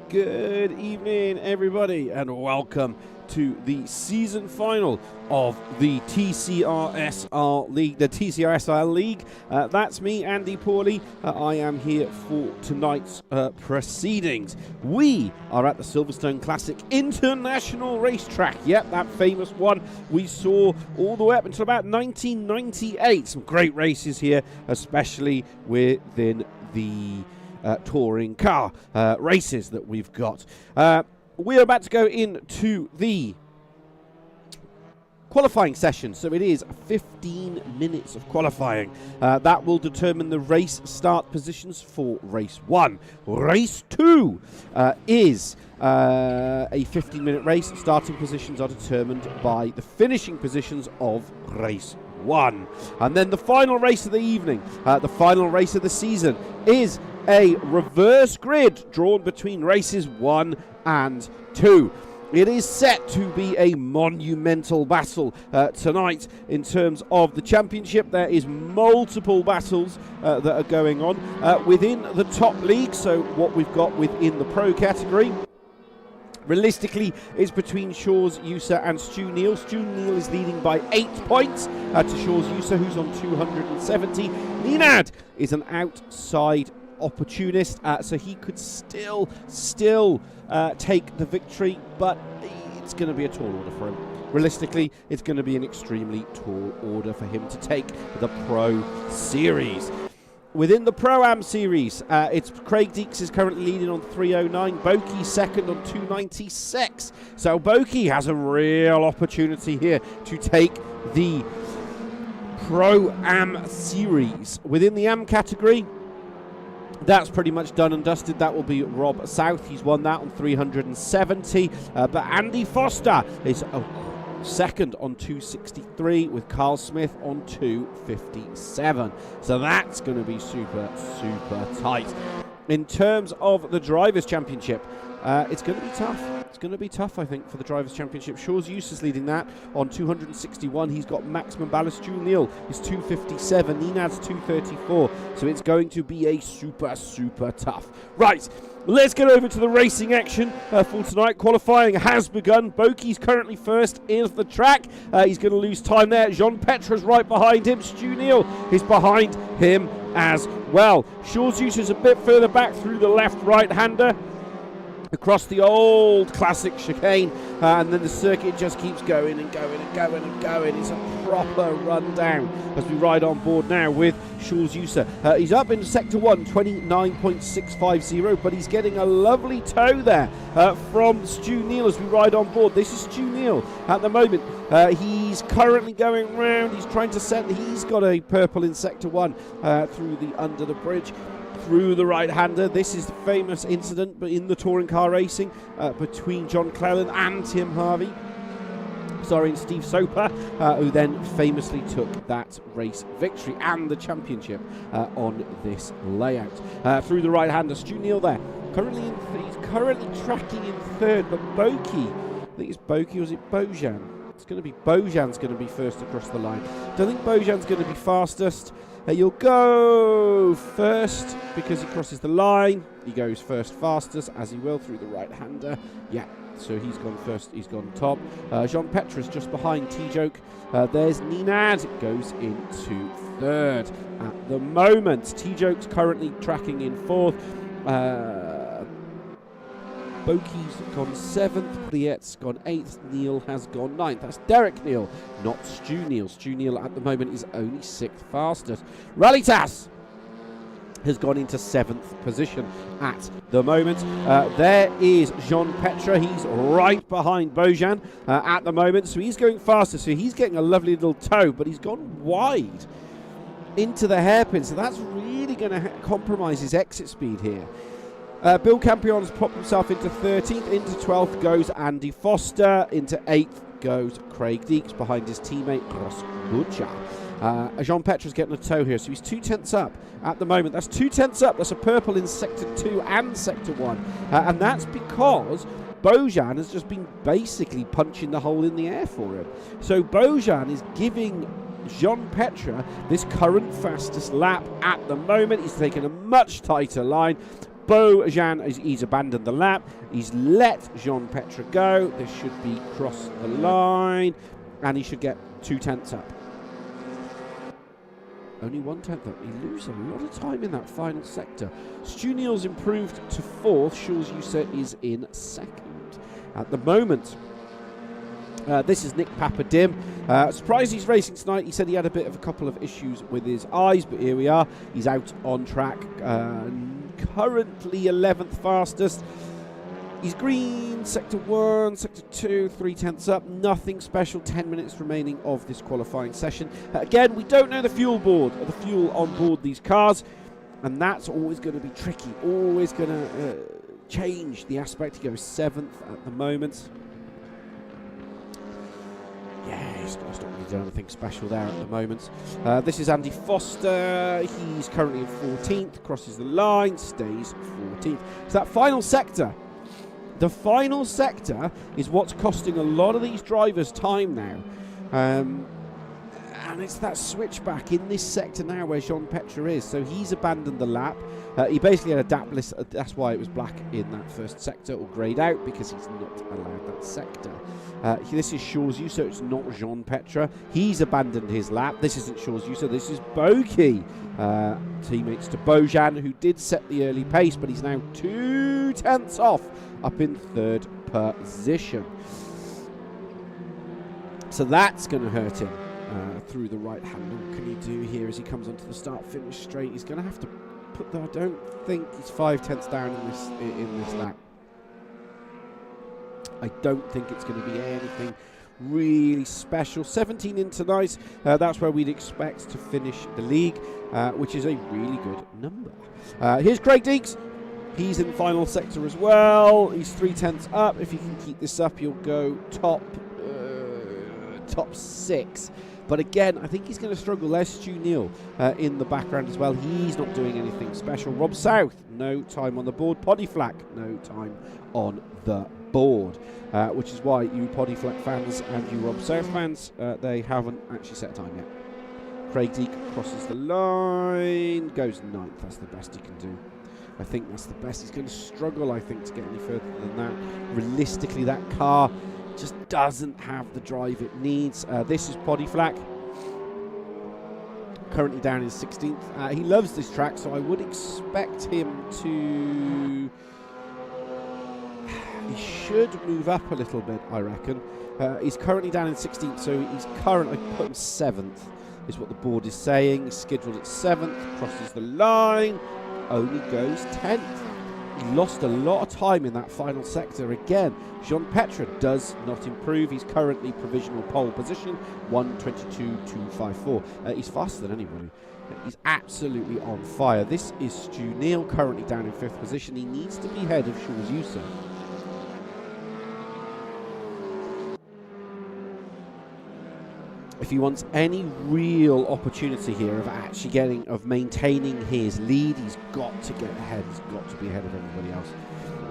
Good evening, everybody, and welcome to the season final of the Tcsrl League, the Tcsrl League. That's me, Andy Pawley. I am here for tonight's proceedings. We are at the Silverstone Classic International Racetrack. Yep, that famous one we saw all the way up until about 1998. Some great races here, especially within the touring car races that we've got. We're about to go into the qualifying session, so it is 15 minutes of qualifying. That will determine the race start positions for race 1. Race 2 is a 15-minute race. Starting positions are determined by the finishing positions of race 1. And then the final race of the evening, the final race of the season, is a reverse grid drawn between races 1 and 2. It is set to be a monumental battle tonight in terms of the championship. There is multiple battles that are going on within the top league. So what we've got within the pro category, realistically, is between Shaw's Yusa and Stu Neal. Stu Neal is leading by 8 points to Shaw's Yusa, who's on 270. Ninad is an outside opportunist, so he could still take the victory, but it's going to be a tall order for him. Realistically, it's going to be an extremely tall order for him to take the Pro Series. Within the Pro-Am Series, it's Craig Deeks is currently leading on 309, Boki second on 296. So Boki has a real opportunity here to take the Pro-Am Series. Within the Am category, that's pretty much done and dusted. That will be Rob South. He's won that on 370. But Andy Foster is second on 263 with Carl Smith on 257. So that's going to be super tight. In terms of the Drivers' Championship, it's going to be tough. It's going to be tough, I think, for the Drivers' Championship. Shaw's Use is leading that on 261. He's got maximum ballast. Stu Neal is 257. Ninad's 234. So it's going to be a super tough. Right, let's get over to the racing action for tonight. Qualifying has begun. Boki's currently first in the track. He's going to lose time there. Jean Petra's right behind him. Stu Neal is behind him as well. Shaw's Use is a bit further back through the left right-hander across the old classic chicane, and then the circuit just keeps going and going and going and going. It's a proper rundown as we ride on board now with Shaw's User. He's up in sector 1, 29.650, but he's getting a lovely tow there from Stu Neal as we ride on board. This is Stu Neal at the moment. He's currently going round. He's trying to set. He's got a purple in sector 1 through the under the bridge. Through the right-hander. This is the famous incident but in the touring car racing between John Cleland and Tim Harvey. And Steve Soper, who then famously took that race victory and the championship on this layout. Through the right-hander, Stu Neal there. He's currently tracking in third, but Boki, I think it's Boki, or is it Bojan? It's going to be Bojan's going to be first across the line. Don't think Bojan's going to be fastest. You'll go first because he crosses the line. He goes first fastest, as he will, through the right-hander. Yeah, so he's gone first. He's gone top. Jean Petra's just behind T-Joke. There's Ninad. Goes into third at the moment. T-Joke's currently tracking in fourth. Boki's gone 7th, Pliet's gone 8th, Neil has gone 9th. That's Derek Neil, not Stu Neil. Stu Neil at the moment is only 6th fastest. Rallytas has gone into 7th position at the moment. There is Jean Petre. He's right behind Bojan at the moment, so he's going faster. So he's getting a lovely little toe, but he's gone wide into the hairpin, so that's really going to compromise his exit speed here. Bill Campion has popped himself into 13th. Into 12th goes Andy Foster. Into 8th goes Craig Deeks behind his teammate Ross Butcher. Jean Petra's getting a toe here, so he's 2/10 up at the moment. That's 2/10 up. That's a purple in Sector 2 and Sector 1. And that's because Bojan has just been basically punching the hole in the air for him. So Bojan is giving Jean Petre this current fastest lap at the moment. He's taken a much tighter line. Bojan, he's abandoned the lap. He's let Jean Petre go. This should be cross the line, and he should get 2/10 up. Only 1/10 up. He loses a lot of time in that final sector. Stu Neil's improved to 4th. Jules Yusa is in 2nd at the moment. This is Nick Papadim. Surprised he's racing tonight. He said he had a bit of a couple of issues with his eyes, but here we are. He's out on track. Currently 11th fastest. He's green, Sector 1, Sector 2, 3/10 up. Nothing special, 10 minutes remaining of this qualifying session. Again, we don't know the fuel on board these cars, and that's always going to be tricky, always going to change the aspect. He goes 7th at the moment. Yeah, he's not really doing anything special there at the moment. This is Andy Foster. He's currently in 14th, crosses the line, stays 14th. So that final sector, the final sector is what's costing a lot of these drivers time now. And it's that switchback in this sector now where Jean Petre is. So he's abandoned the lap. He basically had a DAP list. That's why it was black in that first sector, or greyed out, because he's not allowed that sector. This is Jules Yusa, it's not Jean Petre. He's abandoned his lap. This isn't Jules Yusa, this is Boki. Teammates to Bojan, who did set the early pace, but he's now 2/10 off, up in 3rd position. So that's going to hurt him through the right handle. What can he do here as he comes onto the start-finish straight? He's going to have to put the... I don't think he's 5/10 down in this lap. I don't think it's going to be anything really special. 17 in tonight. That's where we'd expect to finish the league, which is a really good number. Here's Craig Deeks. He's in the final sector as well. He's 3/10 up. If he can keep this up, he'll go top 6. But again, I think he's going to struggle. There's Stu Neil in the background as well. He's not doing anything special. Rob South, no time on the board. Poddy Flack, no time on the board. Which is why you Poddy Flack fans and you Rob South fans, they haven't actually set a time yet. Craig Deek crosses the line, goes 9th. That's the best he can do. I think that's the best. He's going to struggle, I think, to get any further than that. Realistically, that car just doesn't have the drive it needs. This is Poddy Flack, currently down in 16th. He loves this track, so I would expect him to... He should move up a little bit, I reckon. He's currently down in 16th, so he's currently... I put him 7th, is what the board is saying. He's scheduled at 7th, crosses the line, only goes 10th. He lost a lot of time in that final sector again. Jean Petre does not improve. He's currently provisional pole position, 1:22.254. He's faster than anybody. He's absolutely on fire. This is Stu Neil, currently down in 5th position. He needs to be ahead of Jules Yusa. If he wants any real opportunity here of maintaining his lead, he's got to get ahead. He's got to be ahead of everybody else.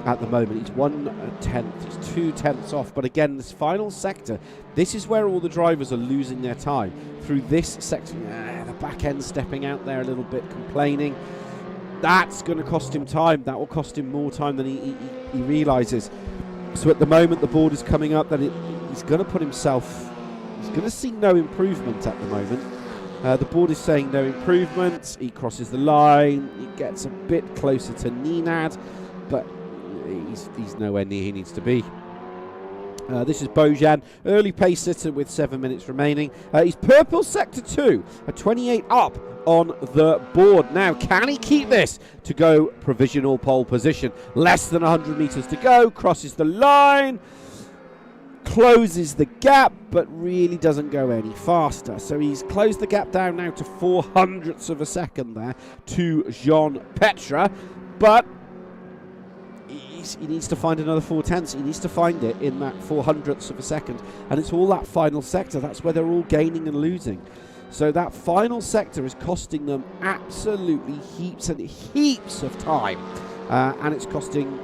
At the moment, he's 1/10. He's 2/10 off. But again, this final sector, this is where all the drivers are losing their time. Through this sector, the back end stepping out there a little bit, complaining. That's going to cost him time. That will cost him more time than he realises. So at the moment, the board is coming up that he's going to put himself... He's going to see no improvement at the moment. The board is saying no improvement. He crosses the line. He gets a bit closer to Ninad, but he's nowhere near he needs to be. This is Bojan, early pace sitter with 7 minutes remaining. He's purple sector 2, a 28 up on the board. Now, can he keep this to go provisional pole position? Less than 100 meters to go, crosses the line, closes the gap, but really doesn't go any faster. So he's closed the gap down now to 0.04 of a second there to Jean Petre, but he needs to find another 0.4. He needs to find it in that 0.04 of a second, and it's all that final sector. That's where they're all gaining and losing. So that final sector is costing them absolutely heaps and heaps of time, and it's costing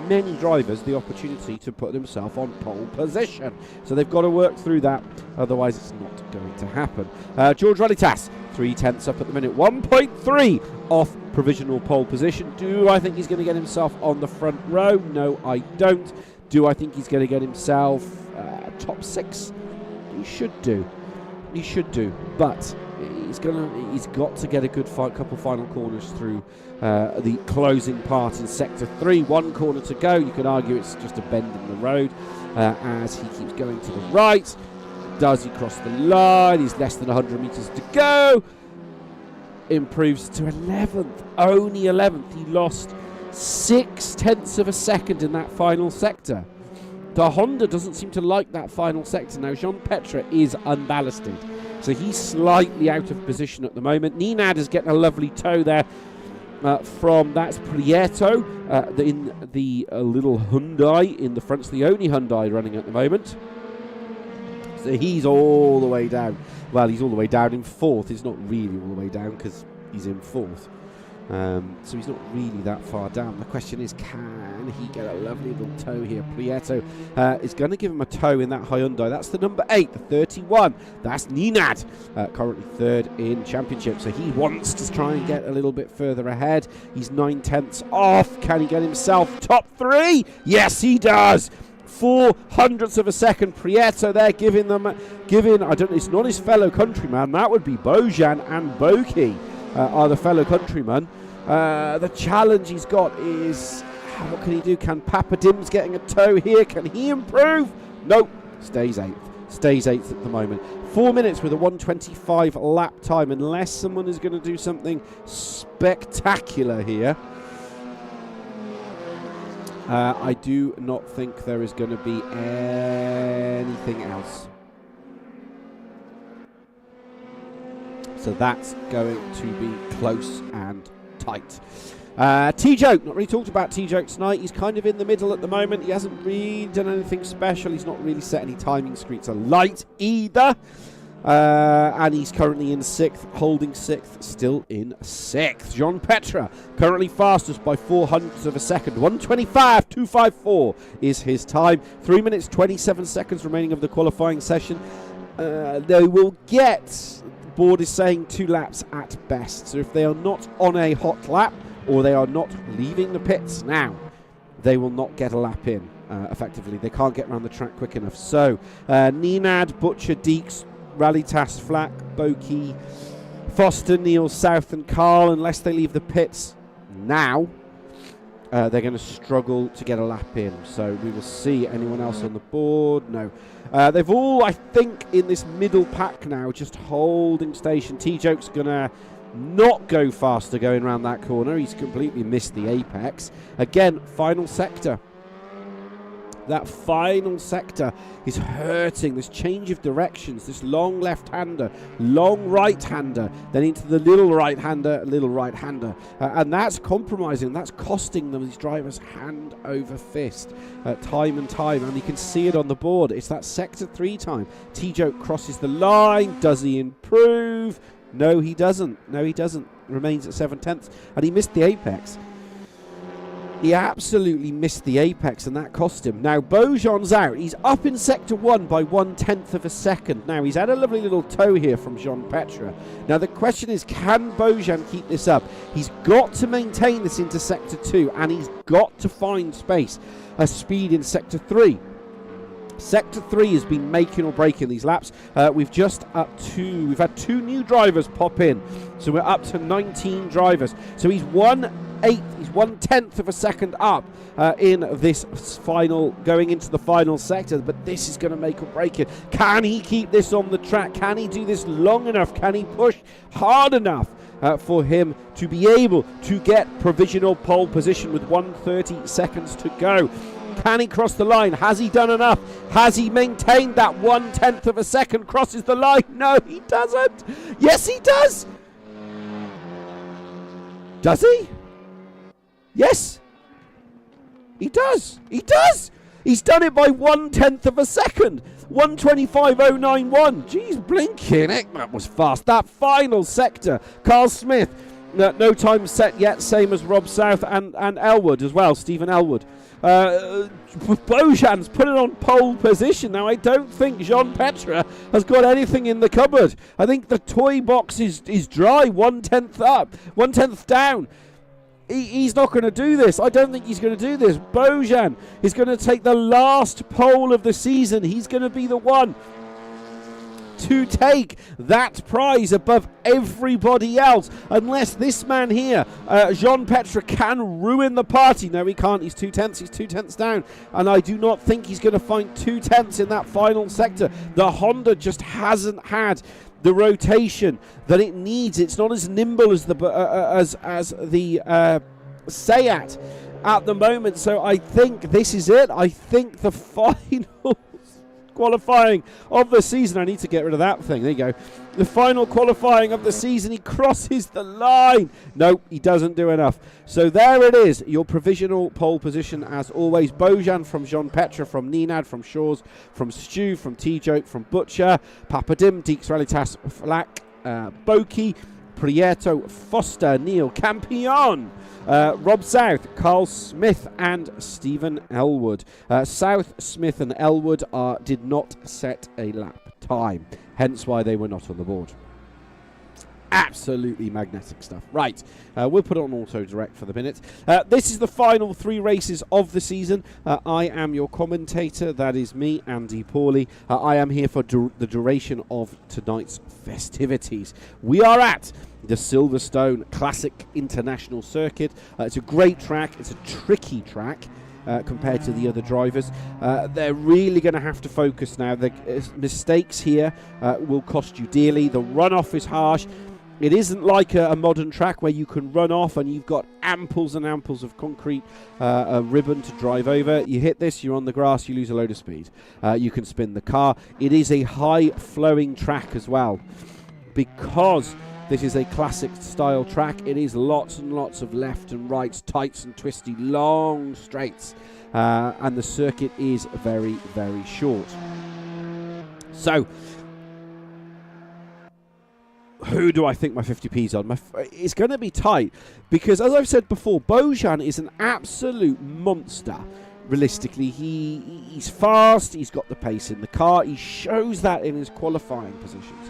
many drivers the opportunity to put themselves on pole position. So they've got to work through that, otherwise it's not going to happen. George Relitas, 0.3 up at the minute, 1.3 off provisional pole position. Do I think he's going to get himself on the front row? No, I don't. Do I think he's going to get himself top 6? He should do. He should do, but he's got to get a good couple final corners through the closing part in sector 3. 1 corner to go. You could argue it's just a bend in the road as he keeps going to the right. Does he cross the line? He's less than 100 meters to go. Improves to 11th, only 11th. He lost 0.6 of a second in that final sector. The Honda doesn't seem to like that final sector. Now, Jean Petre is unballasted, so he's slightly out of position at the moment. Ninad is getting a lovely tow there from, that's Prieto in the little Hyundai in the front. It's the only Hyundai running at the moment. So he's all the way down. Well, he's all the way down in 4th. He's not really all the way down because he's in 4th. So he's not really that far down. The question is, can he get a lovely little tow here? Prieto is going to give him a tow in that Hyundai. That's the number 8, the 31. That's Ninad, currently 3rd in championship. So he wants to try and get a little bit further ahead. He's 0.9 off. Can he get himself top 3? Yes, he does. 0.04 of a second. Prieto there giving, I don't know, it's not his fellow countryman. That would be Bojan and Boki. Are the fellow countrymen. The challenge he's got is, what can he do? Can Papadim's getting a tow here? Can he improve? Nope. Stays 8th. Stays 8th at the moment. 4 minutes with a 1:25 lap time, unless someone is going to do something spectacular here. I do not think there is going to be anything else. So that's going to be close and tight. T-Joke, not really talked about T-Joke tonight. He's kind of in the middle at the moment. He hasn't really done anything special. He's not really set any timing streaks alight either. And he's currently in 6th, holding 6th, still in 6th. Jean Petre, currently fastest by 0.04 of a second. 1:25.254 is his time. 3 minutes, 27 seconds remaining of the qualifying session. They will get, the board is saying, 2 laps at best. So if they are not on a hot lap, or they are not leaving the pits now, they will not get a lap in, effectively. They can't get around the track quick enough. So, Ninad, Butcher, Deeks, Relitas, Flack, Boki, Foster, Neil, South and Carl, unless they leave the pits now, they're going to struggle to get a lap in. So we will see. Anyone else on the board? No. They've all, I think, in this middle pack now, just holding station. T-Joke's going to not go faster going around that corner. He's completely missed the apex. Again, final sector. That final sector is hurting. This change of directions, this long left-hander, long right-hander, then into the little right-hander, and that's compromising. That's costing them, these drivers, hand over fist, time and time, and you can see it on the board. It's that sector 3 time. T-Joke crosses the line. Does he improve? No, he doesn't. No, he doesn't. Remains at 7/10, and he missed the apex. He absolutely missed the apex, and that cost him. Now, Bojan's out. He's up in Sector 1 by 1/10 of a second. Now, he's had a lovely little tow here from Jean Petre. Now, the question is, can Bojan keep this up? He's got to maintain this into Sector 2, and he's got to find space, a speed in Sector 3. Sector 3 has been making or breaking these laps. We've had 2 new drivers pop in, so we're up to 19 drivers. So he's 1 8th. He's 1/10 of a second up in this final, going into the final sector. But this is going to make or break it. Can he keep this on the track? Can he do this long enough? Can he push hard enough for him to be able to get provisional pole position with 1:30 seconds to go? Can he cross the line? Has he done enough? Has he maintained that 1/10 of a second? Crosses the line? No, he doesn't. Yes, he does. Does he? Yes. He does. He does. He's done it by 1/10 of a second. 1:25.091. Jeez, blinking heck, that was fast. That final sector, Carl Smith, no time set yet, same as Rob South and Elwood as well, Stephen Elwood. Beaujean's put it on pole position. Now, I don't think Jean-Petre has got anything in the cupboard. I think the toy box is dry, 1/10 up, 1/10 down. He's not going to do this. I don't think he's going to do this. Beaujean is going to take the last pole of the season. He's going to be the one to take that prize above everybody else, unless this man here, Jean-Petre, can ruin the party. No, he can't. He's 2/10. He's 2/10 down, and I do not think he's going to find 2/10 in that final sector. The Honda just hasn't had the rotation that it needs. It's not as nimble as the Seat at the moment. So I think this is it. I think the final qualifying of the season. I need to get rid of that thing. There you go. The final qualifying of the season. He crosses the line. Nope, he doesn't do enough. So there it is. Your provisional pole position as always. Beaujean from Jean-Petre, from Nenad, from Shores, from Stu, from T-Joke, from Butcher, Papadim, Tcsrl, Flack, Boki, Prieto, Foster, Neil, Campion, Rob South, Carl Smith, and Stephen Elwood. South, Smith, and Elwood did not set a lap time, hence why they were not on the board. Absolutely magnetic stuff. Right, we'll put it on auto direct for the minute. This is the final 3 races of the season. I am your commentator. That is me, Andy Pawley. I am here for the duration of tonight's festivities. We are at the Silverstone Classic International Circuit. It's a great track. It's a tricky track compared to the other drivers. They're really going to have to focus now. The mistakes here will cost you dearly. The runoff is harsh. It isn't like a modern track where you can run off and you've got amples and amples of concrete ribbon to drive over. You hit this, you're on the grass, you lose a load of speed. You can spin the car. It is a high-flowing track as well. Because this is a classic style track, it is lots and lots of left and rights, tights and twisty, long straights. And the circuit is very, very short. So, who do I think my 50p's on? It's going to be tight because, as I've said before, Beaujean is an absolute monster. Realistically, he's fast, he's got the pace in the car, he shows that in his qualifying positions.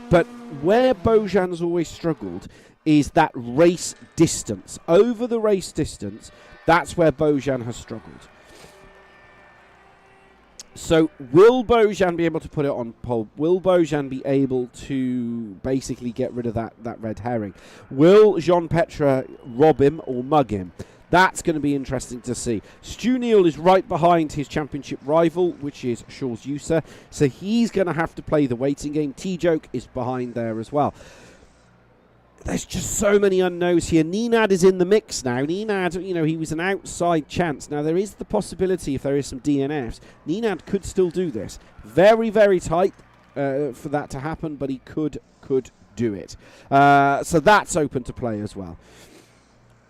But where Beaujean's always struggled is that race distance. Over the race distance, that's where Beaujean has struggled. So will Beaujean be able to put it on pole? Will Beaujean be able to basically get rid of that red herring? Will Jean-Petre rob him or mug him? That's going to be interesting to see. Stu Neal is right behind his championship rival, which is Shores User. So he's going to have to play the waiting game. T-Joke is behind there as well. There's just so many unknowns here. Nenad is in the mix now. Nenad, you know, he was an outside chance. Now, there is the possibility, if there is some DNFs, Nenad could still do this. Very, very tight for that to happen, but he could do it. So that's open to play as well.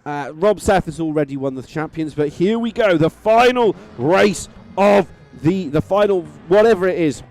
Rob Seth has already won the champions, but here we go. The final race of the final, whatever it is.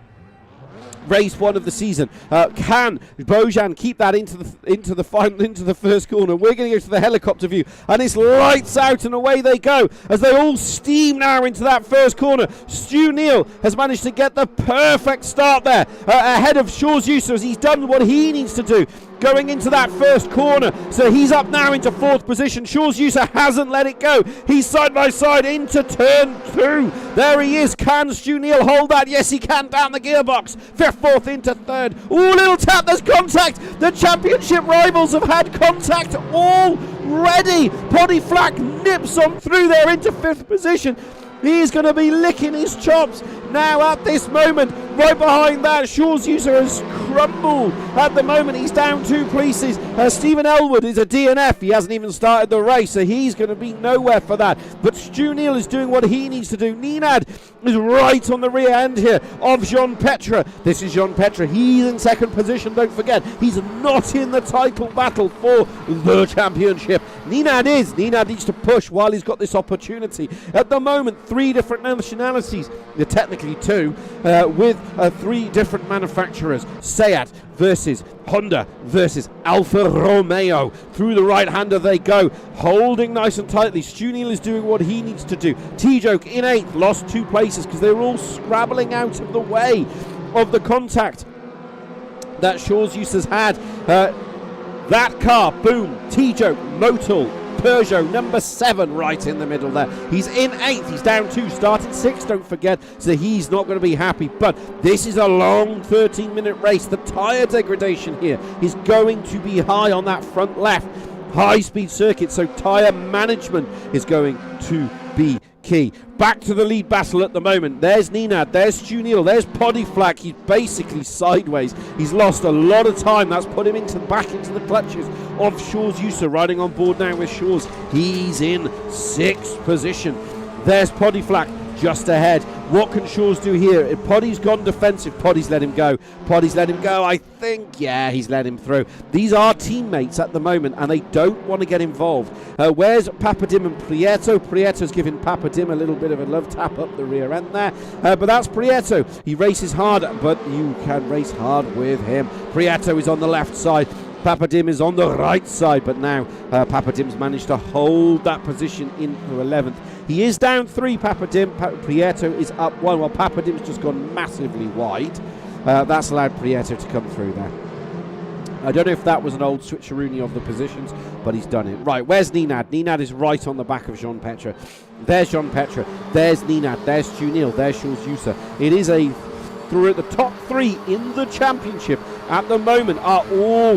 Race 1 of the season. Can Beaujean keep that into the first corner? We're going to go to the helicopter view, and it's lights out, and away they go as they all steam now into that first corner. Stu Neal has managed to get the perfect start there ahead of Shores User as he's done what he needs to do. Going into that first corner, so he's up now into 4th position. Shores User hasn't let it go. He's side by side into turn 2. There he is. Can Stu Neal hold that? Yes, he can. Down the gearbox. 5th, 4th into 3rd. Ooh, little tap. There's contact. The championship rivals have had contact all ready. Poddy Flack nips on through there into 5th position. He's going to be licking his chops now at this moment. Right behind that, Shaw's user has crumbled at the moment. He's down 2 places. Stephen Elwood is a DNF. He hasn't even started the race, so he's going to be nowhere for that. But Stu Neal is doing what he needs to do. Nenad is right on the rear end here of Jean Petre. This is Jean Petre. He's in 2nd position, don't forget. He's not in the title battle for the championship. Nenad is. Nenad needs to push while he's got this opportunity. At the moment, 3 different nationalities. They're technically 2, with 3 different manufacturers. Seat versus Honda versus Alfa Romeo. Through the right-hander they go, holding nice and tightly. Stu Neal is doing what he needs to do. T-Joke in 8th, lost 2 places because they were all scrabbling out of the way of the contact that Shaw's users had. That car, boom, T-Joke, Motul, Peugeot, number 7 right in the middle there. He's in 8th, he's down 2, started 6th, don't forget, so he's not going to be happy. But this is a long 13-minute race. The tyre degradation here is going to be high on that front left. High-speed circuit, so tyre management is going to be key. Back to the lead battle at the moment. There's Nenad, there's Stu Neal, there's Poddy Flack. He's basically sideways. He's lost a lot of time. That's put him back into the clutches of Shaw's user, riding on board now with Shaw's. He's in 6th position. There's Poddy Flack just ahead. What can Shaw's do here? If Poddy's gone defensive, Poddy's let him go. Poddy's let him go, I think. Yeah, he's let him through. These are teammates at the moment, and they don't want to get involved. Where's Papadim and Prieto? Prieto's giving Papadim a little bit of a love tap up the rear end there. But that's Prieto. He races hard, but you can race hard with him. Prieto is on the left side. Papadim is on the right side, but now Papadim's managed to hold that position in for 11th. He is down 3, Papadim. Prieto is up 1, while Papadim's just gone massively wide. That's allowed Prieto to come through there. I don't know if that was an old switcheroonie of the positions, but he's done it. Right, where's Nenad? Nenad is right on the back of Jean Petre. There's Jean Petre. There's Nenad. There's Stu Neal. There's Shaw's user. It is a through the top 3 in the championship at the moment are all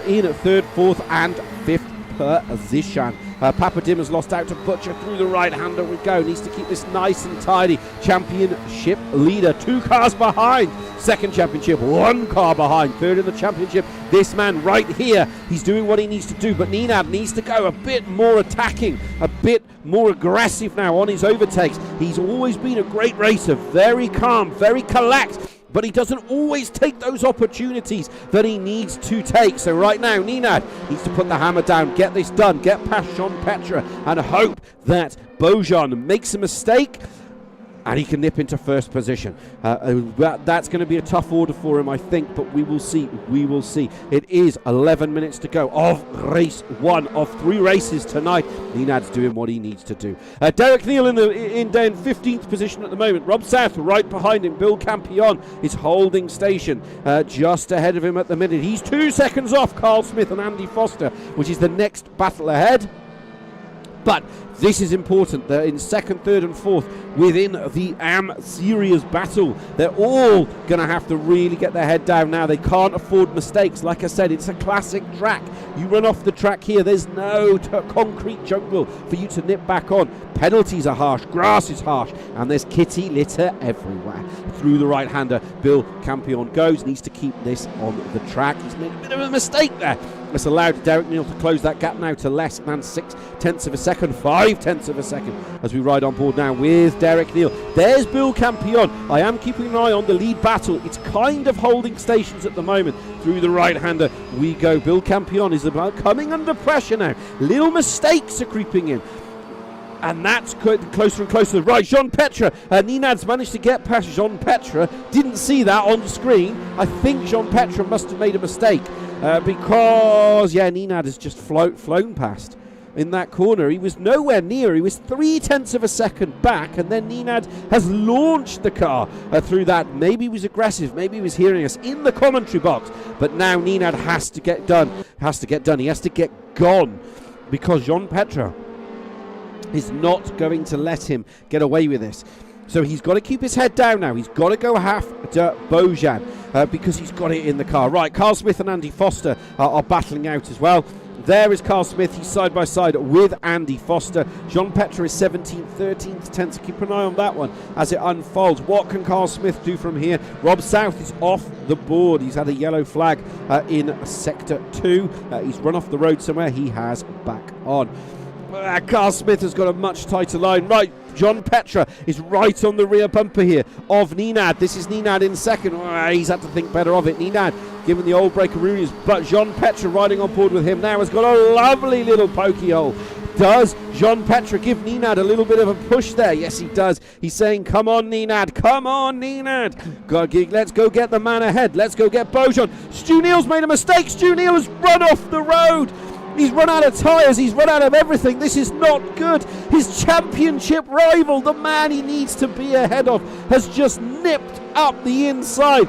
in at 3rd, 4th and 5th position. Papadim has lost out to Butcher through the right-hander we go. Needs to keep this nice and tidy. Championship leader, 2 cars behind. 2nd championship, 1 car behind. 3rd in the championship, this man right here. He's doing what he needs to do, but Nenad needs to go a bit more attacking, a bit more aggressive now on his overtakes. He's always been a great racer, very calm, very collect, but he doesn't always take those opportunities that he needs to take. So right now, Nenad needs to put the hammer down, get this done, get past Jean Petre, and hope that Bojan makes a mistake and he can nip into 1st position. That's going to be a tough order for him, I think, but we will see. We will see. It is 11 minutes to go of race 1 of 3 races tonight. Nenad's doing what he needs to do. Derek Neal in 15th position at the moment. Rob South right behind him. Bill Campion is holding station just ahead of him at the minute. He's 2 seconds off Carl Smith and Andy Foster, which is the next battle ahead. But this is important. They're in 2nd, 3rd and 4th within the Series battle. They're all going to have to really get their head down now. They can't afford mistakes. Like I said, it's a classic track. You run off the track here, there's no concrete jungle for you to nip back on. Penalties are harsh, grass is harsh, and there's kitty litter everywhere. Through the right-hander, Bill Campion goes, needs to keep this on the track. He's made a bit of a mistake there. It's allowed Derek Neal to close that gap now to less than 0.6 of a second, 0.5 of a second as we ride on board now with Derek Neal. There's Bill Campion. I am keeping an eye on the lead battle. It's kind of holding stations at the moment. Through the right-hander we go. Bill Campion is about coming under pressure now. Little mistakes are creeping in. And that's closer and closer. Right, Jean Petre. Nenad's managed to get past Jean Petre. Didn't see that on the screen. I think Jean Petre must have made a mistake because, yeah, Nenad has just flown past in that corner. He was nowhere near. He was 0.3 of a second back, and then Nenad has launched the car through that. Maybe he was aggressive. Maybe he was hearing us in the commentary box. But now Nenad has to get done. He has to get gone because Jean Petre is not going to let him get away with this. So he's got to keep his head down now. He's got to go after Bojan because he's got it in the car. Right, Carl Smith and Andy Foster are battling out as well. There is Carl Smith. He's side by side with Andy Foster. Jean Petre is 17th, 13th, 10th. Keep an eye on that one as it unfolds. What can Carl Smith do from here? Rob South is off the board. He's had a yellow flag in Sector 2. He's run off the road somewhere. He has back on. Carl Smith has got a much tighter line. Right, Jean Petre is right on the rear bumper here of Nenad. This is Nenad in second. He's had to think better of it. Nenad given the old breakaroonies, but Jean Petre riding on board with him now has got a lovely little pokey hole. Does Jean Petre give Nenad a little bit of a push there? Yes, he does. He's saying, come on, Nenad. Come on, Nenad. Let's go get the man ahead. Let's go get Beaujean. Stu Neal's made a mistake. Stu Neal has run off the road. He's run out of tyres. He's run out of everything. This is not good. His championship rival, the man he needs to be ahead of, has just nipped up the inside.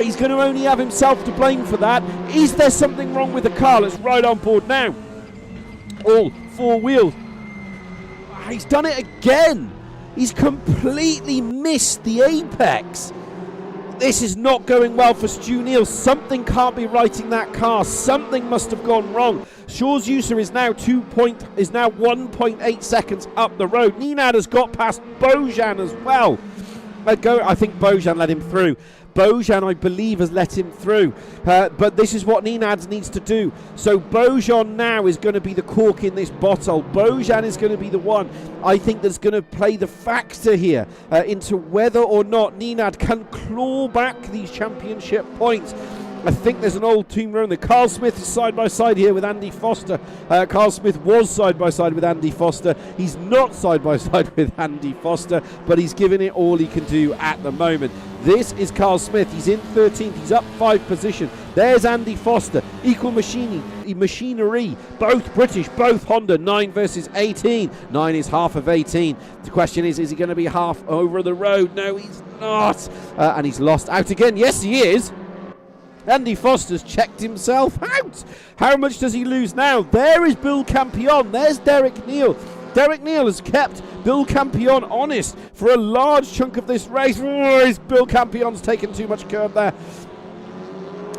He's going to only have himself to blame for that. Is there something wrong with the car? Let's ride on board now. All four wheels. He's done it again. He's completely missed the apex. This is not going well for Stu Neal. Something can't be right in that car. Something must have gone wrong. Shaw's user is now 1.8 seconds up the road. Nenad has got past Beaujean as well. I think Beaujean let him through. Beaujean, I believe, has let him through. But this is what Nenad needs to do. So Beaujean now is going to be the cork in this bottle. Beaujean is going to be the one, I think, that's going to play the factor here into whether or not Nenad can claw back these championship points. I think there's an old team around there. Carl Smith is side by side here with Andy Foster. Carl Smith was side by side with Andy Foster. He's not side by side with Andy Foster, but he's given it all he can do at the moment. This is Carl Smith. He's in 13th. He's up 5 position. There's Andy Foster. Equal machinery. Both British, both Honda. 9 versus 18. 9 is half of 18. The question is he going to be half over the road? No, he's not. And he's lost out again. Yes, he is. Andy Foster's checked himself out. How much does he lose now? There is Bill Campion. There's Derek Neal. Derek Neal has kept Bill Campion honest for a large chunk of this race. Bill Campion's taken too much curb there.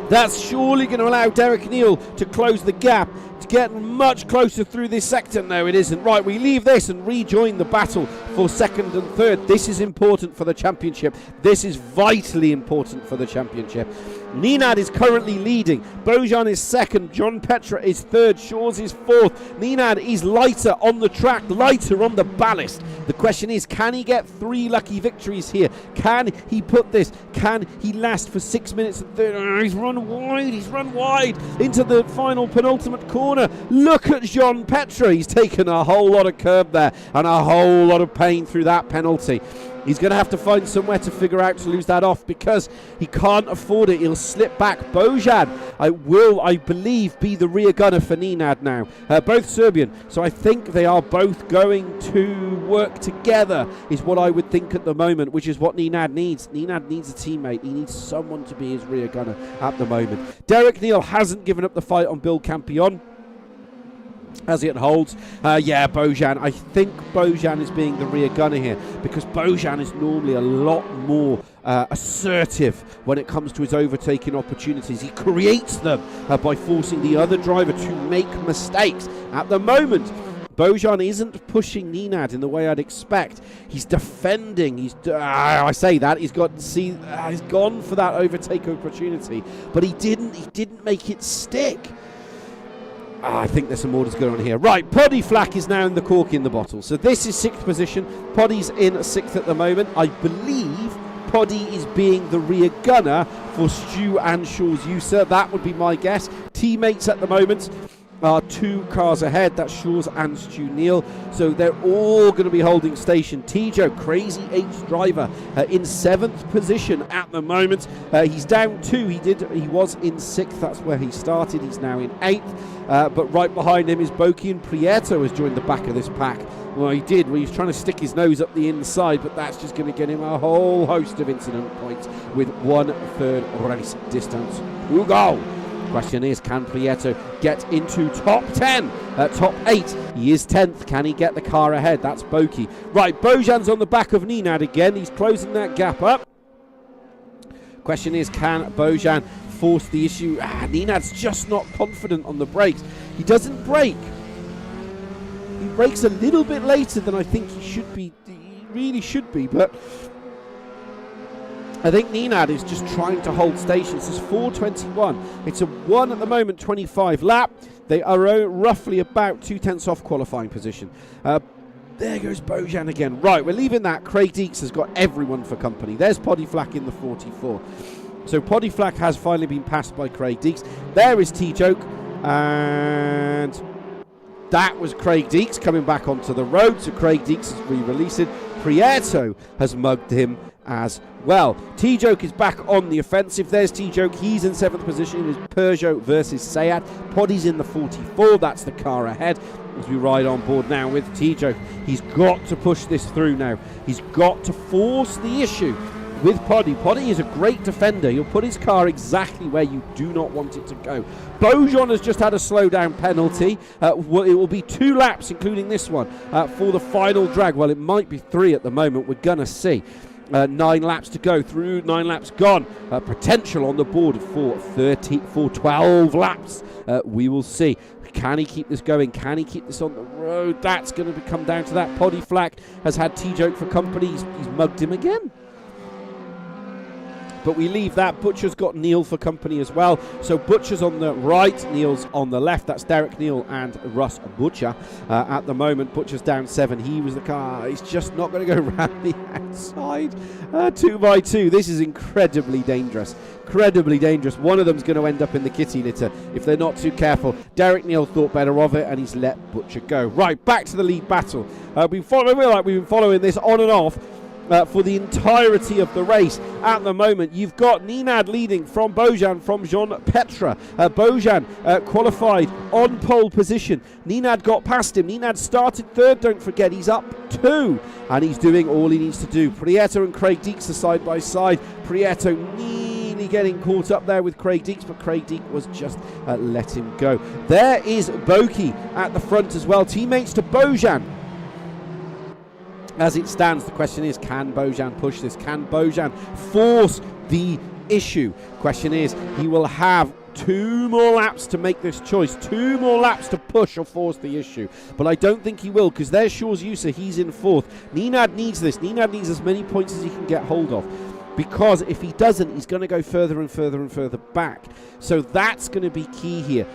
That's surely going to allow Derek Neal to close the gap, to get much closer through this sector. No, it isn't. Right, we leave this and rejoin the battle for second and third. This is important for the championship. This is vitally important for the championship. Nenad is currently leading. Beaujean is second. Jean Petre is third. Shaw's is fourth. Nenad is lighter on the track, lighter on the ballast. The question is, can he get 3 lucky victories here? Can he put this? Can he last for 6 minutes and 30? He's run wide. He's run wide into the final penultimate corner. Look at Jean Petre. He's taken a whole lot of curb there and a whole lot of pain through that penalty. He's going to have to find somewhere to figure out to lose that off because he can't afford it. He'll slip back. Beaujean I believe, be the rear gunner for Nenad now. Both Serbian, so I think they are both going to work together, is what I would think at the moment, which is what Nenad needs. Nenad needs a teammate. He needs someone to be his rear gunner at the moment. Derek Neal hasn't given up the fight on Bill Campion as it holds. Beaujean. I think Beaujean is being the rear gunner here because Beaujean is normally a lot more assertive when it comes to his overtaking opportunities. He creates them by forcing the other driver to make mistakes. At the moment, Beaujean isn't pushing Nenad in the way I'd expect. He's defending. I say that he's gone for that overtake opportunity, but he didn't make it stick. I think there's some orders going on here. Right, Poddy Flack is now in the cork in the bottle. So this is 6th position. Poddy's in 6th at the moment. I believe Poddy is being the rear gunner for Stu and Shaw's user. That would be my guess. Teammates at the moment are 2 cars ahead. That's Shaw's and Stu Neal. So they're all going to be holding station. Tijo, Crazy H driver, in 7th position at the moment. He's down 2. He was in 6th. That's where he started. He's now in 8th. But right behind him is Boki, and Prieto has joined the back of this pack. Well, he did. Well, he's trying to stick his nose up the inside, but that's just going to get him a whole host of incident points with 1/3 race distance to go. Question is, can Prieto get into top 10? Top 8. He is 10th. Can he get the car ahead? That's Boki. Right, Beaujean's on the back of Nenad again. He's closing that gap up. Question is, can Beaujean force the issue? Nenad's just not confident on the brakes. He doesn't brake. He brakes a little bit later than I think he should be. He really should be, but I think Nenad is just trying to hold station. This is 4:21. It's a 1 at the moment, 25 lap. They are roughly about 2/10 off qualifying position. There goes Bojan again. Right, we're leaving that. Craig Deeks has got everyone for company. There's Poddy Flack in the 44. So Poddy Flack has finally been passed by Craig Deeks. There is T-Joke. And that was Craig Deeks coming back onto the road. So Craig Deeks is re-releasing. Prieto has mugged him as well. T-Joke is back on the offensive. There's T-Joke. He's in 7th position. It is Peugeot versus Sayat. Poddy's in the 44. That's the car ahead. As we ride on board now with T-Joke. He's got to push this through now. He's got to force the issue with Poddy. Poddy is a great defender. He'll put his car exactly where you do not want it to go. Bojan has just had a slowdown penalty. It will be 2 laps, including this one, for the final drag. Well, it might be 3 at the moment. We're going to see. 9 laps to go through, 9 laps gone. Potential on the board for 12 laps. We will see. Can he keep this going? Can he keep this on the road? That's going to come down to that. Poddy Flack has had T-Joke for company. He's mugged him again. But we leave that. Butcher's got Neil for company as well. So Butcher's on the right, Neil's on the left. That's Derek Neil and Russ Butcher. At the moment, Butcher's down 7. He was the car. He's just not going to go round the outside. 2x2. This is incredibly dangerous. Incredibly dangerous. One of them's going to end up in the kitty litter if they're not too careful. Derek Neil thought better of it, and he's let Butcher go. Right, back to the lead battle. We've been following this on and off for the entirety of the race. At the moment, you've got Nenad leading from Bojan, from Jean Petra. Bojan qualified on pole position. Nenad got past him. Nenad started 3rd, don't forget. He's up 2, and he's doing all he needs to do. Prieto and Craig Deeks are side by side. Prieto nearly getting caught up there with Craig Deeks, but Craig Deeks was just let him go. There is Boki at the front as well. Teammates to Bojan. As it stands, the question is, can Bojan push this? Can Bojan force the issue? Question is, he will have 2 more laps to make this choice. 2 more laps to push or force the issue. But I don't think he will, because there's Shaw's Yusa. He's in 4th. Nenad needs this. Nenad needs as many points as he can get hold of, because if he doesn't, he's going to go further and further and further back. So that's going to be key here.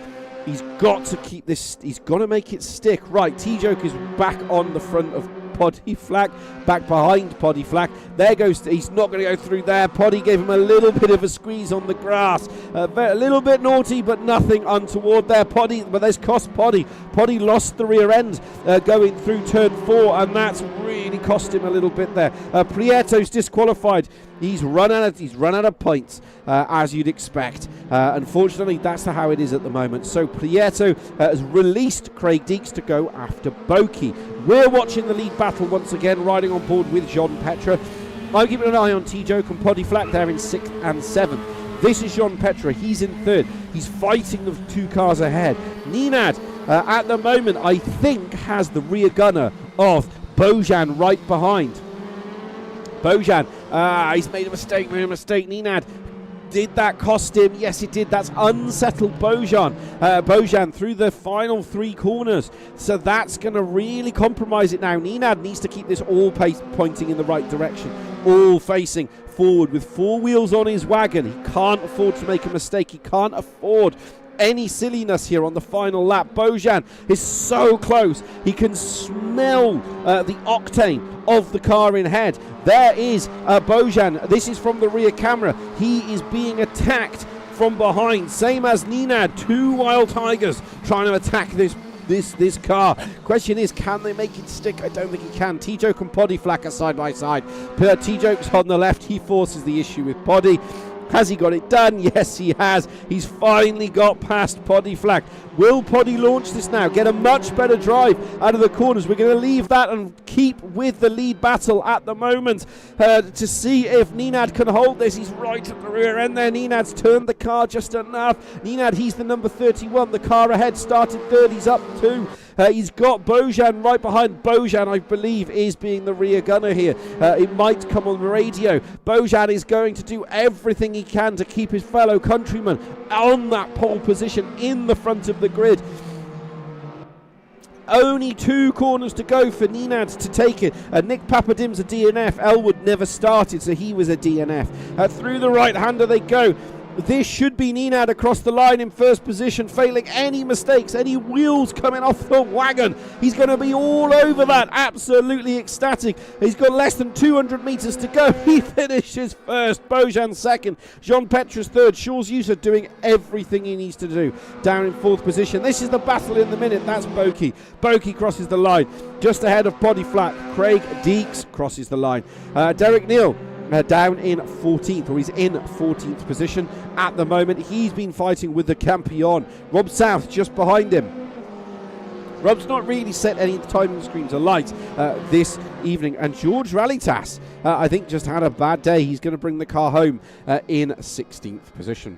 He's got to keep this. He's got to make it stick. Right, T-Joke is back on the front of Poddy Flack, back behind Poddy Flack. There goes, he's not going to go through there. Poddy gave him a little bit of a squeeze on the grass. A little bit naughty, but nothing untoward there. Poddy, but there's cost Poddy. Poddy lost the rear end going through turn 4, and that's really cost him a little bit there. Prieto's disqualified. He's run out of points, as you'd expect. Unfortunately, that's how it is at the moment. So Prieto has released Craig Deeks to go after Boki. We're watching the lead battle once again, riding on board with Jean Petra. I'm keeping an eye on T-Joke and Poddy Flack there in 6th and 7th. This is Jean Petra. He's in 3rd. He's fighting the 2 cars ahead. Nenad, at the moment, I think, has the rear gunner of Bojan right behind. Bojan, he's made a mistake. Nenad, did that cost him? Yes, it did. That's unsettled Bojan. Bojan through the final 3 corners. So that's going to really compromise it now. Nenad needs to keep this all pointing in the right direction. All facing forward with 4 wheels on his wagon. He can't afford to make a mistake. He can't afford any silliness here on the final lap. Bojan is so close. He can smell the octane of the car in head. There is Bojan. This is from the rear camera. He is being attacked from behind, same as Nenad. 2 wild tigers trying to attack this car. Question is, can they make it stick? I don't think he can. T-Joke and Poddy Flack are side by side. T-Joke's on the left. He forces the issue with Poddy. Has he got it done? Yes, he has. He's finally got past Poddy Flack. Will Poddy launch this now? Get a much better drive out of the corners. We're going to leave that and keep with the lead battle at the moment to see if Nenad can hold this. He's right at the rear end there. Nenad's turned the car just enough. Nenad, he's the number 31. The car ahead started 3rd. He's up 2. He's got Bojan right behind. Bojan, I believe, is being the rear gunner here. It might come on the radio. Bojan is going to do everything he can to keep his fellow countrymen on that pole position in the front of the grid. Only 2 corners to go for Nenad to take it. Nick Papadim's a DNF. Elwood never started, so he was a DNF. Through the right-hander they go. This should be Nenad across the line in first position, failing any mistakes, any wheels coming off the wagon. He's going to be all over that, absolutely ecstatic. He's got less than 200 metres to go. He finishes first, Bojan second, Jean Petra's third, Shaw's User doing everything he needs to do. Down in fourth position. This is the battle in the minute. That's Boki. Boki crosses the line. Just ahead of Body Flat, Craig Deeks crosses the line. Derek Neal down in 14th, or he's in 14th position at the moment. He's been fighting with the Campion. Rob South just behind him. Rob's not really set any timing screens alight this evening, and George Rallitas, I think, just had a bad day. He's going to bring the car home in 16th position.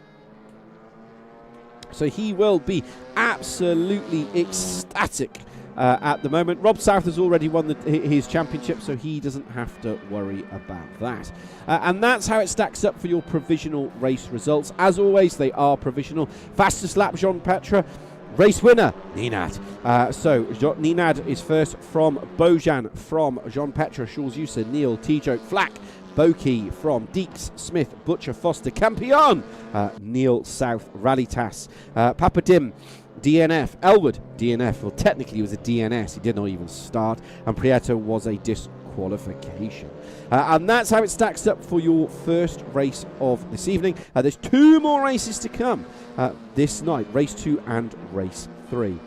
So he will be absolutely ecstatic at the moment. Rob South has already won his championship, so he doesn't have to worry about that. And that's how it stacks up for your provisional race results. As always, they are provisional. Fastest lap, Jean Petra. Race winner, Nenad. So Nenad is first from Bojan, from Jean Petra, Shaw's User, Neil, T-Joke, Flack, Boki, from Deeks, Smith, Butcher, Foster, Campion, Neil, South, Rallitas, Papadim, DNF, Elwood, DNF. Well, technically he was a DNS. He did not even start. And Prieto was a disqualification. And that's how it stacks up for your first race of this evening. There's 2 more races to come this night. Race 2 and race 3.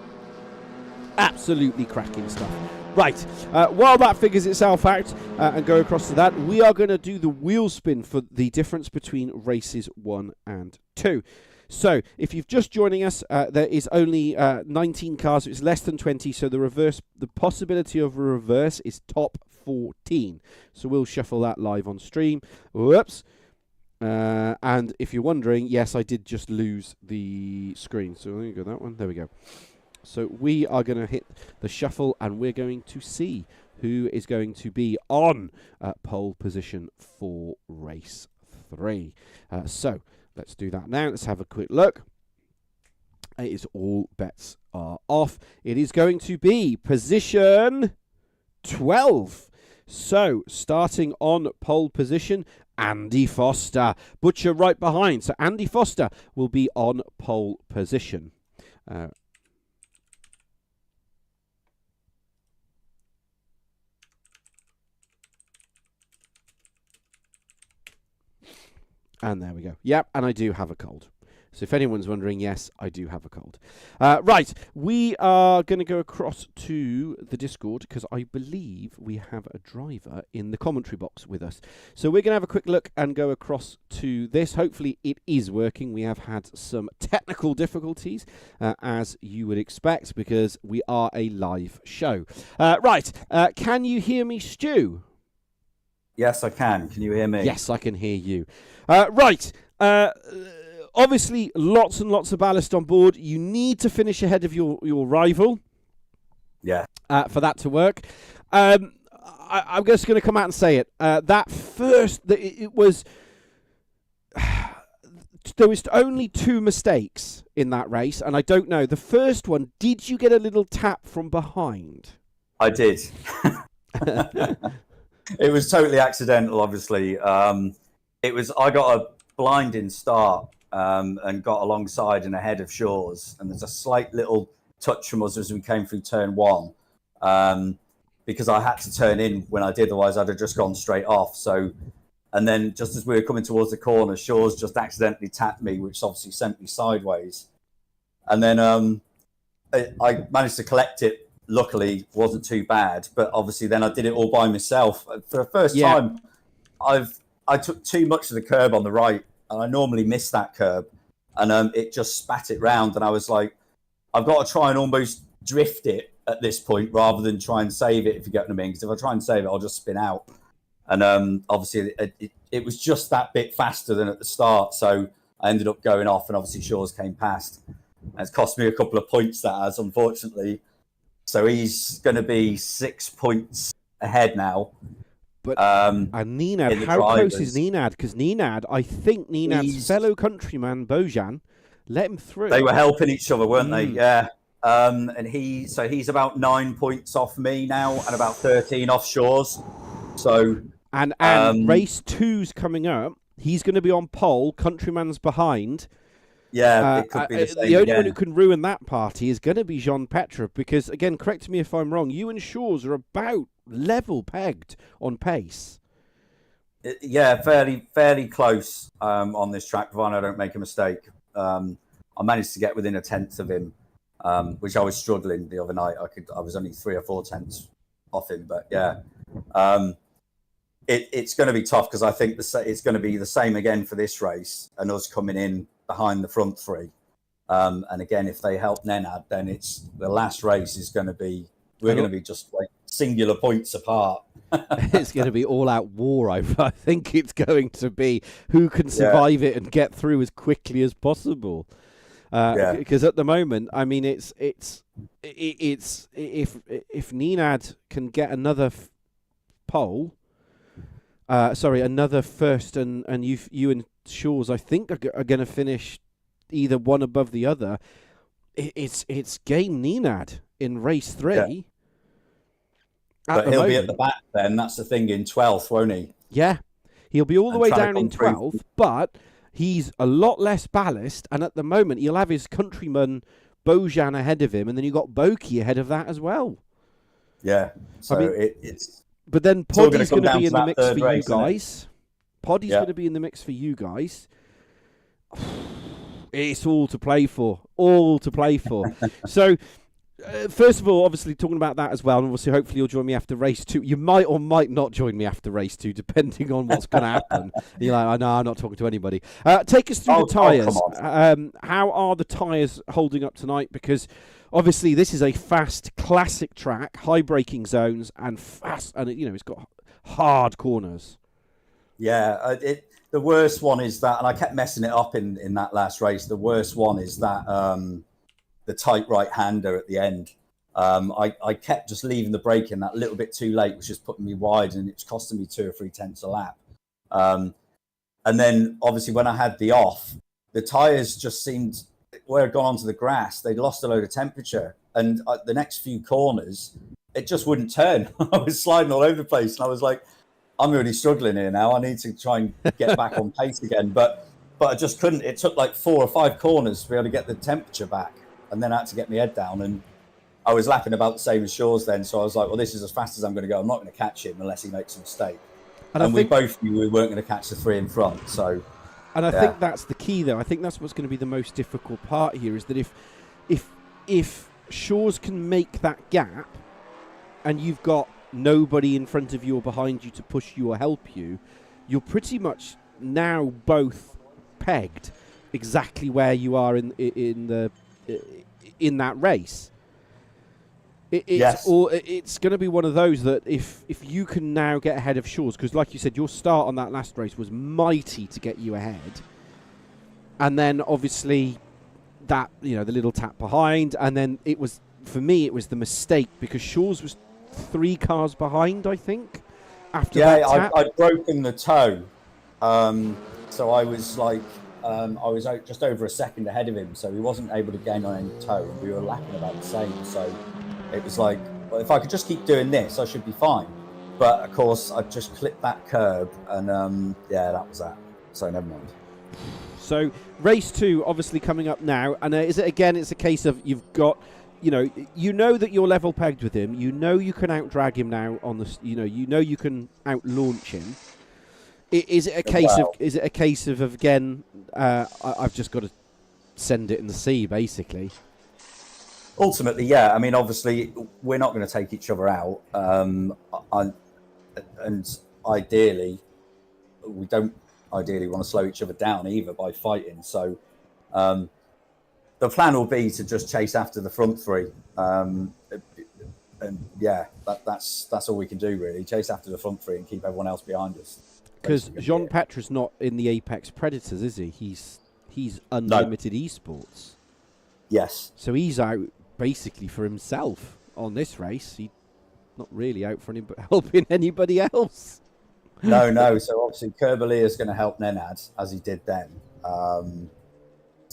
Absolutely cracking stuff. Right, while that figures itself out and go across to that, we are going to do the wheel spin for the difference between races 1 and 2. So, if you've just joining us, there is only 19 cars, so it's less than 20, so the possibility of a reverse is top 14. So we'll shuffle that live on stream. Whoops. And if you're wondering, yes, I did just lose the screen. So there you go, that one. There we go. So we are going to hit the shuffle, and we're going to see who is going to be on pole position for race 3. So let's do that now. Let's have a quick look. It is all bets are off. It is going to be position 12. So starting on pole position, Andy Foster. Butcher right behind. So Andy Foster will be on pole position. And there we go. Yep, and I do have a cold. So if anyone's wondering, yes, I do have a cold. Right, we are going to go across to the Discord because I believe we have a driver in the commentary box with us. So we're going to have a quick look and go across to this. Hopefully it is working. We have had some technical difficulties, as you would expect, because we are a live show. Right, can you hear me, Stu? Yes, I can. Can you hear me? Yes, I can hear you. Right. Obviously, lots and lots of ballast on board. You need to finish ahead of your rival. Yeah. For that to work. I'm just going to come out and say it. It was... There was only 2 mistakes in that race, and I don't know. The first one, did you get a little tap from behind? I did. It was totally accidental, obviously. I got a blinding start and got alongside and ahead of Shaw's, and there's a slight little touch from us as we came through turn 1 because I had to turn in when I did, otherwise I'd have just gone straight off. So, and then just as we were coming towards the corner, Shaw's just accidentally tapped me, which obviously sent me sideways. And then I managed to collect it. Luckily, wasn't too bad, but obviously then I did it all by myself. For the first time, I took too much of the curb on the right, and I normally miss that curb, and it just spat it round, and I was like, I've got to try and almost drift it at this point rather than try and save it, if you get what I mean, because if I try and save it, I'll just spin out. And obviously it was just that bit faster than at the start, so I ended up going off, and obviously Shaw's came past. And it's cost me a couple of points, that has, unfortunately. So he's going to be 6 points ahead now. But and Nenad, how close is Nenad? Because I think Nenad's fellow countryman Bojan let him through. They were helping each other, weren't they? Yeah. And he's about 9 points off me now, and about 13 off Shaw's. So and race 2's coming up. He's going to be on pole. Countryman's behind. Yeah, it could be the same. The only one who can ruin that party is going to be Jean-Petre, because, again, correct me if I'm wrong, you and Shaw's are about level pegged on pace. Yeah, fairly close on this track, provided I don't make a mistake. I managed to get within a tenth of him, which I was struggling the other night. I was only 3 or 4 tenths off him, but yeah. It's going to be tough, because I think it's going to be the same again for this race, and us coming in behind the front 3. And again, if they help Nenad, then it's the last race is going to be, we're going to be just like singular points apart. It's going to be all-out war. I think it's going to be who can survive it and get through as quickly as possible. Because at the moment, I mean, it's if Nenad can get another pole, another first, and you and Shaw's, I think, are going to finish either one above the other. It's game Nenad in race 3. Yeah. But he'll be at the back then. That's the thing, in 12th, won't he? Yeah, he'll be all the way down in 12th, but he's a lot less ballast, and at the moment he'll have his countryman Bojan ahead of him, and then you've got Boki ahead of that as well. Yeah, so I mean, it's. But then Poddy's going to be in the mix for race, you guys. Poddy's going to be in the mix for you guys. It's all to play for. All to play for. So, first of all, obviously, talking about that as well, and obviously, hopefully, you'll join me after race 2. You might or might not join me after race 2, depending on what's going to happen. You're like, no, I'm not talking to anybody. Take us through the tyres. How are the tyres holding up tonight? Because obviously, this is a fast, classic track, high braking zones, and fast, and it's got hard corners. Yeah, the worst one is that, and I kept messing it up in that last race. The worst one is that the tight right-hander at the end. I kept just leaving the brake in that little bit too late, which was putting me wide, and it was costing me 2 or 3 tenths a lap. And then, obviously, when I had the off, the tyres just seemed, where I'd gone onto the grass, they'd lost a load of temperature. And the next few corners, it just wouldn't turn. I was sliding all over the place, and I was like, I'm really struggling here now. I need to try and get back on pace again. But I just couldn't. It took like 4 or 5 corners to be able to get the temperature back. And then I had to get my head down. And I was lapping about the same as Shaw's then. So I was like, well, this is as fast as I'm going to go. I'm not going to catch him unless he makes a mistake. And we both knew we weren't going to catch the 3 in front. So, and I think that's the key, though. I think that's what's going to be the most difficult part here, is that if Shaw's can make that gap and you've got nobody in front of you or behind you to push you or help you, you're pretty much now both pegged exactly where you are in that race. It's going to be one of those that if you can now get ahead of Shaw's, because like you said, your start on that last race was mighty to get you ahead, and then obviously that, the little tap behind, and then it was, for me, it was the mistake, because Shaw's was 3 cars behind, I think, after that tap. I'd broken the toe. So I was like, I was out just over a second ahead of him, so he wasn't able to gain on any toe, and we were lapping about the same. So it was like, well, if I could just keep doing this, I should be fine. But of course, I just clipped that curb, and that was that. So never mind. So race 2, obviously coming up now, and it's a case of you've got. You know that you're level pegged with him. You know you can out drag him now on the. You know you can out launch him. Is it a case of again? I've just got to send it in the sea, basically. Ultimately, yeah. I mean, obviously, we're not going to take each other out, and ideally, we don't want to slow each other down either by fighting. So. The plan will be to just chase after the front 3, and that's all we can do really. Chase after the front 3 and keep everyone else behind us. Because Jean-Petre's not in the Apex Predators, is he? He's Unlimited Esports. Yes. So he's out basically for himself on this race. He's not really out for helping anybody else. No. So obviously Kerbalier is going to help Nenad as he did then.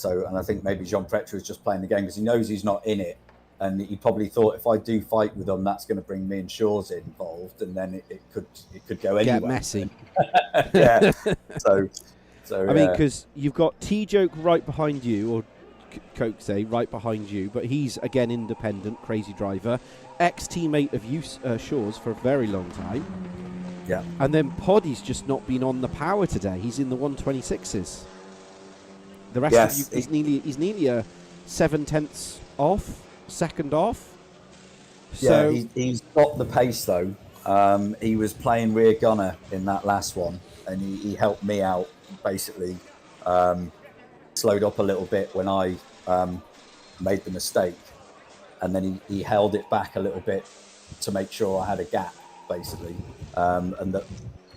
And I think maybe Jean-Petre is just playing the game because he knows he's not in it. and he probably thought if I do fight with them, that's going to bring me and Shaw's involved, and then it could go anywhere. Get messy. Yeah. So I mean, because you've got T-Joke right behind you, or Kokesay right behind you, but he's again independent, crazy driver, ex-teammate of Shaw's for a very long time. Yeah. And then Poddy's just not been on the power today. He's in the 126s. The rest of you, he's nearly a 7/10 off, second off. So yeah, he's got the pace though. He was playing rear gunner in that last one, and he helped me out basically. Slowed up a little bit when I made the mistake, and then he held it back a little bit to make sure I had a gap basically, and that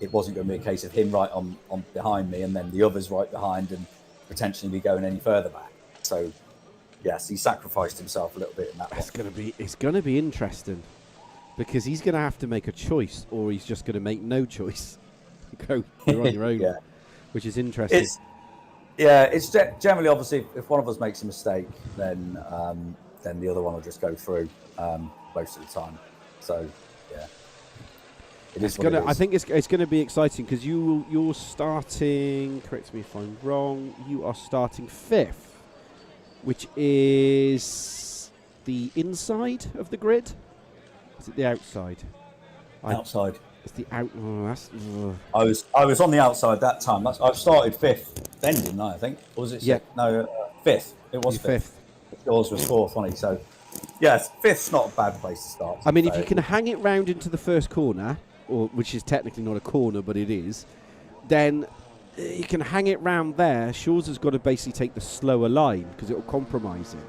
it wasn't going to be a case of him right on behind me and then the others right behind and potentially be going any further back. So yes, he sacrificed himself a little bit in that one. It's going to be interesting, because he's going to have to make a choice, or he's just going to make no choice. You're on your own. Yeah. Which is interesting. It's generally, obviously, if one of us makes a mistake, then the other one will just go through most of the time. So yeah, it is. I think it's going to be exciting, because you're starting. Correct me if I'm wrong. You are starting 5th, which is the inside of the grid. Is it the outside? Outside. It's the out. Oh, that's. I was on the outside that time. I started 5th then, didn't I? I think. Or was it? Yeah. No, 5th. It was 5th. Yours was 4th, wasn't it? So, yes, 5th's not a bad place to start. I mean, if you can hang it round into the first corner, or which is technically not a corner, but it is, then you can hang it round there. Shaw's has got to basically take the slower line, because it will compromise him.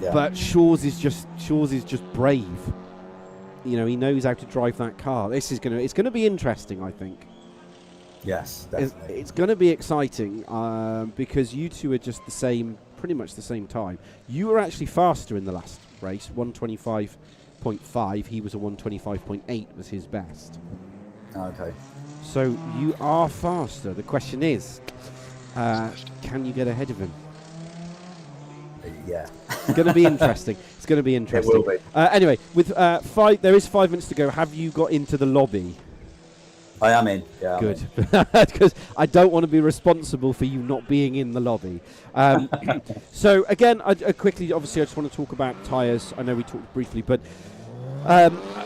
Yeah. But Shaw's is just brave. You know, he knows how to drive that car. It's going to be interesting, I think. Yes, definitely. It's going to be exciting, because you two are just pretty much the same time. You were actually faster in the last race, 125.5. He was a 125.8 was his best. Okay. So you are faster. The question is, can you get ahead of him? Yeah. It's going to be interesting. It's going to be interesting. It will be. Anyway, with there is 5 minutes to go. Have you got into the lobby? I am in. Yeah. Good, because I don't want to be responsible for you not being in the lobby. So again, I quickly, obviously, I just want to talk about tyres. I know we talked briefly, but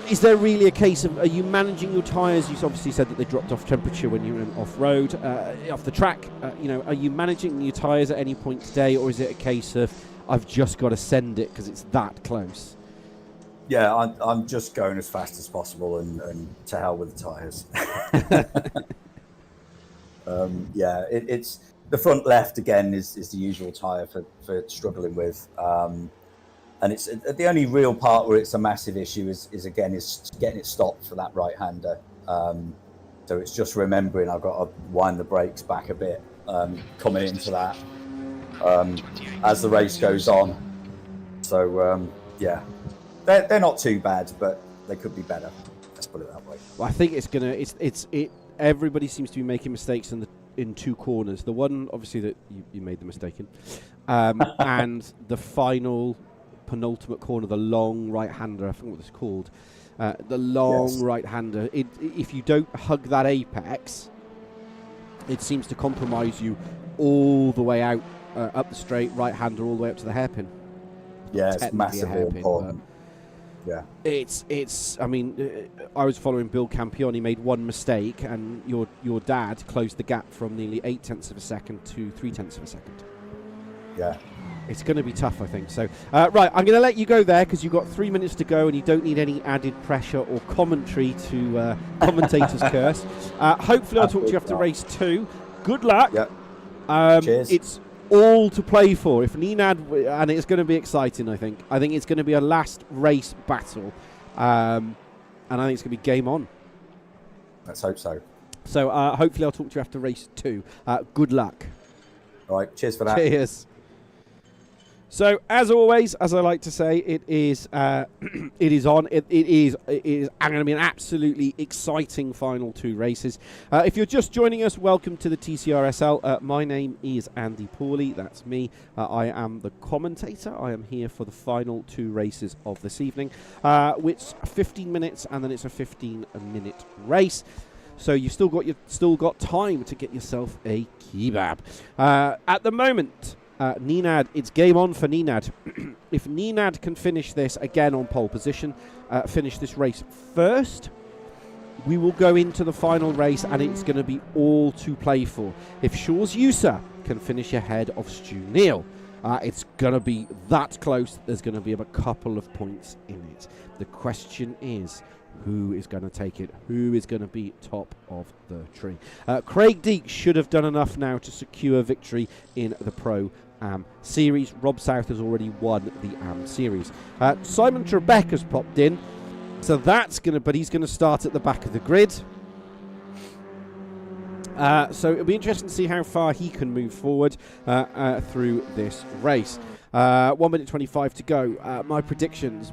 is there really a case of, are you managing your tyres? You obviously said that they dropped off temperature when you were off-road, off the track. Are you managing your tyres at any point today, or is it a case of, I've just got to send it because it's that close? Yeah, I'm just going as fast as possible, and to hell with the tyres. It's the front left again is the usual tyre for struggling with. And it's the only real part where it's a massive issue is getting it stopped for that right-hander. So it's just remembering I've got to wind the brakes back a bit, coming into that as the race goes on. So they're not too bad, but they could be better. Let's put it that way. Well, I think everybody seems to be making mistakes in 2 corners. The one obviously that you made the mistake in, and the final penultimate corner, the long right-hander. I forget what it's called. The long right-hander. If you don't hug that apex, it seems to compromise you all the way out, up the straight, right-hander, all the way up to the hairpin. Yeah, it's massively important. Yeah, it's. I mean, I was following Bill Campion. He made one mistake, and your dad closed the gap from nearly 0.8 of a second to 0.3 of a second. Yeah. It's going to be tough, I think. So, right, I'm going to let you go there because you've got 3 minutes to go and you don't need any added pressure or commentary to commentator's curse. Hopefully I'll talk to you after race 2. Good luck. Yep. Cheers. It's all to play for. If Nenad, and it's going to be exciting, I think. I think it's going to be a last race battle. And I think it's going to be game on. Let's hope so. So, hopefully I'll talk to you after race 2. Good luck. All right, cheers for that. Cheers. So, as always, as I like to say, it is it is on. It is going to be an absolutely exciting final 2 races. If you're just joining us, welcome to the TCRSL. My name is Andy Pawley. That's me. I am the commentator. I am here for the final 2 races of this evening, which 15 minutes, and then it's a 15-minute race. So you've still got time to get yourself a kebab. At the moment, Nenad, it's game on for Nenad. If Nenad can finish this again on pole position, finish this race first, we will go into the final race, and it's going to be all to play for. If Shaw's Usa can finish ahead of Stu Neal, it's going to be that close. There's going to be a couple of points in it. The question is, who is going to take it? Who is going to be top of the tree? Craig Deek should have done enough now to secure victory in the Pro-Am Series. Rob South has already won the Am Series. Simon Trebek has popped in, so but he's going to start at the back of the grid. So it'll be interesting to see how far he can move forward through this race. 1 minute 25 to go. My predictions.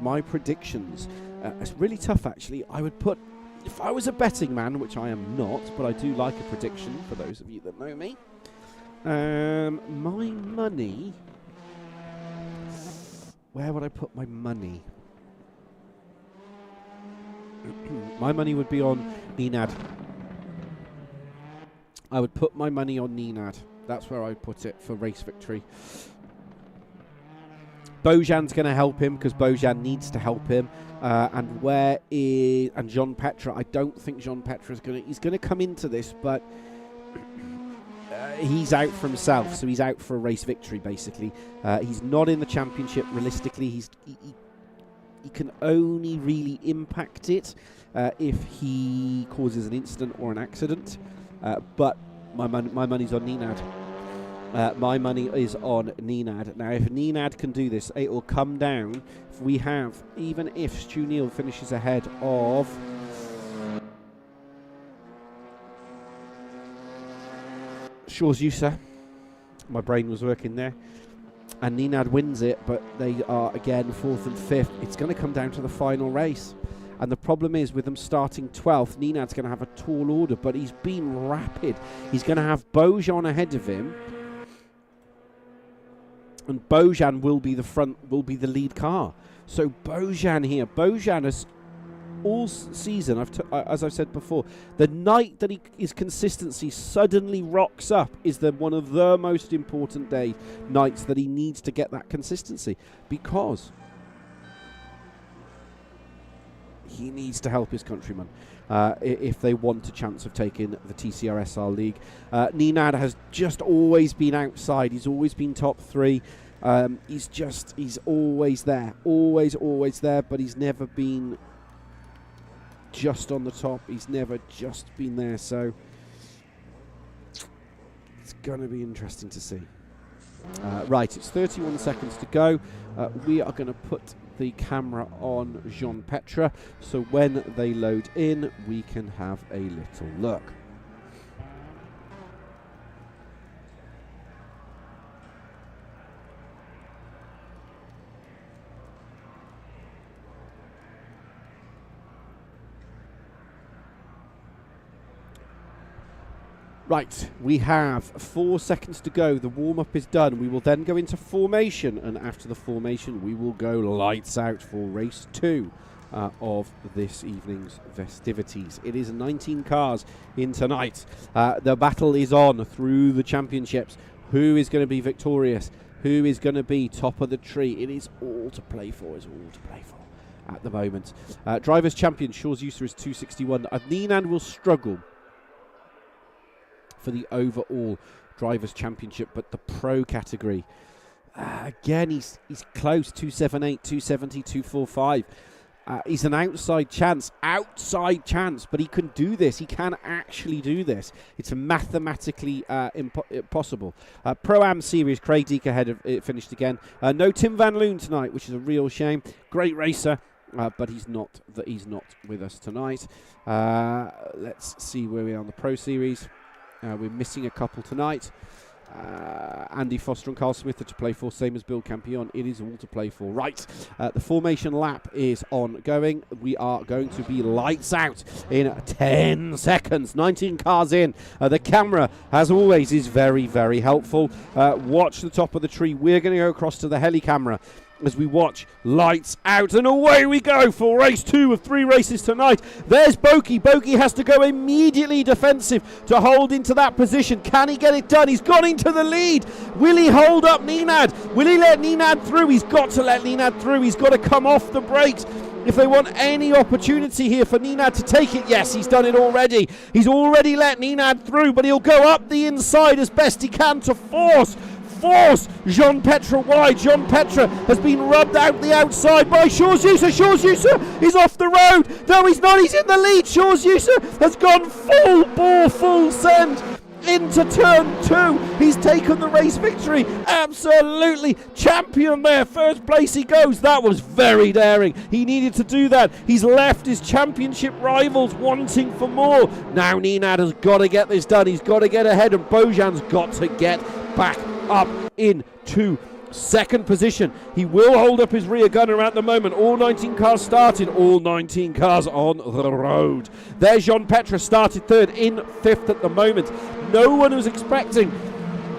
It's really tough, actually. I would put, if I was a betting man, which I am not, but I do like a prediction for those of you that know me. My money. Where would I put my money? My money would be on Nenad. I would put my money on Nenad. That's where I would put it for race victory. Bojan's going to help him because Bojan needs to help him. And Jean Petra? I don't think Jean Petra is going to. He's going to come into this, but he's out for himself, so he's out for a race victory. Basically, he's not in the championship. Realistically, he can only really impact it if he causes an incident or an accident. But my money's on Nenad. My money is on Nenad. Now, if Nenad can do this, it will come down. Even if Stu Neal finishes ahead of Shaw's Usa, my brain was working there, and Nenad wins it, but they are again 4th and 5th. It's going to come down to the final race. And the problem is, with them starting 12th, Nenad's going to have a tall order, but he's been rapid. He's going to have Bojan ahead of him. And Bojan will be the lead car. So Bojan here. Bojan has all season, as I've said before, the night that his consistency suddenly rocks up is one of the most important nights that he needs to get that consistency, because he needs to help his countrymen if they want a chance of taking the TCRSL League. Nenad has just always been outside. He's always been top 3. He's always there. Always there, but he's never been just on the top. He's never just been there, so it's going to be interesting to see. Right, it's 31 seconds to go. We are going to put the camera on Jean Petra, so when they load in, we can have a little look. Right, we have 4 seconds to go. The warm-up is done. We will then go into formation, and after the formation, we will go lights out for race 2 of this evening's festivities. It is 19 cars in tonight. The battle is on through the championships. Who is going to be victorious? Who is going to be top of the tree? It is all to play for. At the moment. Drivers' champion, Shaw's Usa is 261. Nenad will struggle for the overall Drivers' Championship, but the Pro category, again, he's close, 278, 270, 245. He's an outside chance, but he can do this. He can actually do this. It's mathematically impossible. Pro-Am Series, Craig Deek ahead of it, finished again. No Tim Van Loon tonight, which is a real shame. Great racer, but he's not with us tonight. Let's see where we are on the Pro Series. We're missing a couple tonight. Andy Foster and Carl Smith are to play for, same as Bill Campion. It is all to play for. Right, the formation lap is ongoing. We are going to be lights out in 10 seconds. 19 cars in. The camera, as always, is very, very helpful. Watch the top of the tree. We're going to go across to the heli camera as we watch lights out, and away we go for race 2 of 3 races tonight. There's Boki. Boki has to go immediately defensive to hold into that position. Can he get it done? He's gone into the lead. Will he hold up Nenad? Will he let Nenad through? He's got to let Nenad through. He's got to come off the brakes if they want any opportunity here for Nenad to take it. Yes, he's done it already. He's already let Nenad through, but he'll go up the inside as best he can to force Jean Petre wide. Jean Petre has been rubbed out the outside by Shores User. Shores User is off the road. No, he's not. He's in the lead. Shores User has gone full bore, full send into turn 2. He's taken the race victory. Absolutely champion there. First place he goes. That was very daring. He needed to do that. He's left his championship rivals wanting for more. Now Nenad has got to get this done. He's got to get ahead, and Bojan's got to get back up into second position. He will hold up his rear gunner at the moment. All 19 cars started, all 19 cars on the road. There's Jean Petre, started third, in 5th at the moment. No one was expecting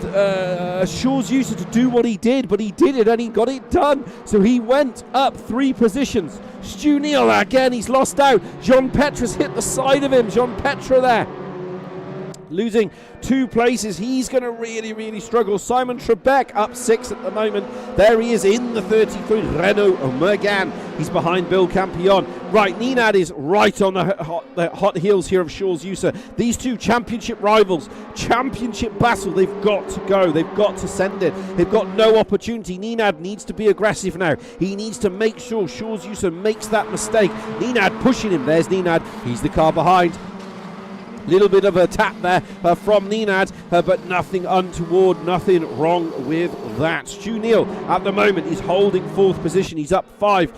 Shores User to do what he did, but he did it and he got it done. So he went up 3 positions. Stu Neal again, he's lost out. Jean Petre's hit the side of him. Jean Petre there, losing 2 places. He's going to really, really struggle. Simon Trebek up 6 at the moment. There he is in the 33 Renault Megane. He's behind Bill Campion. Right, Nenad is right on the hot heels here of Shores User. These 2 championship rivals, championship battle. They've got to go. They've got to send it. They've got no opportunity. Nenad needs to be aggressive now. He needs to make sure Shores User makes that mistake. Nenad pushing him. There's Nenad. He's the car behind. Little bit of a tap there from Nenad, but nothing untoward, nothing wrong with that. Stu Neal at the moment is holding 4th position. He's up 5,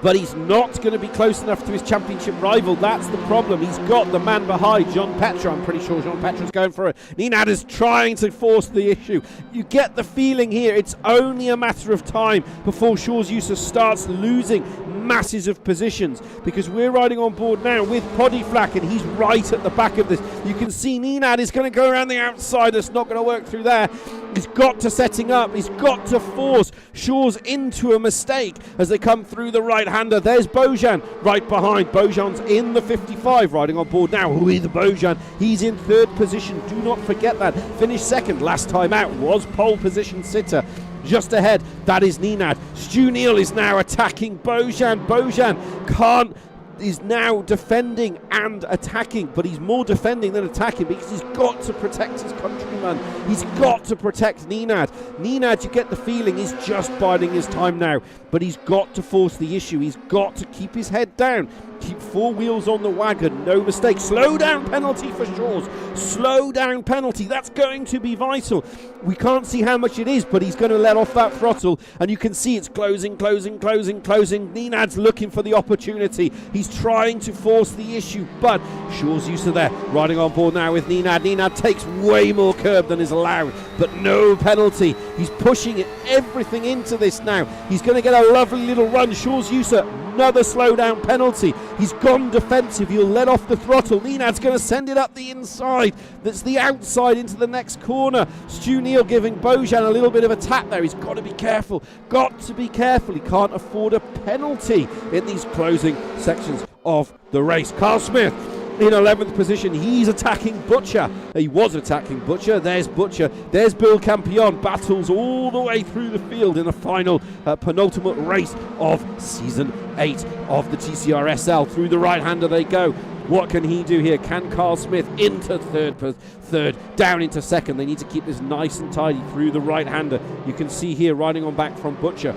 but he's not going to be close enough to his championship rival. That's the problem. He's got the man behind, Jean Petre. I'm pretty sure Jean Petre's going for it. Nenad is trying to force the issue. You get the feeling here it's only a matter of time before Shores User starts losing masses of positions, because we're riding on board now with Poddy Flack, and he's right at the back of this. You can see Nenad is going to go around the outside. It's not going to work through there. He's got to setting up. He's got to force Shores into a mistake as they come through the right-hander. There's Bojan right behind. Bojan's in the 55, riding on board now with Bojan. He's in 3rd position. Do not forget that. Finished 2nd last time out. Was pole position sitter. Just ahead, that is Nenad. Stu Neal is now attacking Bojan. Bojan is now defending and attacking, but he's more defending than attacking because he's got to protect his countryman. He's got to protect Nenad. Nenad, you get the feeling, he's just biding his time now, but he's got to force the issue. He's got to keep his head down. Keep 4 wheels on the wagon, no mistake. Slow down penalty for Shores. Slow down penalty. That's going to be vital. We can't see how much it is, but he's going to let off that throttle, and you can see it's closing. Nenad's looking for the opportunity. He's trying to force the issue, but Shores User there, riding on board now with Nenad. Nenad takes way more curb than is allowed, but no penalty. He's pushing everything into this now. He's going to get a lovely little run. Shores User, another slow down penalty. He's gone defensive. He'll let off the throttle. Nenad's going to send it up the inside. That's the outside into the next corner. Stu Neal giving Bojan a little bit of a tap there. He's got to be careful. Got to be careful. He can't afford a penalty in these closing sections of the race. Carl Smith in 11th position. He's attacking Butcher. He was attacking Butcher. There's Butcher. There's Bill Campion. Battles all the way through the field in a final penultimate race of Season 8 of the TCRSL. Through the right-hander they go. What can he do here? Can Carl Smith into third, down into 2nd? They need to keep this nice and tidy through the right-hander. You can see here riding on back from Butcher.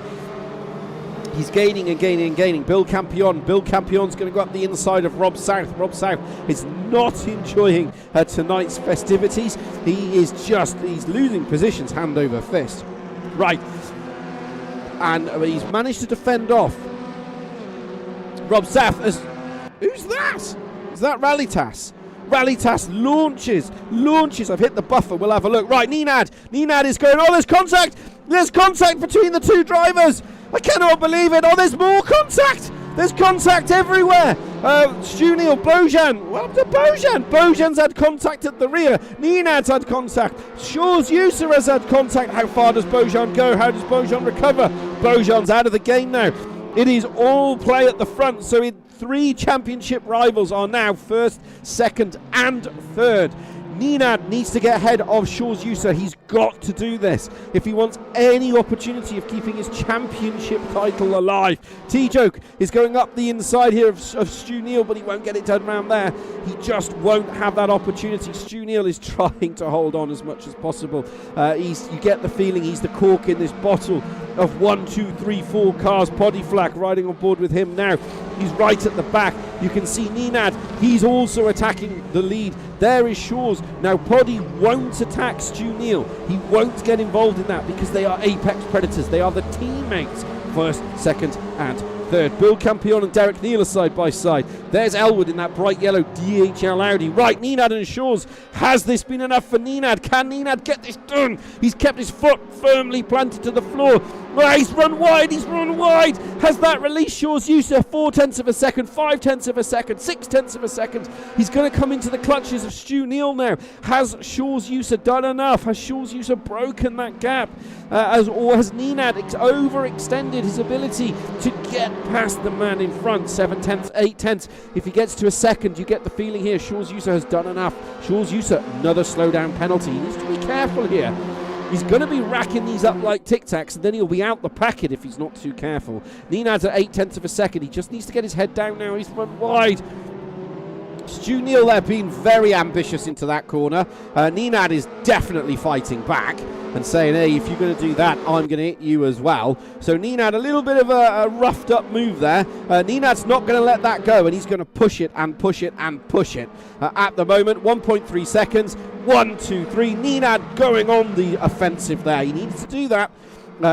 He's gaining and gaining and gaining. Bill Campion's going to go up the inside of Rob South. Rob South is not enjoying tonight's festivities. He's losing positions hand over fist. Right. And he's managed to defend off Rob South as... Who's that? Is that Rallytas? Rallytas launches. I've hit the buffer. We'll have a look. Right, Nenad is going. Oh, there's contact. There's contact between the two drivers. I cannot believe it. Oh, there's more contact. There's contact everywhere. Stu-Neil, Bojan. What happened to Bojan? Bojan's had contact at the rear. Nenad's had contact. Shaw's User has had contact. How far does Bojan go? How does Bojan recover? Bojan's out of the game now. It is all play at the front. So 3 championship rivals are now first, second, and third. Nenad needs to get ahead of Shaw's User. He's got to do this if he wants any opportunity of keeping his championship title alive. T-Joke is going up the inside here of Stu-Neil, but he won't get it done around there. He just won't have that opportunity. Stu-Neil is trying to hold on as much as possible. You get the feeling he's the cork in this bottle of 1, 2, 3, 4 cars. Poddy Flak riding on board with him now. He's right at the back. You can see Nenad. He's also attacking the lead. There is Shaw's. Now, Poddy won't attack Stu-Neil. He won't get involved in that because they are apex predators. They are the teammates. First, second, and third. Bill Campion and Derek Neal are side by side. There's Elwood in that bright yellow DHL Audi. Right, Nenad and Shaw's. Has this been enough for Nenad? Can Nenad get this done? He's kept his foot firmly planted to the floor. Oh, he's run wide. Has that released Shaw's User? 0.4 of a second, 0.5 of a second, 0.6 of a second. He's going to come into the clutches of Stu-Neil now. Has Shaw's User done enough? Has Shaw's User broken that gap? Or has Nenad overextended his ability to get past the man in front? 0.7, 0.8. If he gets to a second, you get the feeling here Shaw's User has done enough. Shaw's User, another slowdown penalty. He needs to be careful here. He's going to be racking these up like Tic Tacs, and then he'll be out the packet if he's not too careful. Nenad's at 0.8 of a second. He just needs to get his head down now. He's run wide. Stu-Neil there being very ambitious into that corner. Nenad is definitely fighting back and saying, hey, if you're going to do that, I'm going to hit you as well. So Nenad, a little bit of a roughed up move there. Nenad's not going to let that go, and he's going to push it and push it and push it. At the moment, 1.3 seconds. 1, 2, 3. Nenad going on the offensive there. He needs to do that.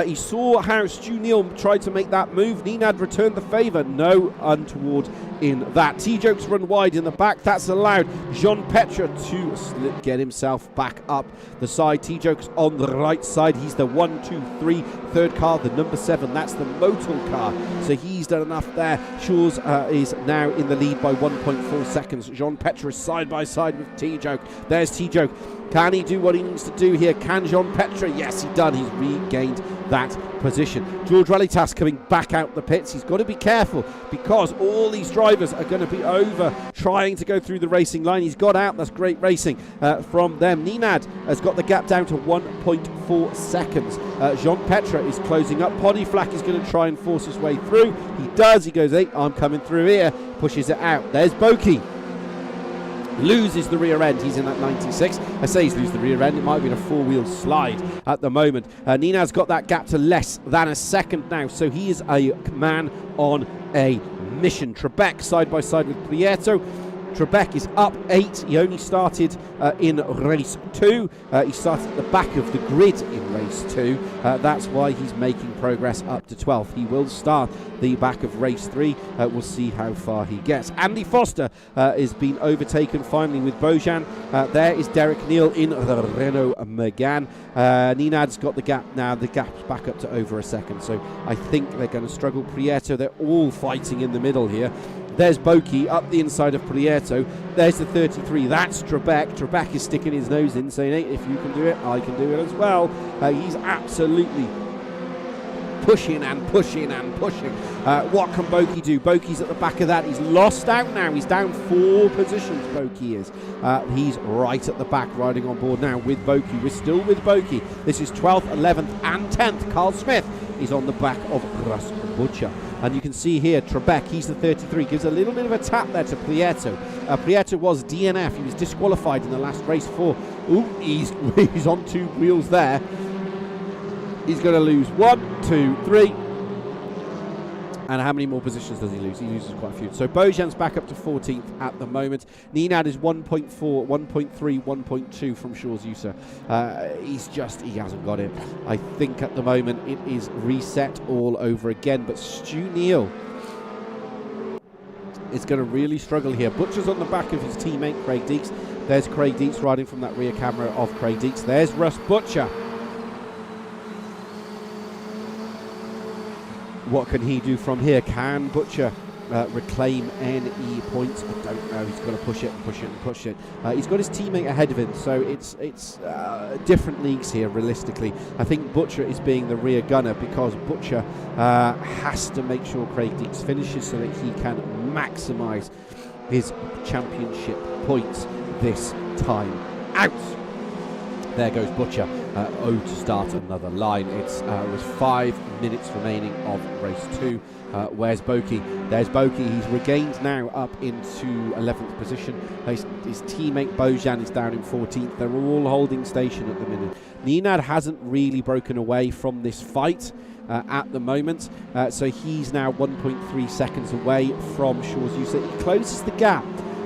He saw how Stu-Neil tried to make that move. Nenad returned the favour. No untoward in that. T-Joke's run wide in the back. That's allowed Jean Petre to get himself back up the side. T-Joke's on the right side. He's the 1, 2, 3 third car, the number 7. That's the Motul car. So he's done enough there. Shaw's is now in the lead by 1.4 seconds. Jean Petre is side by side with T-Joke. There's T-Joke. Can he do what he needs to do here? Can Jean Petre? Yes, he done. He's regained that position. George Rallytas coming back out the pits. He's got to be careful because all these drivers are going to be over trying to go through the racing line. He's got out. That's great racing from them. Nenad has got the gap down to 1.4 seconds. Jean Petre is closing up. Poddy Flak is going to try and force his way through. He does. He goes, hey, I'm coming through here. Pushes it out. There's Boki. Loses the rear end. He's in that 96. I say he's losing the rear end. It might have been a four-wheel slide at the moment. Nenad's got that gap to less than a second now, so he is a man on a mission. Trebek side by side with Prieto. Trebek is up 8. He only started in race 2. He started at the back of the grid in race 2. That's why he's making progress up to 12th. He will start the back of race 3. We'll see how far he gets. Andy Foster is being overtaken finally with Bojan. There is Derek Neal in the Renault Megane. Nenad's got the gap now. The gap's back up to over a second. So I think they're going to struggle. Prieto, they're all fighting in the middle here. There's Boki up the inside of Prieto. There's the 33. That's Trebek. Trebek is sticking his nose in, saying, hey, if you can do it, I can do it as well. He's absolutely pushing and pushing and pushing. What can Boki do? Boki's at the back of that. He's lost out now. He's down 4 positions, Boki is. He's right at the back, riding on board now with Boki. We're still with Boki. This is 12th, 11th and 10th. Carl Smith is on the back of Russ Butcher. And you can see here, Trebek, he's the 33, gives a little bit of a tap there to Prieto. Prieto was DNF. He was disqualified in the last race 4. Ooh, he's on 2 wheels there. He's going to lose 1, 2, 3. And how many more positions does he lose? He loses quite a few. So Bojan's back up to 14th at the moment. Nenad is 1.4, 1.3, 1.2 from Shaw's User. He hasn't got it. I think at the moment it is reset all over again. But Stu-Neil is going to really struggle here. Butcher's on the back of his teammate Craig Deeks. There's Craig Deeks riding from that rear camera of Craig Deeks. There's Russ Butcher. What can he do from here? Can Butcher reclaim any points? I don't know. He's got to push it and push it and push it. He's got his teammate ahead of him, so it's different leagues here realistically. I think Butcher is being the rear gunner because Butcher has to make sure Craig Deeks finishes so that he can maximise his championship points this time out. There goes Butcher. To start another line. It's with 5 minutes remaining of race 2. Where's Boki? There's Boki. He's regained now up into 11th position. His teammate Bojan is down in 14th. They're all holding station at the minute. Nenad hasn't really broken away from this fight at the moment, so he's now 1.3 seconds away from Shaw's User. He closes the gap,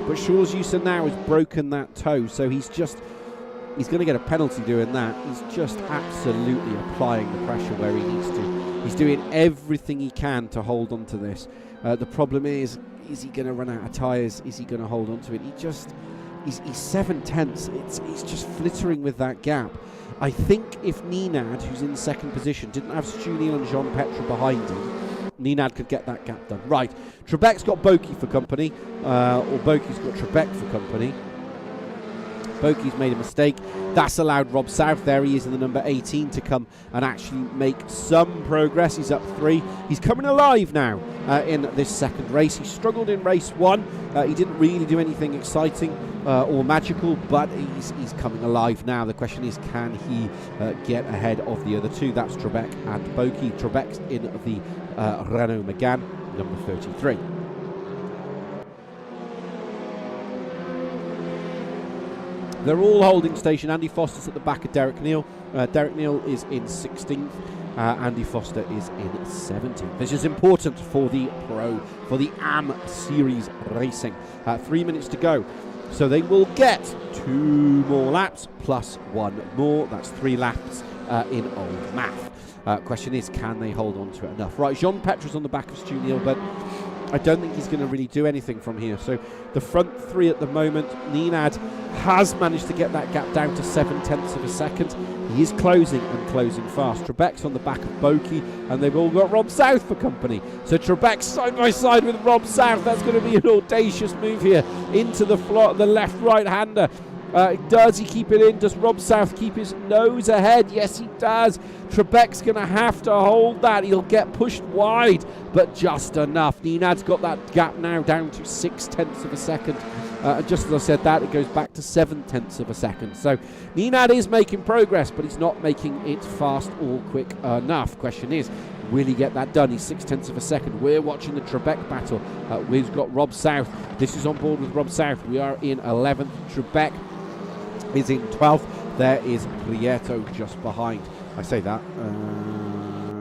but Shaw's User now has broken that toe, so he's going to get a penalty doing that. He's just absolutely applying the pressure where he needs to. He's doing everything he can to hold on to this. The problem is he going to run out of tyres? Is he going to hold on to it? He's 7/10. He's just flittering with that gap. I think if Nenad, who's in second position, didn't have Stuniel and Jean Petre behind him, Nenad could get that gap done. Right, Trebek's got Boki for company, or Boki's got Trebek for company. Boki's made a mistake. That's allowed Rob South, there he is in the number 18, to come and actually make some progress. He's up 3. He's coming alive now in this second race. He struggled in race 1. He didn't really do anything exciting or magical, but he's coming alive now. The question is, can he get ahead of the other two? That's Trebek and Boki. Trebek's in the Renault Megane, number 33. They're all holding station. Andy Foster's at the back of Derek Neal. Derek Neal is in 16th. Andy Foster is in 17th. This is important for the AM Series Racing. 3 minutes to go. So they will get 2 more laps plus 1 more. That's 3 laps in old math. Question is, can they hold on to it enough? Right, Jean Petre's on the back of Stu Neal, but I don't think he's going to really do anything from here. So the front 3 at the moment, Nenad has managed to get that gap down to 7/10 of a second. He is closing and closing fast. Trebek's on the back of Boki, and they've all got Rob South for company. So Trebek's side by side with Rob South. That's going to be an audacious move here into the left right-hander. Does he keep it in? Does Rob South keep his nose ahead? Yes, he does. Trebek's going to have to hold that. He'll get pushed wide, but just enough. Nenad's got that gap now down to 6/10 of a second. Just as I said that, it goes back to 7/10 of a second. So Nenad is making progress, but he's not making it fast or quick enough. Question is, will he get that done? He's 6/10 of a second. We're watching the Trebek battle. We've got Rob South. This is on board with Rob South. We are in 11th. Trebek is in 12th. There is Prieto just behind. I say that.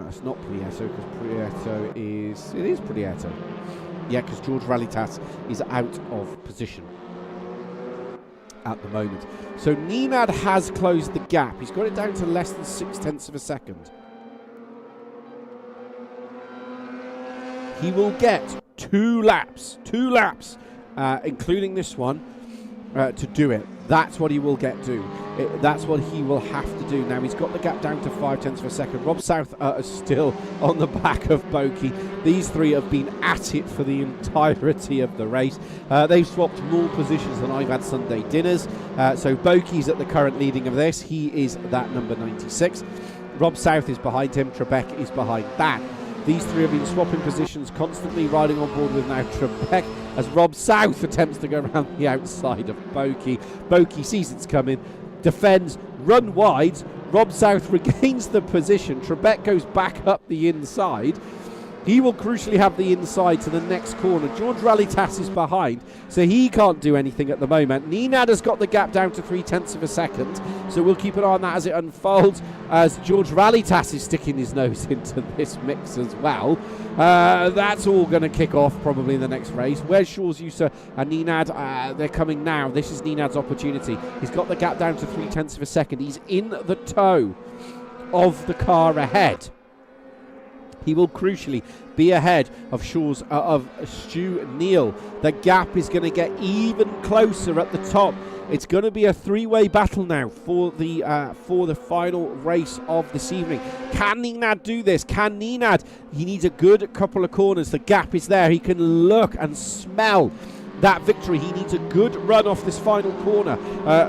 It's not Prieto, because Prieto is... It is Prieto. Yeah, because George Rallitas is out of position at the moment. So Nenad has closed the gap. He's got it down to less than 6/10 of a second. He will get 2 laps, including this one, to do it. That's what he will get to. That's what he will have to do. Now he's got the gap down to 5/10 of a second. Rob South is still on the back of Boki. These 3 have been at it for the entirety of the race. They've swapped more positions than I've had Sunday dinners. So Boki's at the current leading of this. He is that number 96. Rob South is behind him. Trebek is behind that. These 3 have been swapping positions constantly, riding on board with now Trebek as Rob South attempts to go around the outside of Boki. Boki sees it's coming, defends, run wide. Rob South regains the position. Trebek goes back up the inside. He will crucially have the inside to the next corner. George Rallitas is behind, so he can't do anything at the moment. Nenad has got the gap down to 3/10 of a second, so we'll keep an eye on that as it unfolds, as George Rallitas is sticking his nose into this mix as well. That's all going to kick off probably in the next race. Where's Shaw's User and Nenad? They're coming now. This is Nenad's opportunity. He's got the gap down to 3/10 of a second. He's in the toe of the car ahead. He will crucially be ahead of Stu Neal. The gap is going to get even closer at the top. It's going to be a three-way battle now for the final race of this evening. Can Nenad do this? Can Nenad? He needs a good couple of corners. The gap is there. He can look and smell that victory. He needs a good run off this final corner,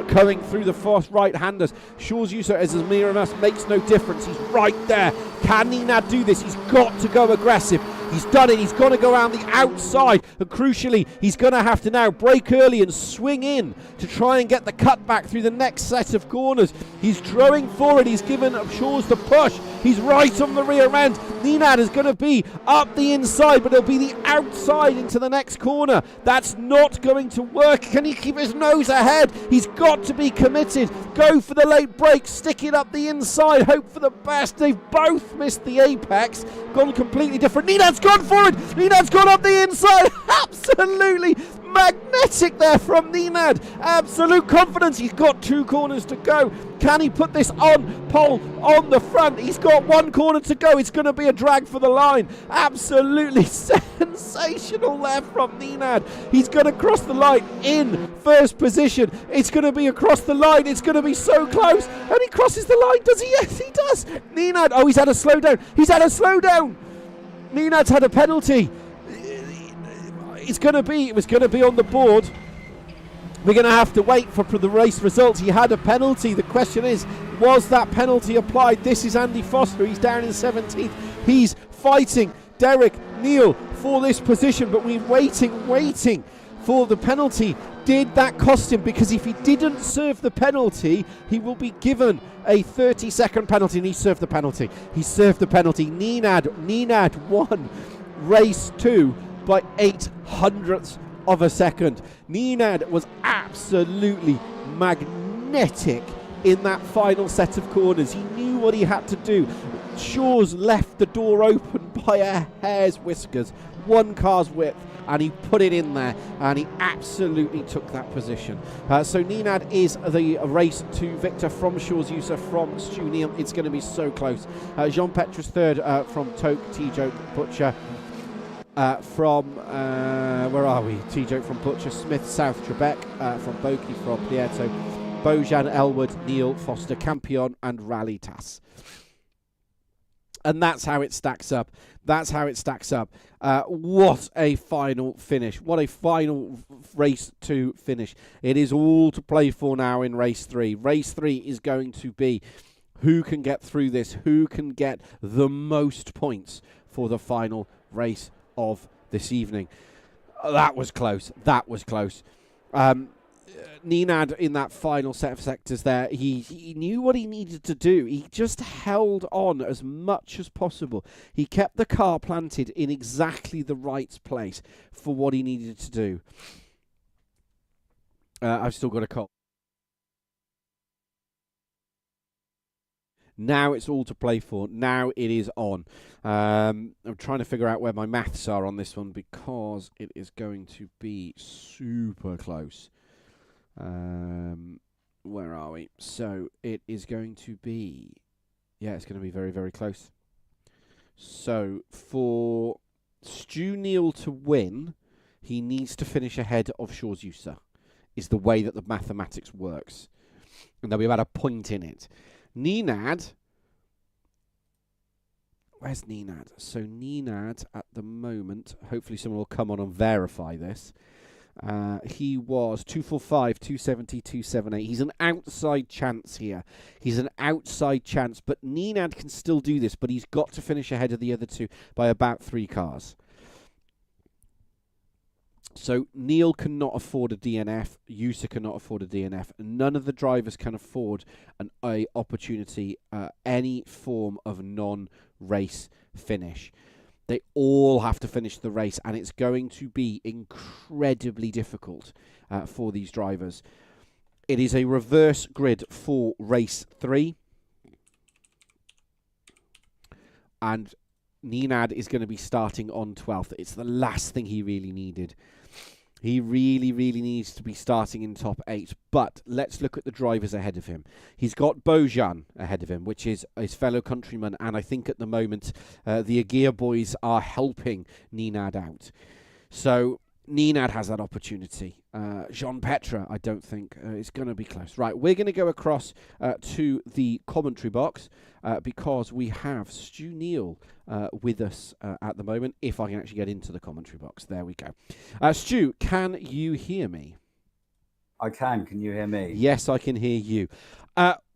going through the fast right-handers. Shaw's user as Amir and us makes no difference. He's right there. Can Nenad do this? He's got to go aggressive. He's done it. He's got to go around the outside. And crucially, he's going to have to now brake early and swing in to try and get the cutback through the next set of corners. He's throwing forward. He's given Shaw's the push. He's right on the rear end. Nenad is going to be up the inside, but it'll be the outside into the next corner. That's not going to work. Can he keep his nose ahead? He's got to be committed. Go for the late break. Stick it up the inside. Hope for the best. They've both missed the apex. Gone completely different. Nenad's gone for it. Nenad's gone up the inside. Absolutely magnetic there from Nenad. Absolute confidence. He's got 2 corners to go. Can he put this on pole on the front? He's got 1 corner to go. It's going to be a drag for the line. Absolutely sensational there from Nenad. He's going to cross the line in first position. It's going to be across the line. It's going to be so close. And he crosses the line. Does he? Yes, he does. Nenad. Oh, he's had a slowdown. He's had a slowdown. Nenad's had a penalty. It was going to be on the board. We're going to have to wait for the race results. He had a penalty. The question is, was that penalty applied? This is Andy Foster. He's down in 17th. He's fighting Derek Neal for this position, but we're waiting for the penalty. Did that cost him? Because if he didn't serve the penalty, he will be given a 30-second penalty, and he served the penalty. He served the penalty. Nenad won race 2 by 0.08 of a second. Nenad was absolutely magnetic in that final set of corners. He knew what he had to do. Shaw's left the door open by a hair's whiskers, 1 car's width, and he put it in there, and he absolutely took that position. So Nenad is the race 2 victor from Shaw's user from Stu Neal. It's going to be so close. Jean Petrus third from Toke, T-Joke, Butcher. From where are we? T-Joke from Butcher, Smith, South Trebek, from Boki, from Prieto, Bojan, Elwood, Neil, Foster, Campion, and Rallytas. And that's how it stacks up. What a final finish. What a final race 2 finish. It is all to play for now in race 3. Race 3 is going to be who can get through this, who can get the most points for the final race of this evening. That was close. Nenad in that final set of sectors there, he knew what he needed to do. He just held on as much as possible. He kept the car planted in exactly the right place for what he needed to do. I've still got a call. Now it's all to play for. Now it is on. I'm trying to figure out where my maths are on this one because it is going to be super close. Where are we? So it is going to be... Yeah, it's going to be very, very close. So for Stu Neal to win, he needs to finish ahead of Shaw's user, is the way that the mathematics works. And there'll be about a point in it. Nenad, where's Nenad? So Nenad at the moment, hopefully someone will come on and verify this. He was 245, 270, 278. He's an outside chance here. But Nenad can still do this, but he's got to finish ahead of the other 2 by about 3 cars. So Neil cannot afford a DNF. Usa cannot afford a DNF. None of the drivers can afford an opportunity, any form of non-race finish. They all have to finish the race, and it's going to be incredibly difficult for these drivers. It is a reverse grid for race 3. And Nenad is going to be starting on 12th. It's the last thing he really needed. He really, really needs to be starting in top 8. But let's look at the drivers ahead of him. He's got Bojan ahead of him, which is his fellow countryman. And I think at the moment, the Aguirre boys are helping Ninad out. So Ninad has that opportunity. Jean Petra, I don't think, is going to be close. Right, we're going to go across to the commentary box because we have Stu Neal with us at the moment, if I can actually get into the commentary box. There we go. Stu, can you hear me? I can. Can you hear me? Yes, I can hear you.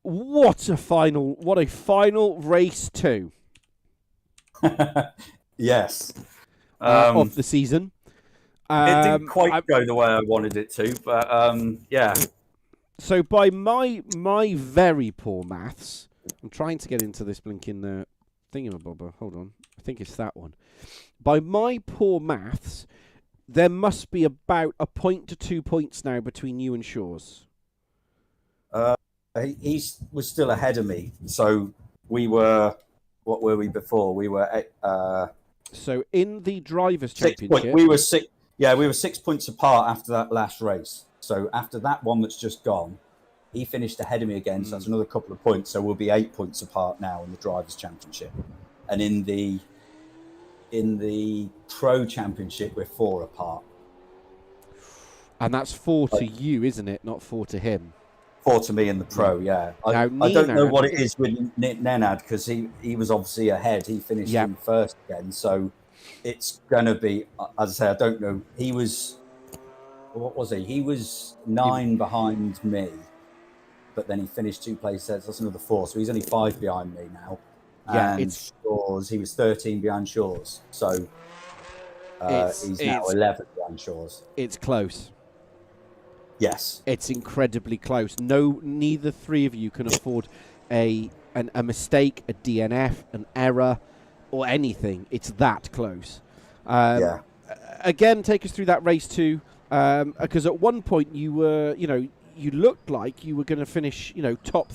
What a final race 2. Yes. Of the season. It didn't quite go the way I wanted it to, but yeah. So by my very poor maths, I'm trying to get into this blinking thingamabobber. Hold on. I think it's that one. By my poor maths, there must be about a point to 2 points now between you and Shaw's. He was still ahead of me. So we were, what were we before? We were so in the Drivers' 6 Championship... We were 6... Yeah, we were 6 points apart after that last race. So after that one that's just gone, he finished ahead of me again. So that's another couple of points. So we'll be 8 points apart now in the Drivers' Championship. And in the Pro Championship, we're 4 apart. And that's 4 to you, isn't it? Not 4 to him. 4 to me in the Pro, yeah. I don't know what it is with Nenad because he was obviously ahead. He finished in first again. So it's going to be, as I say, I don't know. He was, what was he? He was 9 behind me, but then he finished 2 places. That's another 4. So he's only 5 behind me now. Yeah, and Shaw's, he was 13 behind Shaw's. So he's now 11 behind Shaw's. It's close. Yes. It's incredibly close. Neither 3 of you can afford a mistake, a DNF, an error, or anything. It's that close. Again, take us through that race 2, because at one point you were, you looked like you were going to finish, top,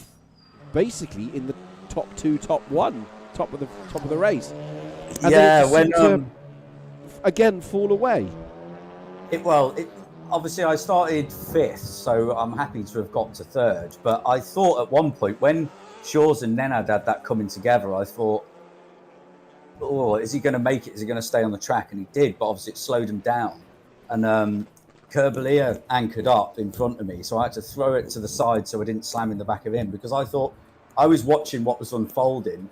basically in the top 2, top 1, top of the race. And then it seemed to, again, fall away. Obviously I started 5th, so I'm happy to have got to 3rd. But I thought at one point when Shaw's and Nenad had that coming together, I thought, oh, is he going to make it? Is he going to stay on the track? And he did, but obviously it slowed him down. And Kerbelia anchored up in front of me, so I had to throw it to the side so I didn't slam in the back of him, because I thought I was watching what was unfolding,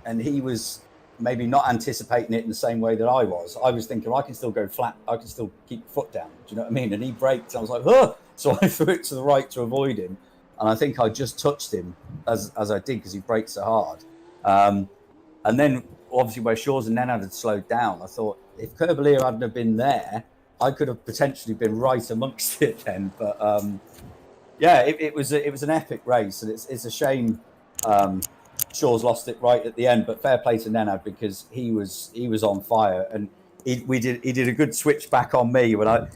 and he was maybe not anticipating it in the same way that I was. I was thinking, I can still go flat. I can still keep the foot down. Do you know what I mean? And he braked. I was like, oh! So I threw it to the right to avoid him. And I think I just touched him as I did because he braked so hard. And then, obviously, where Shaw's and Nenad had slowed down, I thought, if Kerbelia hadn't have been there, I could have potentially been right amongst it then. But, it was an epic race. And it's a shame Shaw's lost it right at the end, but fair play to Nenad because he was on fire, and he did a good switch back on me when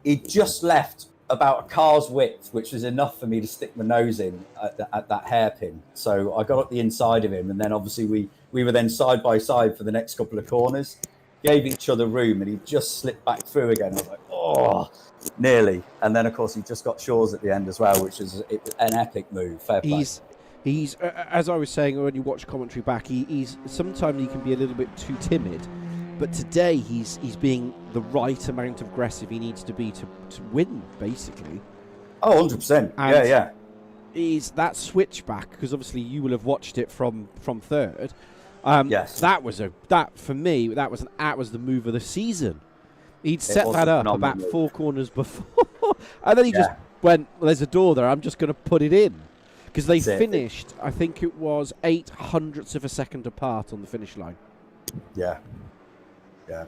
he just left about a car's width, which was enough for me to stick my nose in at that hairpin. So I got up the inside of him, and then obviously we were then side by side for the next couple of corners, gave each other room, and he just slipped back through again. I was like, oh, nearly. And then of course he just got Shaw's at the end as well, which is an epic move. Fair play. He's as I was saying when you watch commentary back, he's sometimes he can be a little bit too timid, but today he's being the right amount of aggressive he needs to be to win, basically. Oh, 100%. Yeah. He's that switchback, because obviously you will have watched it from third. Yes. That was for me. That was the move of the season. He'd set that up about 4 corners before, and then he just went, well, "There's a door there. I'm just going to put it in." Because they finished, I think it was 0.08 of a second apart on the finish line. Yeah.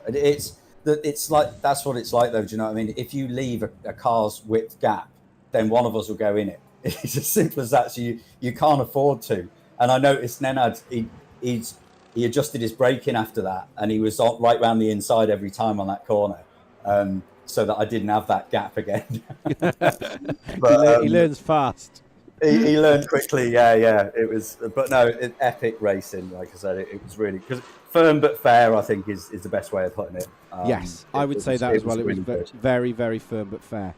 It's like, that's what it's like, though. Do you know what I mean? If you leave a car's width gap, then one of us will go in it. It's as simple as that. So you can't afford to. And I noticed Nenad, he adjusted his braking after that, and he was right round the inside every time on that corner, so that I didn't have that gap again. But he learns fast. he learned quickly. Yeah. It was, but no, epic racing. Like I said, it was really because firm but fair. I think is the best way of putting it. Yes, I would say that as well. It was really very, very firm but fair.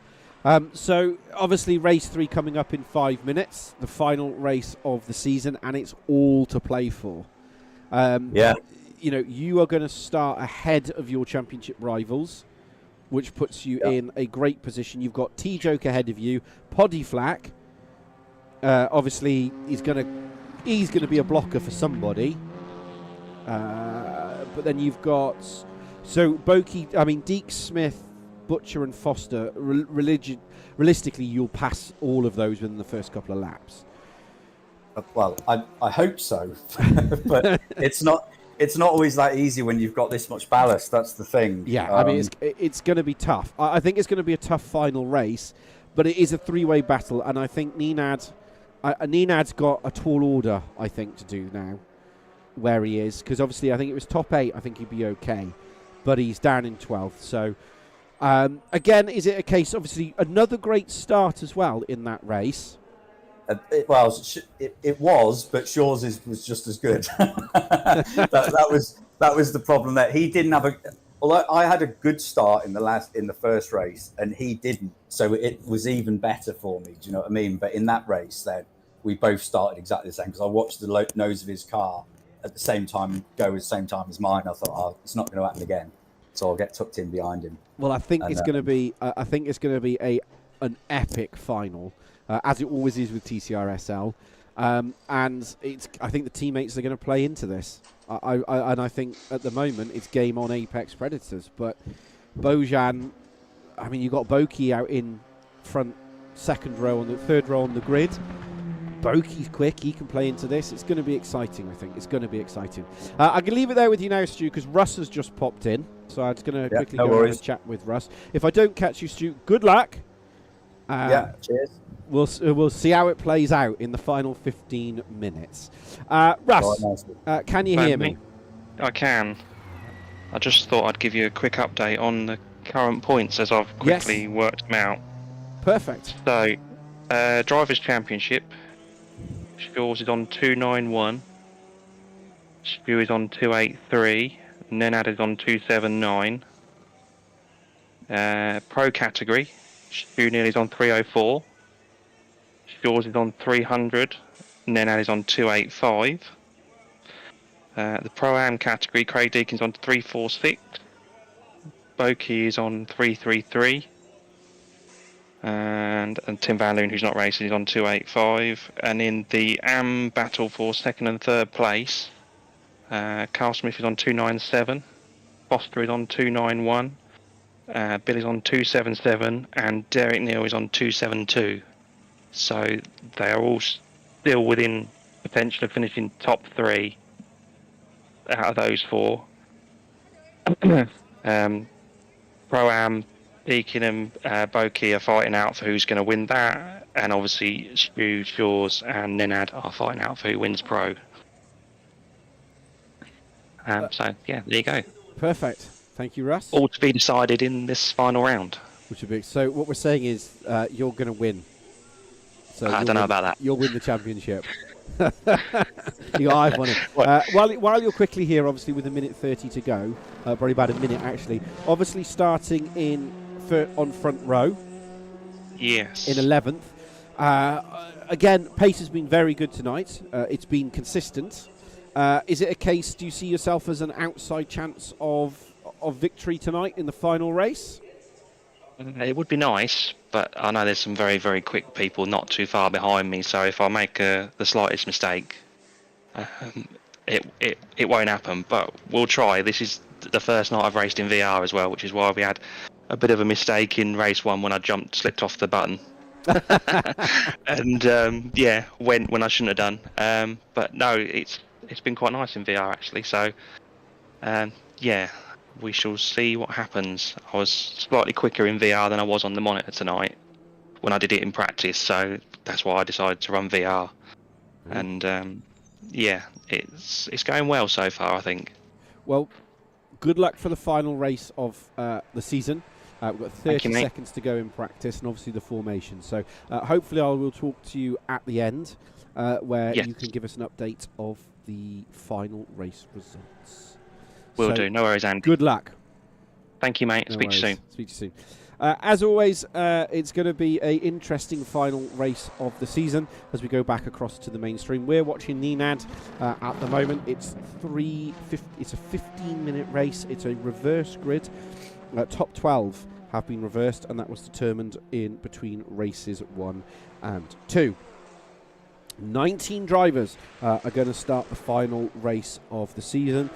So obviously race 3 coming up in 5 minutes, the final race of the season, and it's all to play for. You know, you are going to start ahead of your championship rivals, which puts you in a great position. You've got T-Joke ahead of you, Poddy Flack. Obviously, he's going to be a blocker for somebody. But then you've got Deek, Smith, Butcher, and Foster. Realistically, you'll pass all of those within the first couple of laps. Well, I hope so, but it's not always that easy when you've got this much ballast. That's the thing. Yeah, I mean, it's going to be tough. I think it's going to be a tough final race, but it is a 3-way battle, and I think Nenad's got a tall order, I think, to do now, where he is, because obviously I think it was top 8, I think he'd be okay, but he's down in 12th, so again, is it a case, obviously, another great start as well in that race? It was, but Shaw's was just as good. that was the problem there. He didn't have although I had a good start in the first race, and he didn't, so it was even better for me. Do you know what I mean? But in that race, then we both started exactly the same because I watched the nose of his car at the same time as mine. I thought, it's not going to happen again, so I'll get tucked in behind him. Well, I think it's going to be. I think it's going to be an epic final. As it always is with TCRSL, and I think the teammates are going to play into this. I think at the moment it's game on Apex Predators, but Bojan, I mean, you got Boki out in front, third row on the grid. Boki's quick; he can play into this. It's going to be exciting. I think it's going to be exciting. I can leave it there with you now, Stu, because Russ has just popped in, so I'm just going to quickly go and chat with Russ. If I don't catch you, Stu, good luck. Cheers. We'll see how it plays out in the final 15 minutes. Russ, can you hear me? I can. I just thought I'd give you a quick update on the current points as I've quickly worked them out. Perfect. So, Drivers' Championship, Shaw's is on 291, Spew is on 283, Nenad is on 279. Pro category, Spew nearly is on 304. Shaw's is on 300, Nenad is on 285. The Pro-Am category, Craig Deacon's on 346, Boki is on 333, and Tim Van Loon, who's not racing, is on 285. And in the Am battle for second and third place, Carl Smith is on 297, Foster is on 291, Bill is on 277, and Derek Neal is on 272. So they are all still within potential of finishing top 3 out of those 4. Pro-Am, Deakin and Boki are fighting out for who's going to win that, and obviously Spew, Shaw's and Nenad are fighting out for who wins Pro. So yeah, there you go. Perfect. Thank you, Russ. All to be decided in this final round. Which would be, so what we're saying is you're going to win. So I don't know about that. You'll win the championship. I've won it. While you're quickly here, obviously with a minute 30 to go, probably about a minute actually. Obviously starting on front row. Yes. In 11th. Again, pace has been very good tonight. It's been consistent. Is it a case? Do you see yourself as an outside chance of victory tonight in the final race? It would be nice, but I know there's some very, very quick people not too far behind me. So if I make the slightest mistake, it won't happen. But we'll try. This is the first night I've raced in VR as well, which is why we had a bit of a mistake in race 1 when I slipped off the button, and went when I shouldn't have done. But no, it's been quite nice in VR actually. So we shall see what happens. I was slightly quicker in VR than I was on the monitor tonight when I did it in practice, so that's why I decided to run VR. And it's going well so far, I think. Well, good luck for the final race of the season. We've got 30 mate. seconds to go in practice, and obviously the formation. So hopefully I will talk to you at the end, where Yes. you can give us an update of the final race results. Will So, do. No worries, Andy. Good luck. Thank you, mate. No Speak to you worries. soon. Speak to you soon. As always, it's going to be an interesting final race of the season as we go back across to the mainstream. We're watching Nenad at the moment. It's 3:50. It's a 15-minute race. It's a reverse grid. Top 12 have been reversed, and that was determined in between races 1 and 2. 19 drivers are going to start the final race of the season.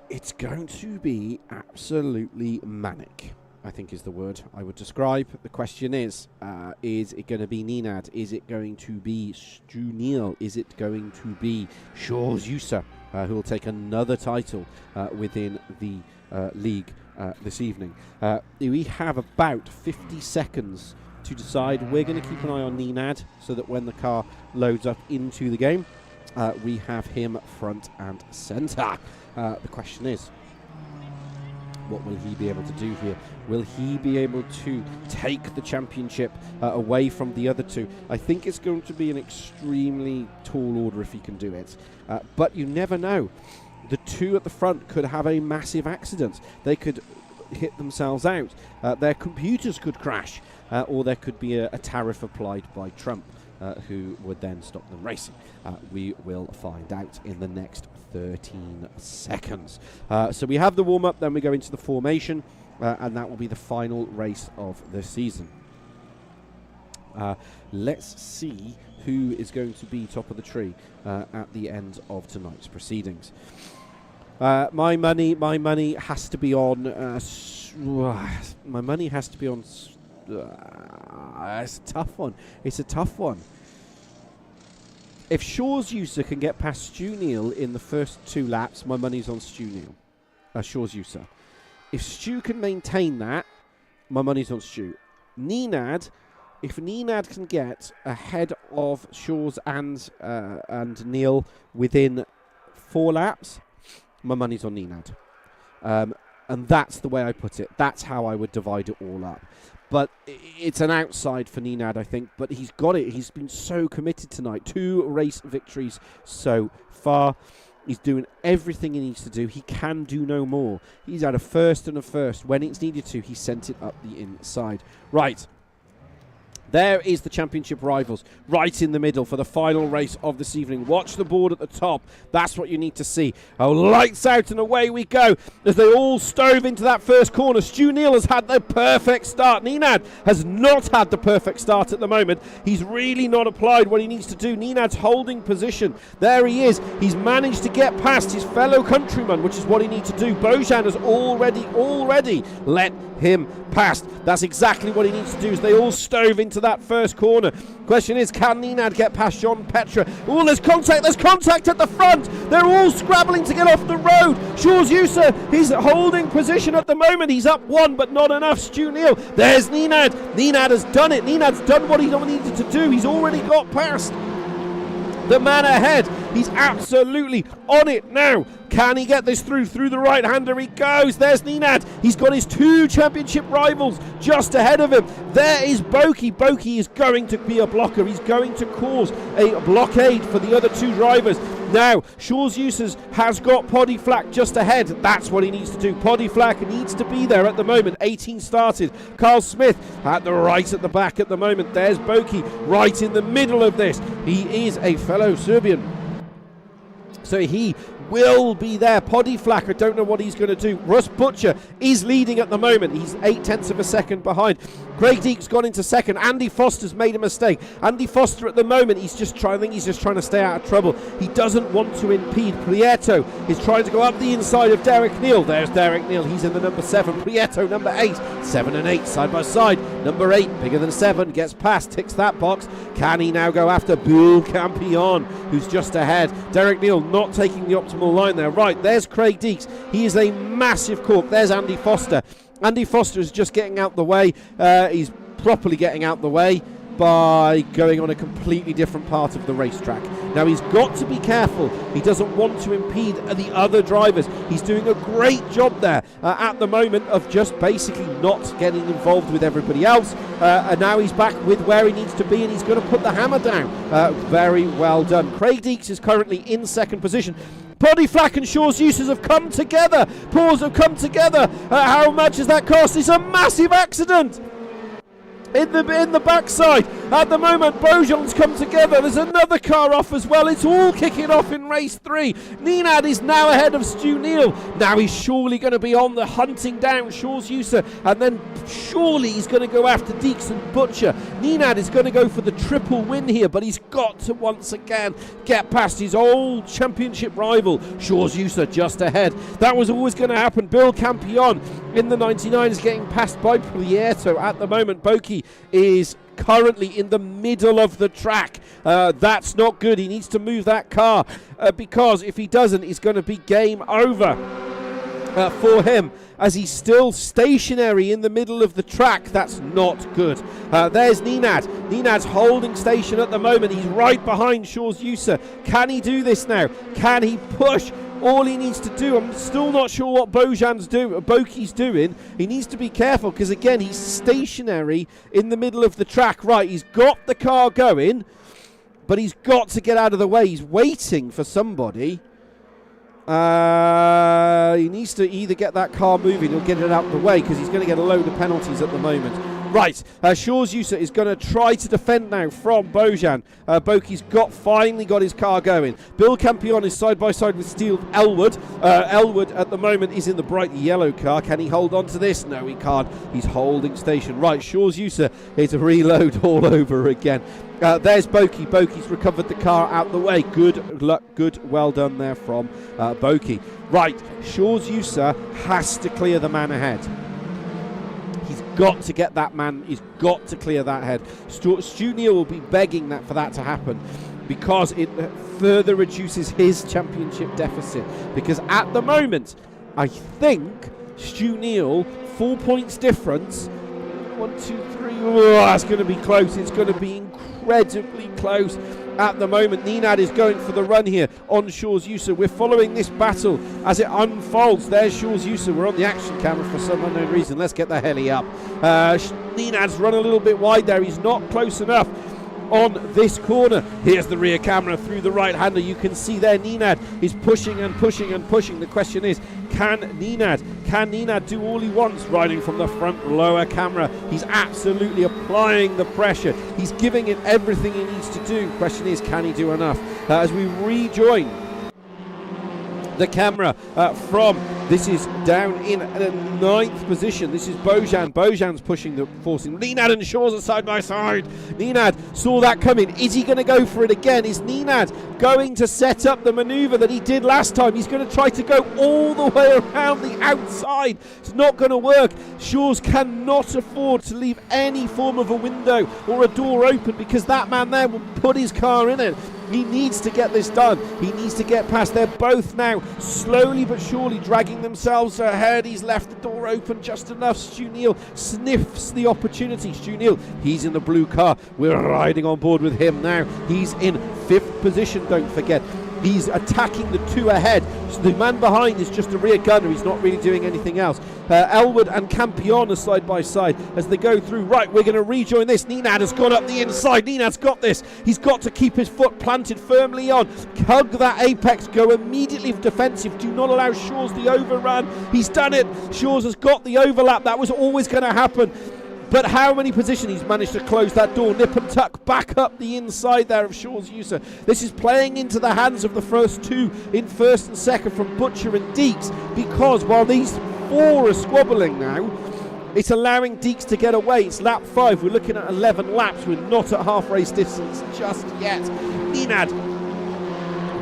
It's going to be absolutely manic, I think is the word I would describe. The question is it going to be Nenad? Is it going to be Stu Neal? Is it going to be Shores Yusa, who will take another title within the league this evening? We have about 50 seconds to decide. We're going to keep an eye on Nenad so that when the car loads up into the game, we have him front and centre. The question is, what will he be able to do here? Will he be able to take the championship away from the other two? I think it's going to be an extremely tall order if he can do it. But you never know. The two at the front could have a massive accident. They could hit themselves out. Their computers could crash. Or there could be a tariff applied by Trump, who would then stop them racing. We will find out in the next 13 seconds. So we have the warm-up, then we go into the formation, and that will be the final race of the season. Let's see who is going to be top of the tree at the end of tonight's proceedings. My money has to be on. My money has to be on. It's a tough one. It's a tough one. If Shores Yusa can get past Stu Neal in the first 2 laps, my money's on Stu Neal. Shores Yusa. If Stu can maintain that, my money's on Stu. Nenad, if Nenad can get ahead of Shores and Neal within 4 laps, my money's on Nenad. And that's the way I put it. That's how I would divide it all up. But it's an outside for Nenad, I think. But he's got it. He's been so committed tonight. 2 race victories so far. He's doing everything he needs to do. He can do no more. He's had a first and a first. When it's needed to, he sent it up the inside. Right. There is the championship rivals right in the middle for the final race of this evening. Watch the board at the top. That's what you need to see. Oh, lights out and away we go as they all stove into that first corner. Stu Neal has had the perfect start. Nenad has not had the perfect start at the moment. He's really not applied what he needs to do. Nenad's holding position. There he is. He's managed to get past his fellow countryman, which is what he needs to do. Bojan has already let him past. That's exactly what he needs to do as they all stove into that first corner. Question is, can Nenad get past John Petra? Oh, there's contact at the front. They're all scrabbling to get off the road. Shores Yusa, he's holding position at the moment. He's up 1, but not enough. Stu Neal, there's Nenad. Nenad has done it. Nenad's done what he needed to do. He's already got past the man ahead. He's absolutely on it now. Can he get this through the right-hander? He goes. There's Nenad. He's got his 2 championship rivals just ahead of him. There is Boki. Boki is going to be a blocker. He's going to cause a blockade for the other 2 drivers. Now, Shores Yusa has got Poddy Flack just ahead. That's what he needs to do. Poddy Flack needs to be there at the moment. 18 started. Carl Smith at the back at the moment. There's Boki right in the middle of this. He is a fellow Serbian, so he will be there. Poddy Flack, I don't know what he's going to do. Russ Butcher is leading at the moment. He's 0.8 of a second behind. Craig Deek's gone into second. Andy Foster's made a mistake. Andy Foster at the moment, he's just trying to stay out of trouble. He doesn't want to impede. Prieto is trying to go up the inside of Derek Neal. There's Derek Neal. He's in the number 7. Prieto, number 8. 7 and 8 side by side. Number 8, bigger than 7, gets past, ticks that box. Can he now go after Bill Campion, who's just ahead? Derek Neal not taking the optimal line there. Right, there's Craig Deeks. He is a massive cork. There's Andy Foster. Andy Foster is just getting out the way. He's properly getting out the way by going on a completely different part of the racetrack. Now he's got to be careful. He doesn't want to impede the other drivers. He's doing a great job there at the moment of just basically not getting involved with everybody else. And now he's back with where he needs to be, and he's going to put the hammer down. Very well done. Craig Deeks is currently in second position. Poddy Flack and Shaw's Uses have come together. Paws have come together. How much has that cost? It's a massive accident in the backside. At the moment, Beaujean's come together. There's another car off as well. It's all kicking off in race 3. Nenad is now ahead of Stu Neal. Now he's surely going to be on the hunting down Shaw's User, and then surely he's going to go after Deeks and Butcher. Nenad is going to go for the triple win here, but he's got to once again get past his old championship rival. Shaw's User just ahead. That was always going to happen. Bill Campion in the 99 is getting passed by Prieto at the moment. Boki is currently in the middle of the track. That's not good. He needs to move that car because if he doesn't, it's going to be game over for him, as he's still stationary in the middle of the track. That's not good. There's Nenad. Nenad's holding station at the moment. He's right behind Shaw's User. Can he do this now? Can he push? All he needs to do, I'm still not sure what Boki's doing. He needs to be careful because, again, he's stationary in the middle of the track. Right, he's got the car going, but he's got to get out of the way. He's waiting for somebody. He needs to either get that car moving or get it out of the way because he's going to get a load of penalties at the moment. Right, Shaw's User is going to try to defend now from Beaujean. Boki's finally got his car going. Bill Campion is side by side with Steve Elwood. Elwood at the moment is in the bright yellow car. Can he hold on to this? No, he can't. He's holding station. Right, Shaw's User is a reload all over again. There's Boki. Boki's recovered the car out the way. Good luck, well done there from Boki. Right, Shaw's User has to clear the man ahead. He's got to get that man. He's got to clear that head. Stu Neal will be begging for that to happen because it further reduces his championship deficit. Because at the moment, I think Stu Neal, 4 points difference. 1, 2, 3. Oh, that's going to be close. It's going to be incredibly close. At the moment, Nenad is going for the run here on Shaw's User. We're following this battle as it unfolds. There's Shaw's User. We're on the action camera for some unknown reason. Let's get the heli up. Nenad's run a little bit wide there. He's not close enough on this corner. Here's the rear camera through the right-hander. You can see there Nenad is pushing and pushing and pushing. The question is, can Nenad do all he wants riding from the front lower camera? He's absolutely applying the pressure. He's giving it everything he needs to do. Question is, can he do enough? As we rejoin the camera this is down in the 9th position. This is Beaujean. Beaujean's forcing. Nenad and Shaw's are side by side. Nenad saw that coming. Is he going to go for it again? Is Nenad going to set up the maneuver that he did last time? He's going to try to go all the way around the outside. It's not going to work. Shaw's cannot afford to leave any form of a window or a door open because that man there will put his car in it. He needs to get this done. He needs to get past. They're both now slowly but surely dragging themselves ahead. He's left the door open just enough. Stu Neal sniffs the opportunity. Stu Neal, he's in the blue car. We're riding on board with him now. He's in 5th position, don't forget. He's attacking the 2 ahead. So the man behind is just a rear gunner. He's not really doing anything else. Elwood and Campion are side by side as they go through. Right, we're going to rejoin this. Nenad has gone up the inside. Nenad's got this. He's got to keep his foot planted firmly on. Hug that apex. Go immediately defensive. Do not allow Shaw's the overrun. He's done it. Shaw's has got the overlap. That was always going to happen. But how many positions he's managed to close that door, nip and tuck back up the inside there of Shaw's User. This is playing into the hands of the first 2 in 1st and 2nd from Butcher and Deeks, because while these 4 are squabbling now, it's allowing Deeks to get away. It's lap 5. We're looking at 11 laps. We're not at half race distance just yet. Nenad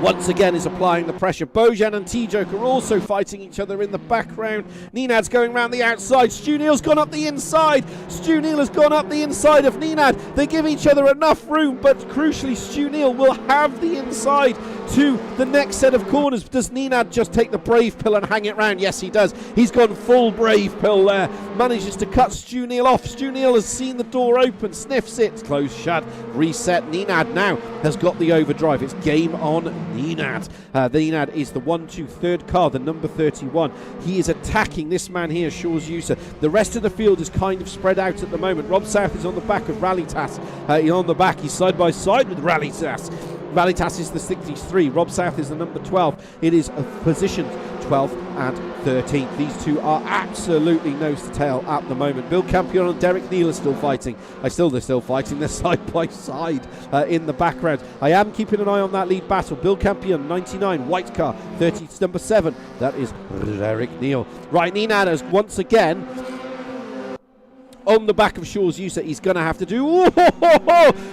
once again is applying the pressure. Beaujean and T-Joke are also fighting each other in the background. Nenad's going round the outside. Stu Neal's gone up the inside. Stu Neal has gone up the inside of Nenad. They give each other enough room, but crucially Stu Neal will have the inside to the next set of corners. Does Nenad just take the brave pill and hang it round? Yes, he does. He's gone full brave pill there. Manages to cut Stu Neal off. Stu Neal has seen the door open, sniffs it, closed shut, reset. Nenad now has got the overdrive. It's game on Nenad. Nenad is the 1-2 third car, the number 31. He is attacking this man here, Shaw's user. The rest of the field is kind of spread out at the moment. Rob South is on the back of Rallytas. He's on the back. He's side by side with Rallytas. Rallytas is the 63. Rob South is the number 12. It is positioned 12th and 13th. These two are absolutely nose to tail at the moment. Bill Campion and Derek Neal are still fighting. They're still fighting. They're side by side in the background. I am keeping an eye on that lead battle. Bill Campion, 99, white car, 30, number 7. That is Derek Neal. Right, Nenad has once again on the back of Shaw's user. He's going to have to do...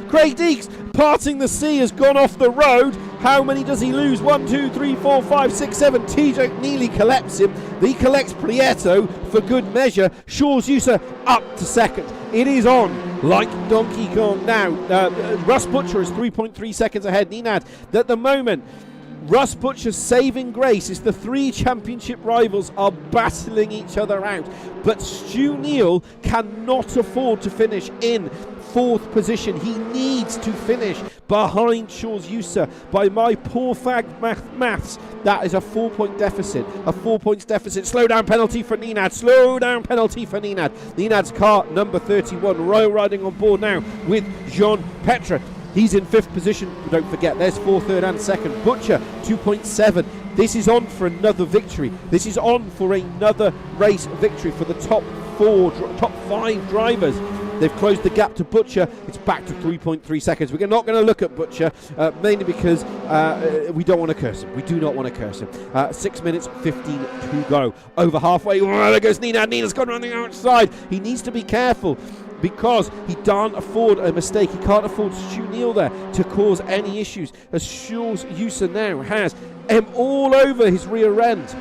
Craig Deeks parting the sea has gone off the road. How many does he lose? 1, 2, 3, 4, 5, 6, 7. TJ nearly collects him. He collects Prieto for good measure. Shaw's user up to second. It is on like Donkey Kong now. Russ Butcher is 3.3 seconds ahead. Nenad at the moment. Russ Butcher's saving grace is the 3 championship rivals are battling each other out, but Stu Neal cannot afford to finish in 4th position. He needs to finish behind Shaw's user. By my poor fag maths, that is a 4-point deficit. A 4 points deficit. Slow down penalty for Nenad. Slow down penalty for Nenad. Nenad's car, number 31, royal riding on board now with Jean Petre. He's in 5th position. Don't forget, there's 4th, 3rd and 2nd. Butcher, 2.7. This is on for another victory. This is on for another race victory for the top 5 drivers. They've closed the gap to Butcher. It's back to 3.3 seconds. We're not going to look at Butcher, mainly because we don't want to curse him. We do not want to curse him. 6 minutes, 15 to go. Over halfway. Oh, there goes Nenad. Nenad's gone around the outside. He needs to be careful, because he can't afford a mistake. He can't afford Stu Neal there to cause any issues, as Shaw's user now has him all over his rear end,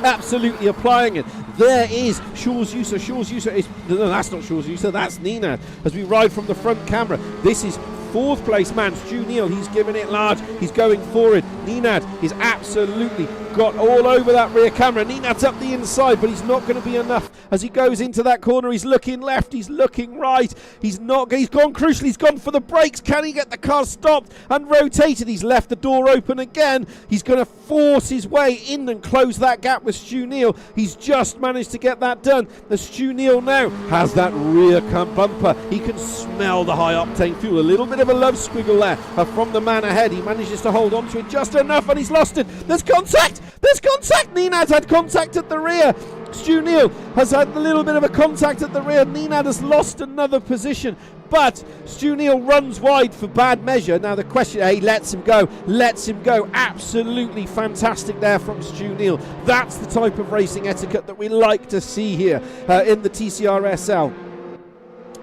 absolutely applying it. There is Shaw's user. Shaw's user is... No, that's not Shaw's user. That's Nenad. As we ride from the front camera, this is 4th place man, Stu Neal. He's given it large. He's going forward. Nenad is absolutely got all over that rear camera. Nenad's up the inside, but he's not going to be enough. As he goes into that corner, he's looking left, he's looking right. He's gone crucial. He's gone for the brakes. Can he get the car stopped and rotated? He's left the door open again. He's going to force his way in and close that gap with Stu Neal. He's just managed to get that done. The Stu Neal now has that rear bumper. He can smell the high octane fuel. A little bit of a love squiggle there from the man ahead. He manages to hold on to it just enough, and he's lost it. There's contact. There's contact. Nenad's had contact at the rear. Stu Neal has had a little bit of a contact at the rear. Nenad has lost another position, but Stu Neal runs wide for bad measure. Now the question, he lets him go. Absolutely fantastic there from Stu Neal. That's the type of racing etiquette that we like to see here in the TCRSL.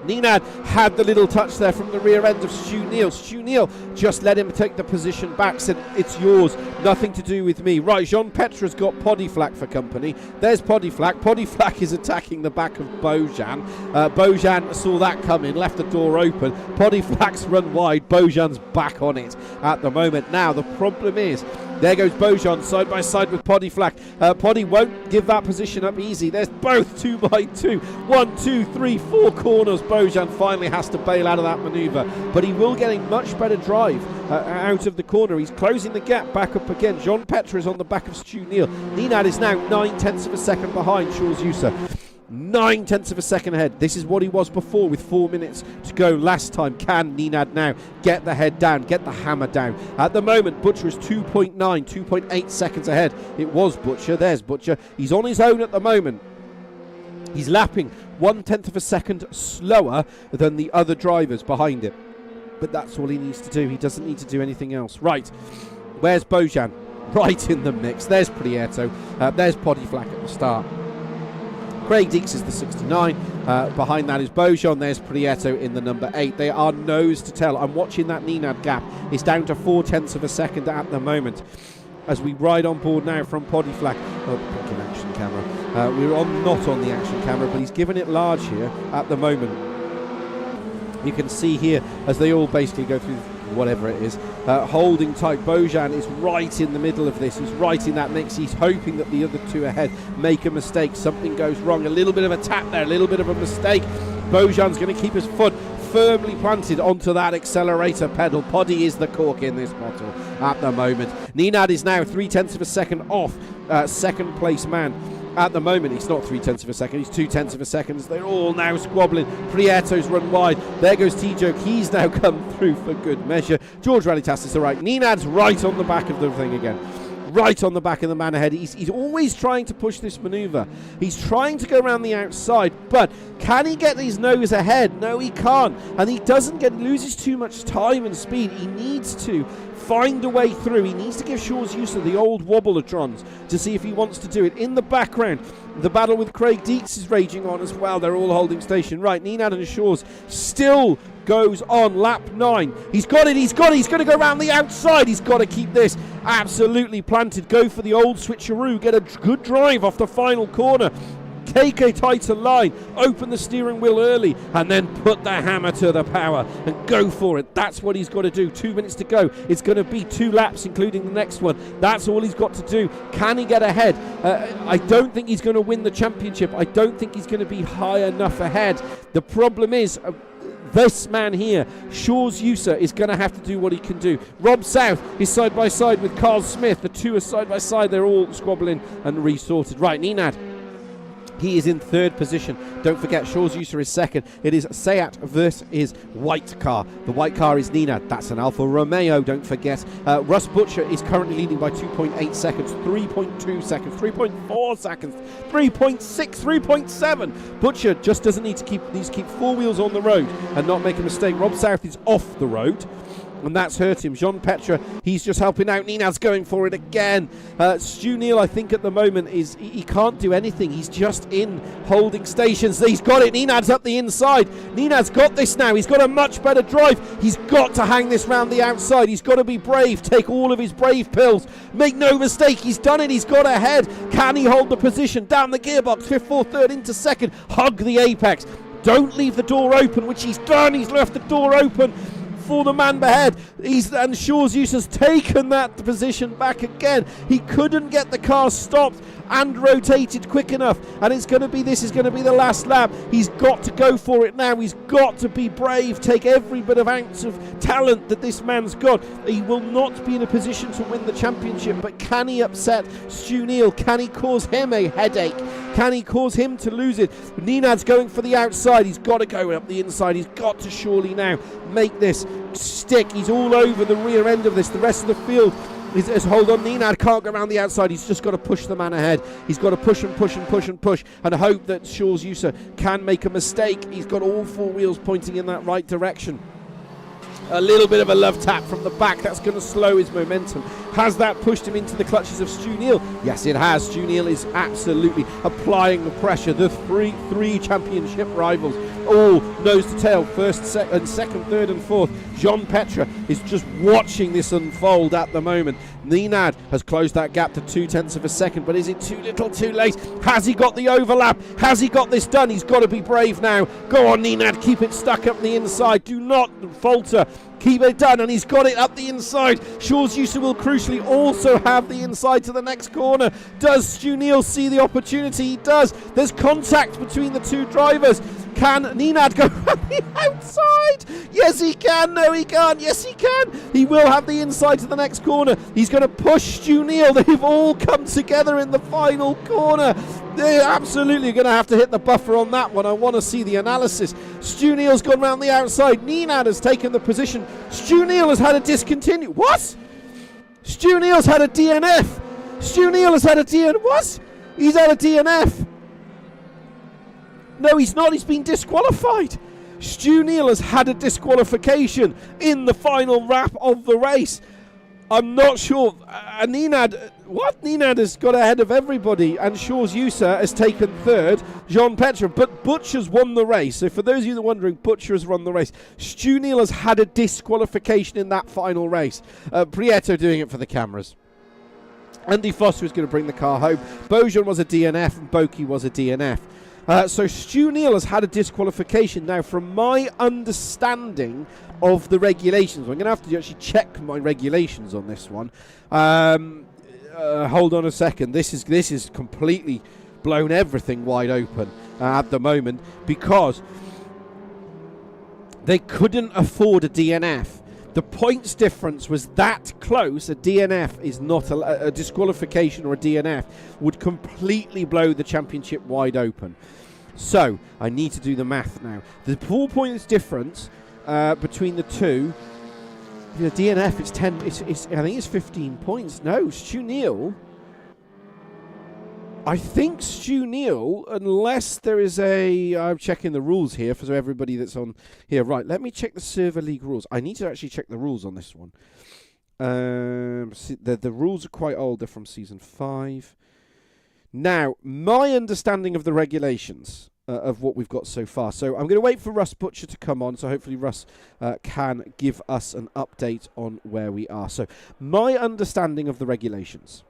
Nenad had the little touch there from the rear end of Stu Neal. Stu Neal just let him take the position back, said, it's yours, nothing to do with me. Right, Jean Petra's got Podiflak for company. There's Podiflak. Podiflak is attacking the back of Bojan. Bojan saw that coming, left the door open. Podiflak's run wide. Bojan's back on it at the moment. Now, the problem is, there goes Bojan side by side with Podiflak. Poddy won't give that position up easy. There's both 2 by 2. 1, 2, 3, 4 corners. Bojan finally has to bail out of that manoeuvre, but he will get a much better drive out of the corner. He's closing the gap back up again. Jean Petre is on the back of Stu Neal. Nenad is now 9/10 of a second behind Shaw's user. 9/10 of a second ahead. This is what he was before with 4 minutes to go last time. Can Nenad now get the head down, get the hammer down? At the moment, Butcher is 2.9, 2.8 seconds ahead. It was Butcher. There's Butcher. He's on his own at the moment. He's lapping 1/10 of a second slower than the other drivers behind him. But that's all he needs to do. He doesn't need to do anything else. Right. Where's Bojan? Right in the mix. There's Prieto. There's Podiflak at the start. Craig Deeks is the 69. Behind that is Bojan. There's Prieto in the number 8. They are nose to tail. I'm watching that Nenad gap. It's down to 0.4 of a second at the moment. As we ride on board now from Podiflak. Oh, fucking action camera. We're not on the action camera, but he's given it large here at the moment. You can see here as they all basically go through whatever it is, holding tight. Bojan is right in the middle of this. He's right in that mix. He's hoping that the other two ahead make a mistake. Something goes wrong. A little bit of a tap there, a little bit of a mistake. Bojan's going to keep his foot firmly planted onto that accelerator pedal. Poddy is the cork in this bottle at the moment. Nenad is now 0.3 of a second off second place man. At the moment, he's not 0.3 of a second, he's 0.2 of a second. They're all now squabbling. Prieto's run wide. There goes T-Joke. He's now come through for good measure. George Rallytas is all right. Nenad's right on the back of the thing again. Right on the back of the man ahead. He's always trying to push this manoeuvre. He's trying to go around the outside, but can he get his nose ahead? No, he can't. And he loses too much time and speed. He needs to find a way through. He needs to give Shaw's use of the old wobbleatrons to see if he wants to do it. In the background, the battle with Craig Deeks is raging on as well. They're all holding station. Right, Nenad and Shaw's still goes on lap 9. He's got it. He's going to go around the outside. He's got to keep this absolutely planted. Go for the old switcheroo. Get a good drive off the final corner. Take a tighter line, open the steering wheel early, and then put the hammer to the power and go for it. That's what he's got to do. 2 minutes to go. It's going to be 2 laps, including the next one. That's all he's got to do. Can he get ahead? I don't think he's going to win the championship. I don't think he's going to be high enough ahead. The problem is, this man here, Shaw's user, is going to have to do what he can do. Rob South is side by side with Carl Smith. The two are side by side. They're all squabbling and resorted. Right, Nenad. He is in 3rd position. Don't forget, Shaw's user is 2nd. It is Seat versus white car. The white car is Nenad. That's an Alfa Romeo, don't forget. Russ Butcher is currently leading by 2.8 seconds, 3.2 seconds, 3.4 seconds, 3.6, 3.7. Butcher just doesn't need to keep 4 wheels on the road and not make a mistake. Rob South is off the road, and that's hurt him. Jean Petra, he's just helping out. Nenad's going for it again. Stu Neal, I think at the moment, he can't do anything. He's just in holding stations. He's got it. Nenad's up the inside. Nenad's got this now. He's got a much better drive. He's got to hang this round the outside. He's got to be brave. Take all of his brave pills. Make no mistake. He's done it. He's got ahead. Can he hold the position? Down the gearbox. 5th, 4th, 3rd into 2nd. Hug the apex. Don't leave the door open, which he's done. He's left the door open for the man ahead. And Shaw's use has taken that position back again. He couldn't get the car stopped and rotated quick enough, and this is going to be the last lap. He's got to go for it now. He's got to be brave, take every bit of ounce of talent that this man's got. He will not be in a position to win the championship, but can he upset Stu Neal? Can he cause him a headache? Can he cause him to lose it? Nenad's going for the outside. He's got to go up the inside. He's got to surely now make this stick. He's all over the rear end of this. The rest of the field is hold on. Nenad can't go around the outside. He's just got to push the man ahead. He's got to push and push and push and push and hope that Shaw's user can make a mistake. He's got all 4 wheels pointing in that right direction. A little bit of a love tap from the back. That's going to slow his momentum. Has that pushed him into the clutches of Stu Neal? Yes, it has. Stu Neal is absolutely applying the pressure. The three championship rivals, all nose to tail, 1st, 2nd, 3rd and 4th. Jean Petra is just watching this unfold at the moment. Nenad has closed that gap to 0.2 of a second, but is it too little, too late? Has he got the overlap? Has he got this done? He's got to be brave now. Go on, Nenad, keep it stuck up the inside. Do not falter. Keep it done, and he's got it up the inside. Shaw's user will crucially also have the inside to the next corner. Does Stu Neal see the opportunity? He does. There's contact between the two drivers. Can Nenad go around the outside? Yes, he can. No, he can't. Yes, he can. He will have the inside to the next corner. He's going to push Stu Neal. They've all come together in the final corner. They're absolutely going to have to hit the buffer on that one. I want to see the analysis. Stu Neal's gone round the outside. Nenad has taken the position. Stu Neal has had a discontinue. What? Stu Neal's had a DNF. Stu Neal has had a DNF. What? He's had a DNF. No, he's not. He's been disqualified. Stu Neal has had a disqualification in the final lap of the race. I'm not sure. Nenad has got ahead of everybody, and Shaw's user has taken 3rd, Jean Petra. But Butcher's won the race. So for those of you that are wondering, Butcher has won the race. Stu Neal has had a disqualification in that final race. Prieto doing it for the cameras. Andy Foster is going to bring the car home. Bojan was a DNF, and Boki was a DNF. So Stu Neal has had a disqualification. Now, from my understanding of the regulations, I'm going to have to actually check my regulations on this one. Hold on a second. This is completely blown everything wide open at the moment, because they couldn't afford a DNF. The points difference was that close. A DNF is not a disqualification, or a DNF would completely blow the championship wide open. So I need to do the math now. The 4 points difference between the two. The DNF is 10. I think it's 15 points. No, Stu Neal. I think Stu Neal, unless there is I'm checking the rules here for everybody that's on here. Right, let me check the Server League rules. I need to actually check the rules on this one. The rules are quite old. They're from Season 5. Now, my understanding of the regulations of what we've got so far. So I'm going to wait for Russ Butcher to come on, so hopefully Russ can give us an update on where we are. So my understanding of the regulations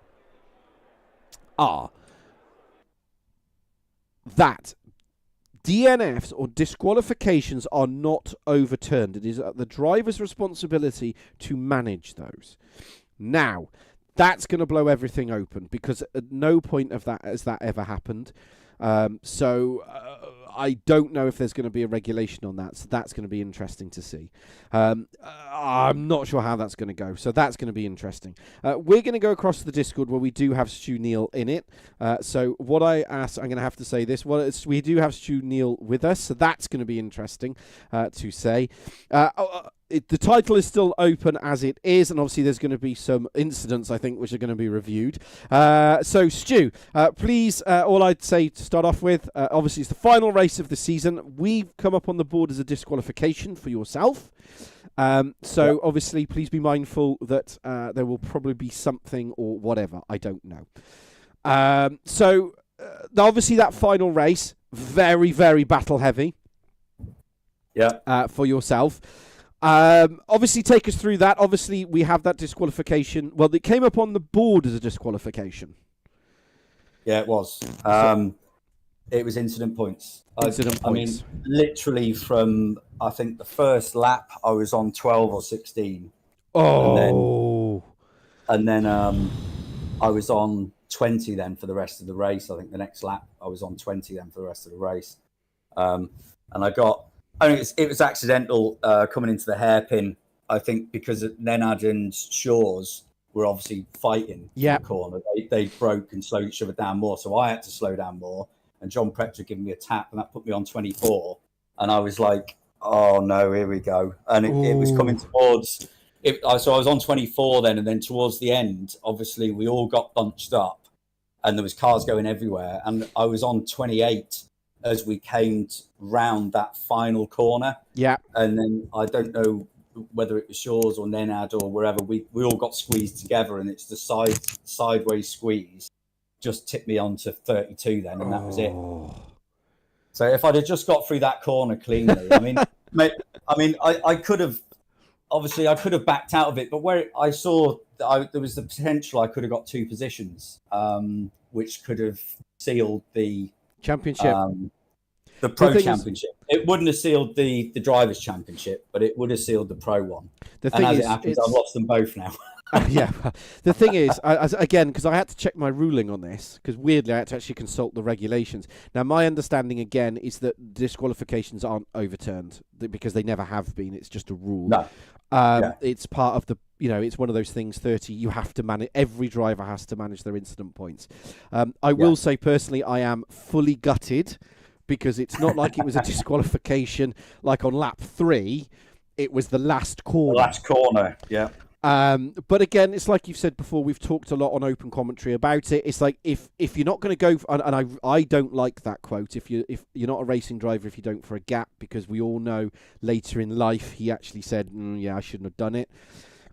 are that DNFs or disqualifications are not overturned. It is the driver's responsibility to manage those. Now, that's going to blow everything open, because at no point of that has that ever happened. I don't know if there's going to be a regulation on that, so that's going to be interesting to see. I'm not sure how that's going to go, so that's going to be interesting. We're going to go across to the Discord where we do have Stu Neal in it. So what I asked, I'm going to have to say this. Well, we do have Stu Neal with us, so that's going to be interesting to say. The title is still open as it is, and obviously there's going to be some incidents, I think, which are going to be reviewed. So, Stu, please, all I'd say to start off with, obviously it's the final race of the season. We've come up on the board as a disqualification for yourself. Obviously, please be mindful that there will probably be something or whatever. I don't know. Obviously that final race, very, very battle heavy. Yeah. For yourself. Obviously, take us through that. Obviously, we have that disqualification. Well, it came up on the board as a disqualification. Yeah, it was. It was incident points. I mean, literally from, I think, the first lap, I was on 12 or 16. Oh. And then I was on 20 then for the rest of the race. I think the next lap, I was on 20 then for the rest of the race. And it was accidental coming into the hairpin, I think, because Nenad and Shaw's were obviously fighting in the corner. They broke and slowed each other down more, so I had to slow down more. And John Prechter gave me a tap, and that put me on 24. And I was like, oh, no, here we go. And it was coming towards... So I was on 24 then, and then towards the end, obviously, we all got bunched up, and there was cars going everywhere. And I was on 28 as we came round that final corner. Yeah. And then I don't know whether it was Shaw's or Nenad or wherever, we all got squeezed together, and it's the sideways squeeze just tipped me on to 32 then, and that was it. So if I'd have just got through that corner cleanly, I could have, obviously I could have backed out of it, but where I saw there was the potential I could have got 2 positions, which could have sealed the championship. The Pro Championship. It wouldn't have sealed the Drivers' Championship, but it would have sealed the Pro one. It happens, I've lost them both now. Yeah. The thing is, again, because I had to check my ruling on this, because weirdly I had to actually consult the regulations. Now, my understanding, again, is that disqualifications aren't overturned, because they never have been. It's just a rule. No. It's part of the... it's one of those things, 30, you have to manage, every driver has to manage their incident points. I will say, personally, I am fully gutted, because it's not like it was a disqualification like on lap 3. It was the last corner. The last corner, yeah. But again, it's like you've said before, we've talked a lot on open commentary about it. It's like, if you're not going to go, and I don't like that quote, if you're not a racing driver, if you don't for a gap, because we all know later in life he actually said, I shouldn't have done it.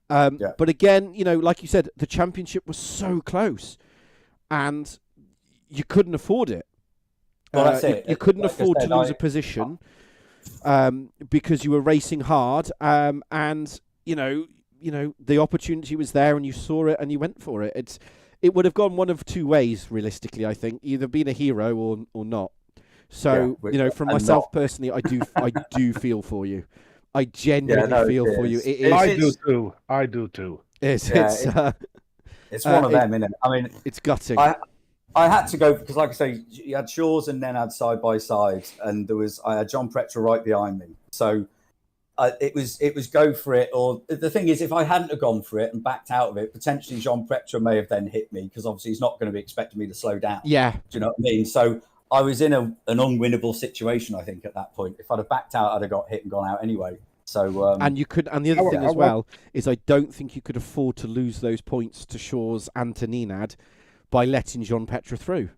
But again, like you said, the championship was so close, and you couldn't afford it. Well, that's it. You couldn't afford to lose a position because you were racing hard, and the opportunity was there, and you saw it and you went for it. It would have gone one of two ways, realistically. I think either being a hero or not. So from myself not, personally, I do feel for you. I genuinely feel for you. I do too. It's one of them, isn't it? I mean, it's gutting. I had to go because, like I say, you had Shaw's and then had side by side, and I had John Pretra right behind me. So it was go for it. Or the thing is, if I hadn't have gone for it and backed out of it, potentially John Pretra may have then hit me because obviously he's not going to be expecting me to slow down. Yeah, do you know what I mean? So I was in an unwinnable situation, I think, at that point. If I'd have backed out, I'd have got hit and gone out anyway. So and you could, and the other thing as well is I don't think you could afford to lose those points to Shaw's and to Nenad by letting Jean Petra through.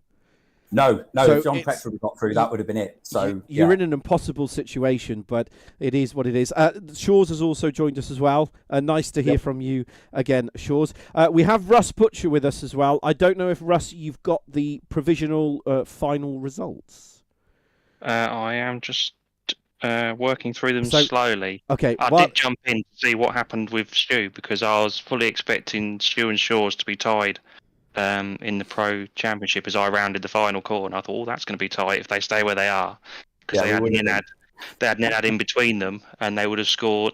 No, So if John Petra had got through, that would have been it. So you're in an impossible situation, but it is what it is. Shaw's has also joined us as well. Nice to hear from you again, Shaw's. We have Russ Butcher with us as well. I don't know if, Russ, you've got the provisional final results. I am just working through them slowly. Okay. I did jump in to see what happened with Stu because I was fully expecting Stu and Shaw's to be tied in the Pro Championship as I rounded the final corner. I thought, that's going to be tight if they stay where they are because they had Nenad in between them and they would have scored.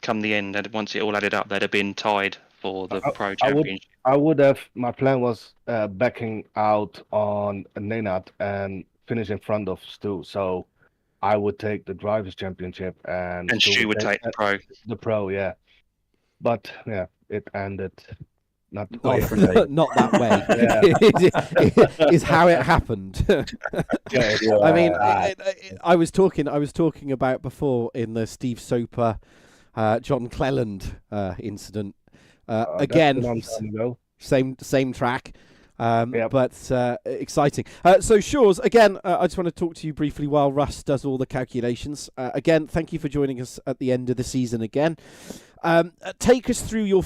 Come the end, once it all added up, they'd have been tied for the Pro Championship. I would have. My plan was backing out on Nenad and finish in front of Stu. So I would take the Drivers' Championship and Stu would take the Pro. The Pro, yeah. But yeah, it ended not that way. Is how it happened. I mean, I was talking about before in the Steve Soper, John Cleland incident. Again, same track. But exciting. So Shaw's, again, I just want to talk to you briefly while Russ does all the calculations. Again, thank you for joining us at the end of the season again. Take us through your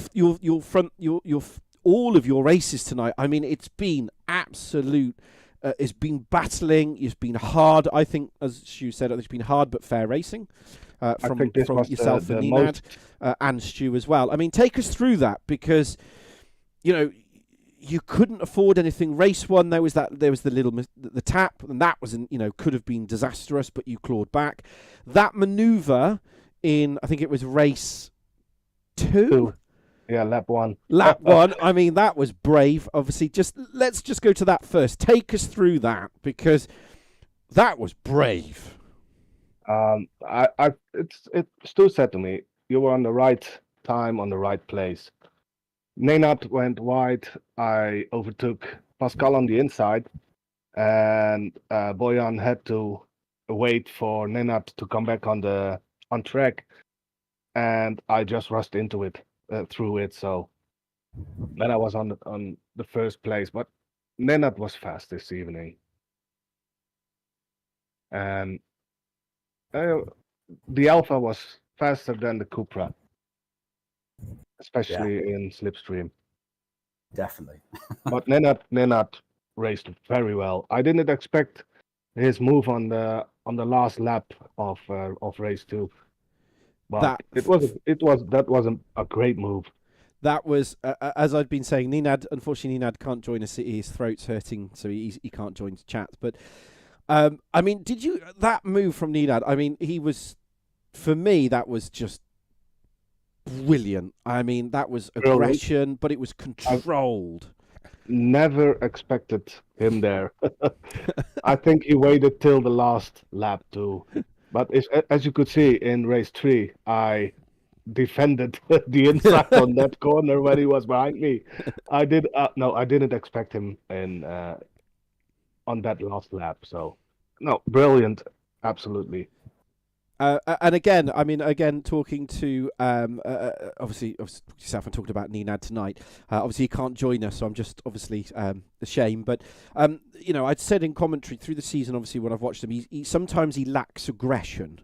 all of your races tonight. I mean, it's been absolute. It's been battling. It's been hard. I think, as Stu said, it's been hard but fair racing from yourself and Nenad and Stu as well. I mean, take us through that because you couldn't afford anything. Race one, there was the tap, and that was could have been disastrous, but you clawed back. That manoeuvre in, I think it was race two. Yeah, lap one. I mean, that was brave. Obviously, let's just go to that first. Take us through that because that was brave. Stu said to me, you were on the right time, on the right place. Nenad went wide. I overtook Pascal on the inside, and Bojan had to wait for Nenad to come back on track, and I just rushed into it, through it. So then I was on the first place, but Nenad was fast this evening, and the Alpha was faster than the Cupra. Especially in slipstream. Definitely. But Nenad raced very well. I didn't expect his move on the last lap of race 2. But that was a great move. That was, as I've been saying, unfortunately, Nenad can't join us. His throat's hurting, so he can't join the chat. But, I mean, that move from Nenad, I mean, for me, that was just brilliant. I mean, that was aggression, but it was controlled. Never expected him there. I think he waited till the last lap too. But as you could see in race 3, I defended the inside on that corner when he was behind me. I didn't expect him on that last lap. So, no, brilliant, absolutely. And again, talking to obviously yourself and talking about Nenad tonight. Obviously, he can't join us, so I'm just obviously a shame. But I'd said in commentary through the season, obviously when I've watched him, he sometimes he lacks aggression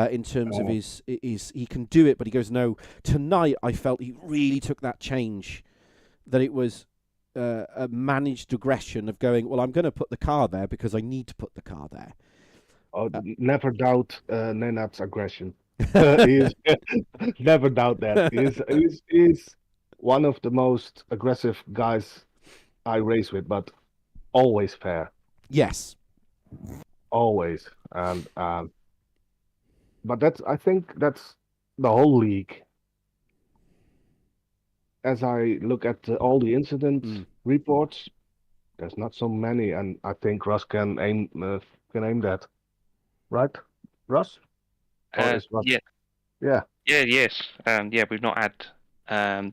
in terms of his. He can do it, but he goes no. Tonight, I felt he really took that change. That it was a managed aggression of going, well, I'm going to put the car there because I need to put the car there. Never doubt Nenad's aggression. Never doubt that. He's one of the most aggressive guys I race with, but always fair. Yes. always. And but I think that's the whole league. As I look at all the incident reports, there's not so many, and I think Russ can aim that, right? Russ? Or is Russ? Yeah, Yeah. yes. Yeah, we've not had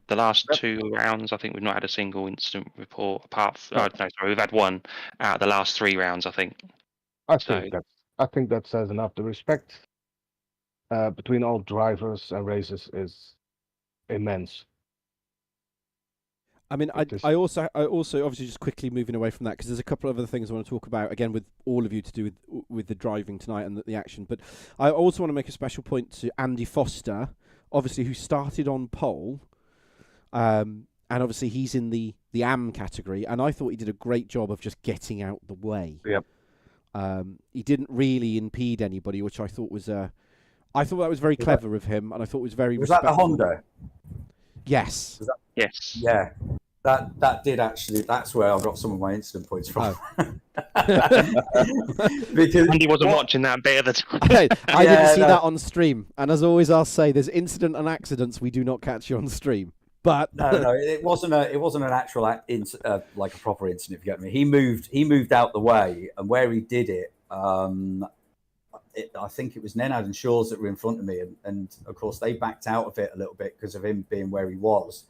the last Yep. 2 rounds. I think we've not had a single incident report apart. Yeah. No, sorry, we've had one out of the last 3 rounds, I think. I So think that says enough. The respect between all drivers and races is immense. I mean, I also obviously just quickly moving away from that because there's a couple of other things I want to talk about again with all of you to do with the driving tonight and the action. But I also want to make a special point to Andy Foster, obviously who started on pole, and obviously he's in the AM category, and I thought he did a great job of just getting out the way. Yep. He didn't really impede anybody, which I thought that was very clever of him, and I thought it was very respectful. Was that the Honda? Yes. yes. Yeah. That did actually. That's where I got some of my incident points from. Because Andy wasn't watching that bit of the time. I didn't see that on stream, and as always, I'll say there's incident and accidents we do not catch you on stream. But no, it wasn't an actual like a proper incident. If you get me, he moved out the way, and where he did it, I think it was Nenad and Shaw's that were in front of me, and of course they backed out of it a little bit because of him being where he was.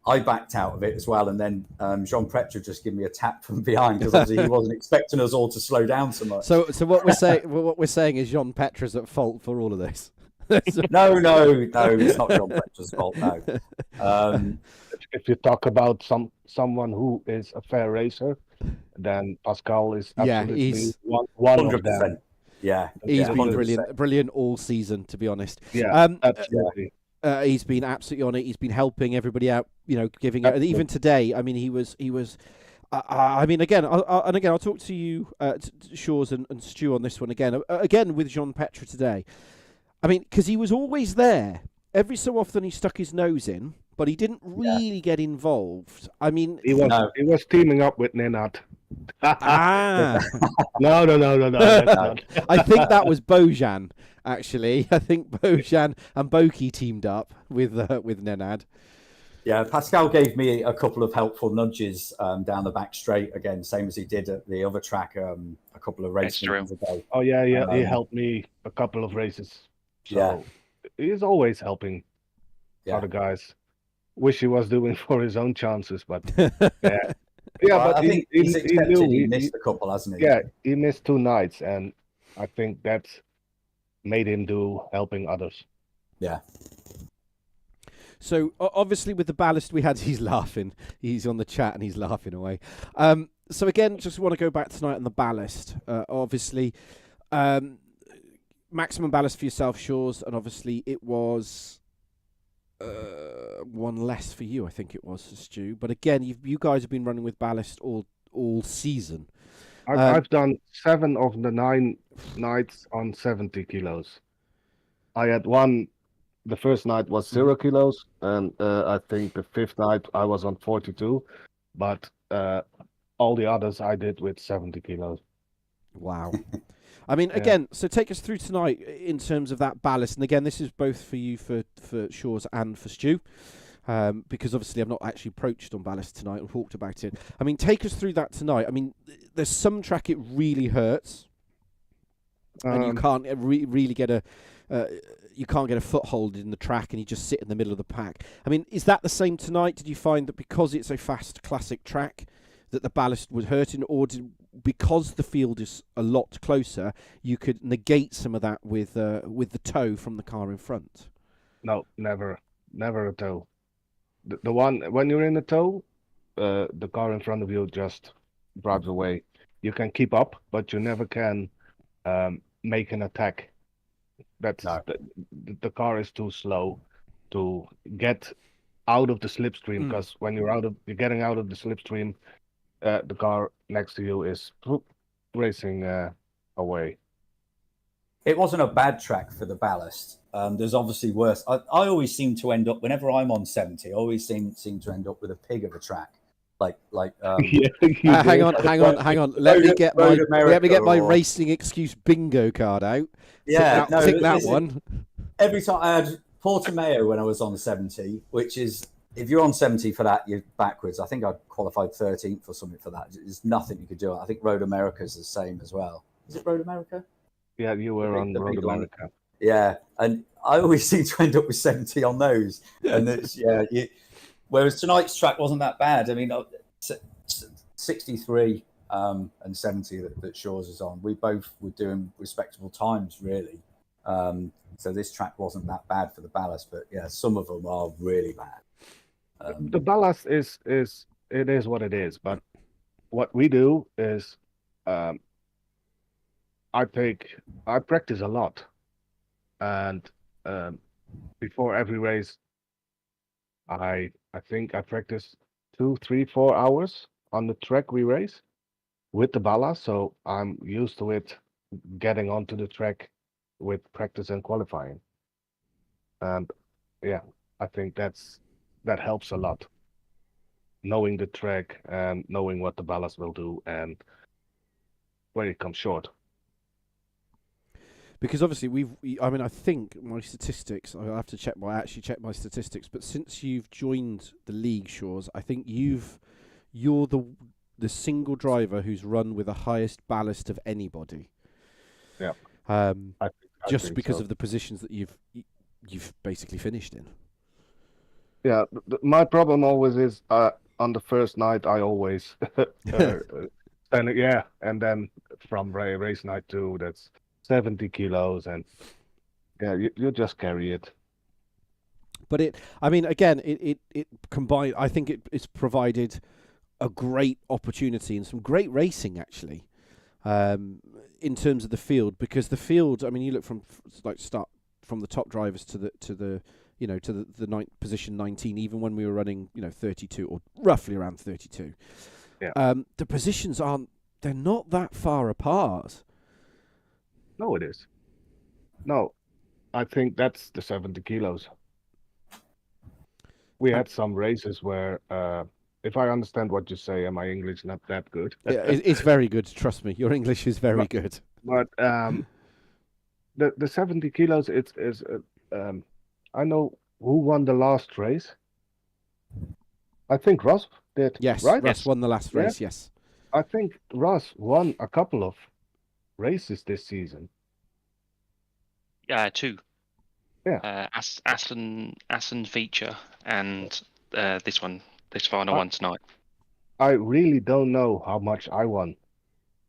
I backed out of it as well, and then Jean Pretre just gave me a tap from behind because obviously he wasn't expecting us all to slow down so much. So what we're saying is Jean Pretre's at fault for all of this. No, it's not Jean Pretre's fault. No. If you talk about someone who is a fair racer, then Pascal is absolutely he's one 100%. of them. Yeah, he's been 100%. brilliant all season, to be honest. Yeah, absolutely. He's been absolutely on it. He's been helping everybody out, giving it. And even today, I mean, he was. I mean, again, I'll talk to you, Shaw's and Stu on this one again. Again with Jean Pretre today. I mean, because he was always there. Every so often, he stuck his nose in, but he didn't really get involved. I mean, he was teaming up with Nenad. No. I think that was Bojan. Actually, I think Bojan and Boki teamed up with Nenad. Yeah, Pascal gave me a couple of helpful nudges down the back straight again, same as he did at the other track a couple of races ago. Oh yeah, he helped me a couple of races. So he's always helping other guys. Wish he was doing for his own chances, but yeah. Yeah, well, but I think he's expected he missed a couple, hasn't he? Yeah, he missed 2 nights, and I think that made him do helping others. Yeah. So obviously with the ballast we had, he's laughing. He's on the chat and he's laughing away. So again, just want to go back tonight on the ballast. Obviously, maximum ballast for yourself, Shaw's, and obviously it was 1 less for you, I think it was, Stu. But again, you guys have been running with ballast all season. I've done 7 of the 9 nights on 70 kilos. I had one. The first night was 0 kilos, and I think the 5th night I was on 42. But all the others I did with 70 kilos. Wow. I mean, again, so take us through tonight in terms of that ballast. And again, this is both for you, for Shaw's and for Stu, because obviously I've not actually approached on ballast tonight and talked about it. I mean, take us through that tonight. I mean, there's some track it really hurts, and you can't really get you can't get a foothold in the track, and you just sit in the middle of the pack. I mean, is that the same tonight? Did you find that because it's a fast classic track that the ballast was hurting, or because the field is a lot closer, you could negate some of that with the tow from the car in front? No, never a tow. The one when you're in the tow, the car in front of you just drives away. You can keep up, but you never can make an attack. That's the car is too slow to get out of the slipstream, because when you're getting out of the slipstream, the car next to you is racing away. It wasn't a bad track for the ballast. There's obviously worse. I always seem to end up, whenever I'm on 70, I always seem to end up with a pig of a track. Yeah, you Hang did. on, hang on, hang on. Let me get Road my America or- racing excuse bingo card out. Yeah, no, tick that listen, one. every time I had Portimao when I was on 70, which is, if you're on 70 for that, you're backwards. I think I qualified 13th or something for that. There's nothing you could do. I think Road America is the same as well. Is it Road America? Yeah, you were on The Road big long- America. Yeah, and I always seem to end up with 70 on those. And it's, whereas tonight's track wasn't that bad. I mean, 63 and 70 that Shaw's is on, we both were doing respectable times, really. So this track wasn't that bad for the ballast, but yeah, some of them are really bad. The ballast is it is what it is, but what we do is I practice a lot, and before every race I think I practice 2, 3, 4 hours on the track we race with the ballast, so I'm used to it getting onto the track with practice and qualifying. And yeah, I think that helps a lot. Knowing the track and knowing what the ballast will do and where it comes short. Because obviously I mean, I think my statistics. I have to check my statistics. But since you've joined the league, Shores, I think you're the single driver who's run with the highest ballast of anybody. Yeah. I just think because so. of the positions that you've basically finished in. Yeah, my problem always is on the first night I always and yeah, and then from race night 2, that's 70 kilos, and yeah, you just carry it. But it combined. I think it's provided a great opportunity and some great racing actually, in terms of the field, because the field. I mean, you look start from the top drivers to the position 19. Even when we were running 32 or roughly around 32, the positions they're not that far apart. No, it is. No, I think that's the 70 kilos. We had some races where, if I understand what you say, and my English not that good. It's very good. Trust me, your English is very good. But the 70 kilos, I know who won the last race. I think Ross did. Yes, right? Russ won the last race. Yes. I think Ross won a couple of races this season. 2. Yeah. Assen feature and this final one tonight. I really don't know how much I won.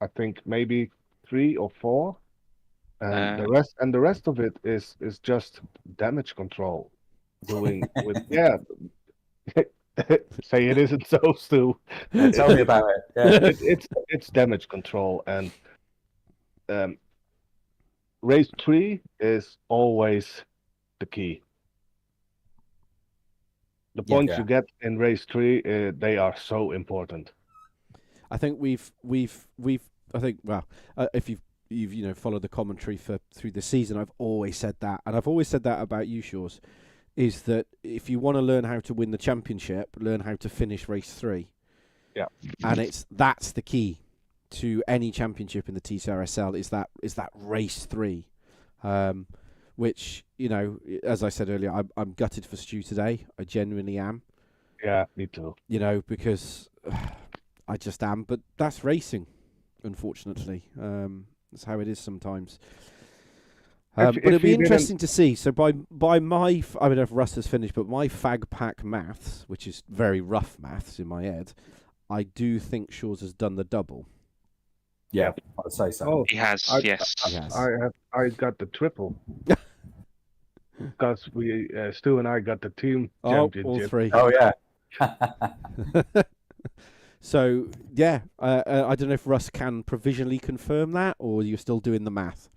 I think maybe 3 or 4, and the rest of it is just damage control. Doing with say it isn't so, Stu. Tell me about it. Yeah. It's damage control, and race 3 is always the key. The points you get in race 3, they are so important. I think we've I think if you've followed the commentary through the season, I've always said that, and I've always said that about you, Shores, is that if you want to learn how to win the championship, learn how to finish race 3. Yeah, and that's the key to any championship in the Tcsrl is that race 3, which as I said earlier, I'm gutted for Stu today. I genuinely am. Yeah, me too. Because I just am, but that's racing, unfortunately. That's how it is sometimes. But it'll be interesting to see. So by my, I don't know if Russ has finished, but my fag pack maths, which is very rough maths in my head, I do think Shaw's has done the double. Yeah, I'd say so. Oh, he has, yes. He has. I got the triple. Because Stu and I got the team championship. All 3. Oh, yeah. So, yeah, I don't know if Russ can provisionally confirm that, or you're still doing the math.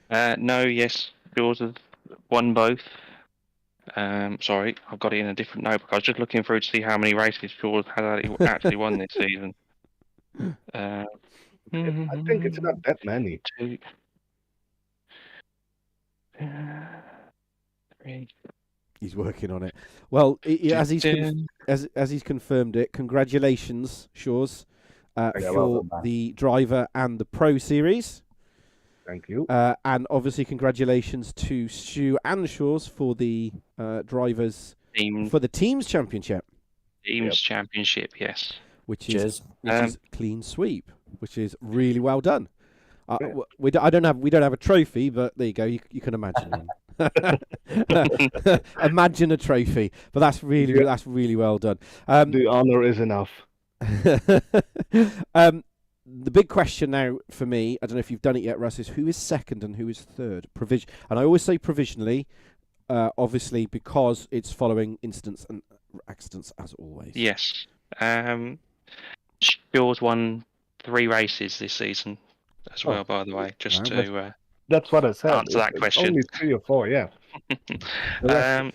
No, yes, yours have won both. Sorry, I've got it in a different notebook. I was just looking through to see how many races Jaws has actually won this season. I think it's not that many. 2, 3. He's working on it. Well, as he's confirmed it, congratulations, Shores, Yeah, well for done, man. the driver and the Pro Series. Thank you. And obviously, congratulations to Stu and Shores for the drivers for the Teams Championship. Teams Championship, yes. Which Cheers. is clean sweep, which is really well done. We don't have a trophy, but there you go. You can imagine one. Imagine a trophy, but that's really well done. The honor is enough. The big question now for me, I don't know if you've done it yet, Russ, is who is second and who is third? And I always say provisionally, obviously because it's following incidents and accidents as always. Yes. Shaw's won 3 races this season as well, by the way, just to that's what I said. answer that question. Only 3 or 4, yeah.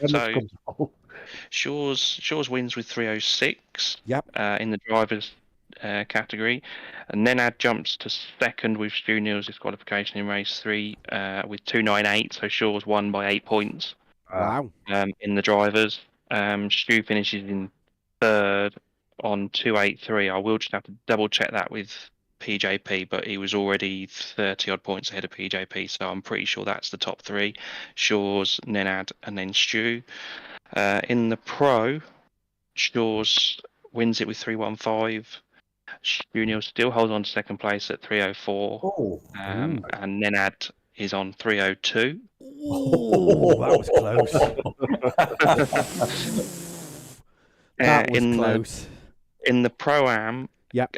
So Shaw's wins with 306. Yep. In the drivers category, and Nenad jumps to second with Stu Neal's disqualification in race 3 with 298. So Shaw's won by 8 points. Wow. In the drivers, Stu finishes in third on 283. I will just have to double check that with PJP, but he was already 30 odd points ahead of PJP, so I'm pretty sure that's the top 3: Shaw's, Nenad, and then Stu. In the Pro, Shaw's wins it with 315. Stu Neal still holds on to second place at 304. And Nenad is on 302. Oh, that was close. That was close. In the Pro-Am, yep.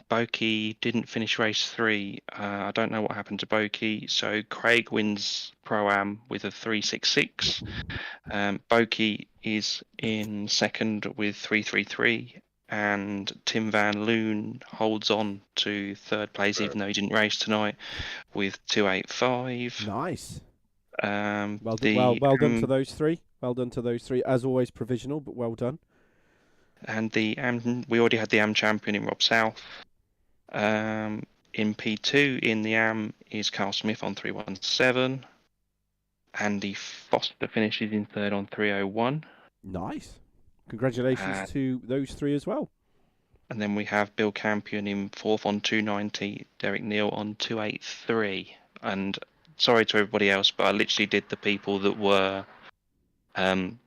Boki didn't finish race 3. I don't know what happened to Boki. So Craig wins Pro-Am with a 366. Boki is in second with 333. And Tim Van Loon holds on to third place, even though he didn't race tonight, with 285. Nice. Well done to those 3. Well done to those 3. As always, provisional, but well done. And we already had the AM champion in Rob South. In P2 in the AM is Carl Smith on 317. Andy Foster finishes in third on 301. Nice. Congratulations to those 3 as well. And then we have Bill Campion in fourth on 290, Derek Neal on 283. And sorry to everybody else, but I literally did the people that were in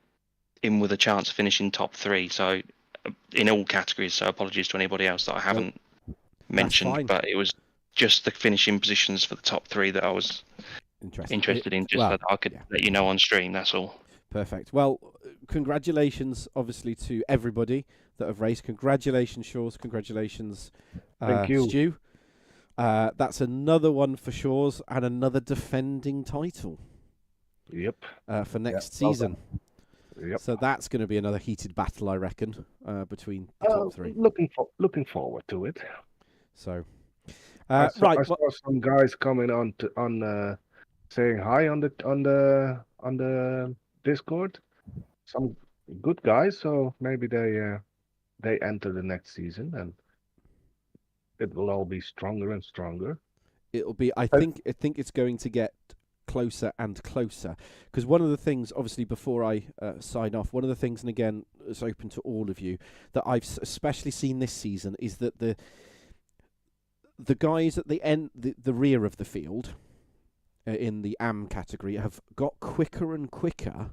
with a chance of finishing top 3. So in all categories. So apologies to anybody else that I haven't mentioned, but it was just the finishing positions for the top 3 that I was interested in, just so that I could let you know on stream. That's all. Perfect. Well, congratulations, obviously, to everybody that have raced. Congratulations, Shores. Congratulations, Thank you, Stu. That's another one for Shores and another defending title. Yep. For next season. Yep. So that's going to be another heated battle, I reckon, between the top 3. Looking forward to it. So, I saw some guys coming on saying hi on the Discord. Some good guys, so maybe they enter the next season, and it will all be stronger and stronger. It'll be. I think it's going to get closer and closer, because one of the things, obviously, before I sign off, one of the things, and again, it's open to all of you, that I've especially seen this season is that the guys at the end, the rear of the field, in the AM category, have got quicker and quicker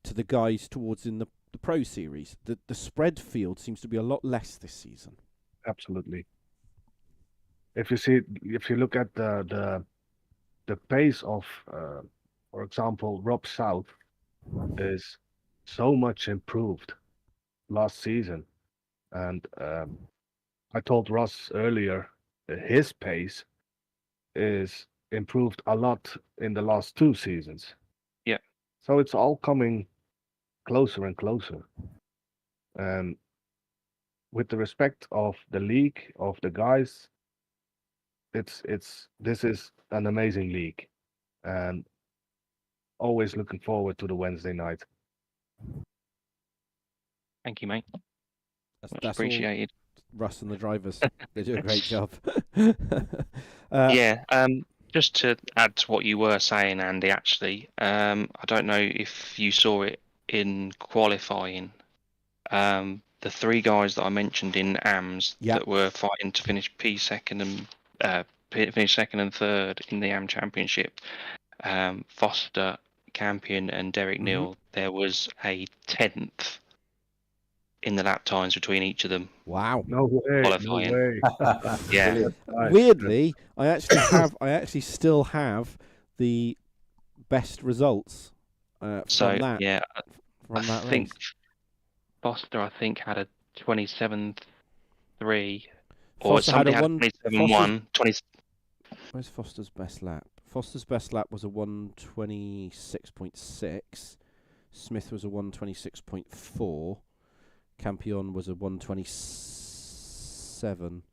to the guys towards in the Pro Series. The spread field seems to be a lot less this season. Absolutely. If you look at the pace of, for example, Rob South is so much improved last season, and I told Ross earlier his pace is improved a lot in the last 2 seasons. Yeah. So it's all coming closer and closer. And with the respect of the league, of the guys, this is an amazing league, and always looking forward to the Wednesday night. Thank you, mate. That's appreciated. Russ and the drivers, they do a great job. Just to add to what you were saying, Andy, actually, I don't know if you saw it in qualifying. The three guys that I mentioned in AMS Yep. that were fighting to finish finish second and third in the AM Championship, Foster, Campion, and Derek Neal, there was a 10th in the lap times between each of them Wow. No way. qualifying. No way. Yeah. Brilliant. Nice. Weirdly, I actually still have the best results from So that yeah, from I that think race. Foster, had a 27-3, or Foster had somebody a had a one. 27-1. 20. Where's Foster's best lap? Foster's best lap was a 1:26.6. Smith was a 1:26.4. Campion was a 1:27.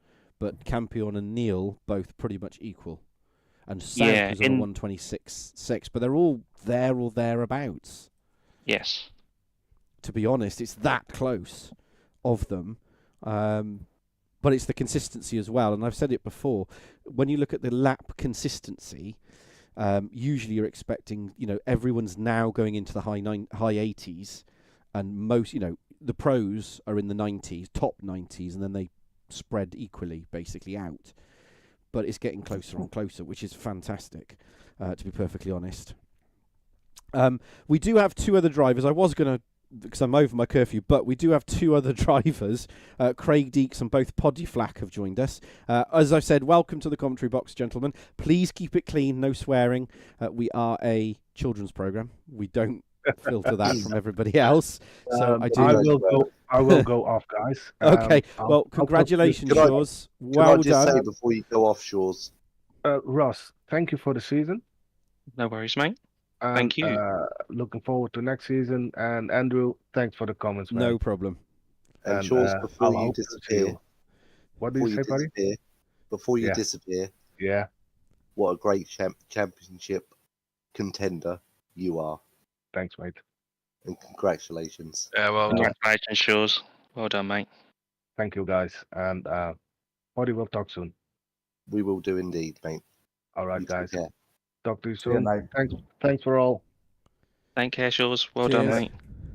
But Campion and Neil both pretty much equal. And South Yeah, was on a 1:26.6. But they're all there or thereabouts. Yes. To be honest, it's that close of them. But it's the consistency as well. And I've said it before. When you look at the lap consistency, usually you're expecting, everyone's now going into the high 80s, and most, the pros are in the 90s, top 90s, and then they spread equally, basically out. But it's getting closer and closer, which is fantastic, to be perfectly honest. We do have two other drivers. I was going to, because I'm over my curfew, but we do have two other drivers. Craig Deeks and both Poddy Flack have joined us. As I said, welcome to the commentary box, gentlemen. Please keep it clean, no swearing. We are a children's programme. We don't filter that from everybody else. So I will go off, guys. Okay, well, congratulations, Can I- Shores. Can Well I just done. say before you go off, Shores? Ross, thank you for the season. No worries, mate. And, Thank you. Looking forward to next season. And Andrew, thanks for the comments, man. No problem. And Shores, before I'll you hope to see disappear, you. What do you say, buddy? before you Yeah. disappear, Yeah, what a great championship contender you are, thanks, mate. and congratulations. Yeah, well done. Congratulations, Shores. Well done, mate. Thank you, guys. And Poddy, we'll talk soon. We will do indeed, mate. All right, You guys. take care. Talk to you See you, soon. mate. Thanks for all. Thank care, Shores. Well done, Cheers. mate.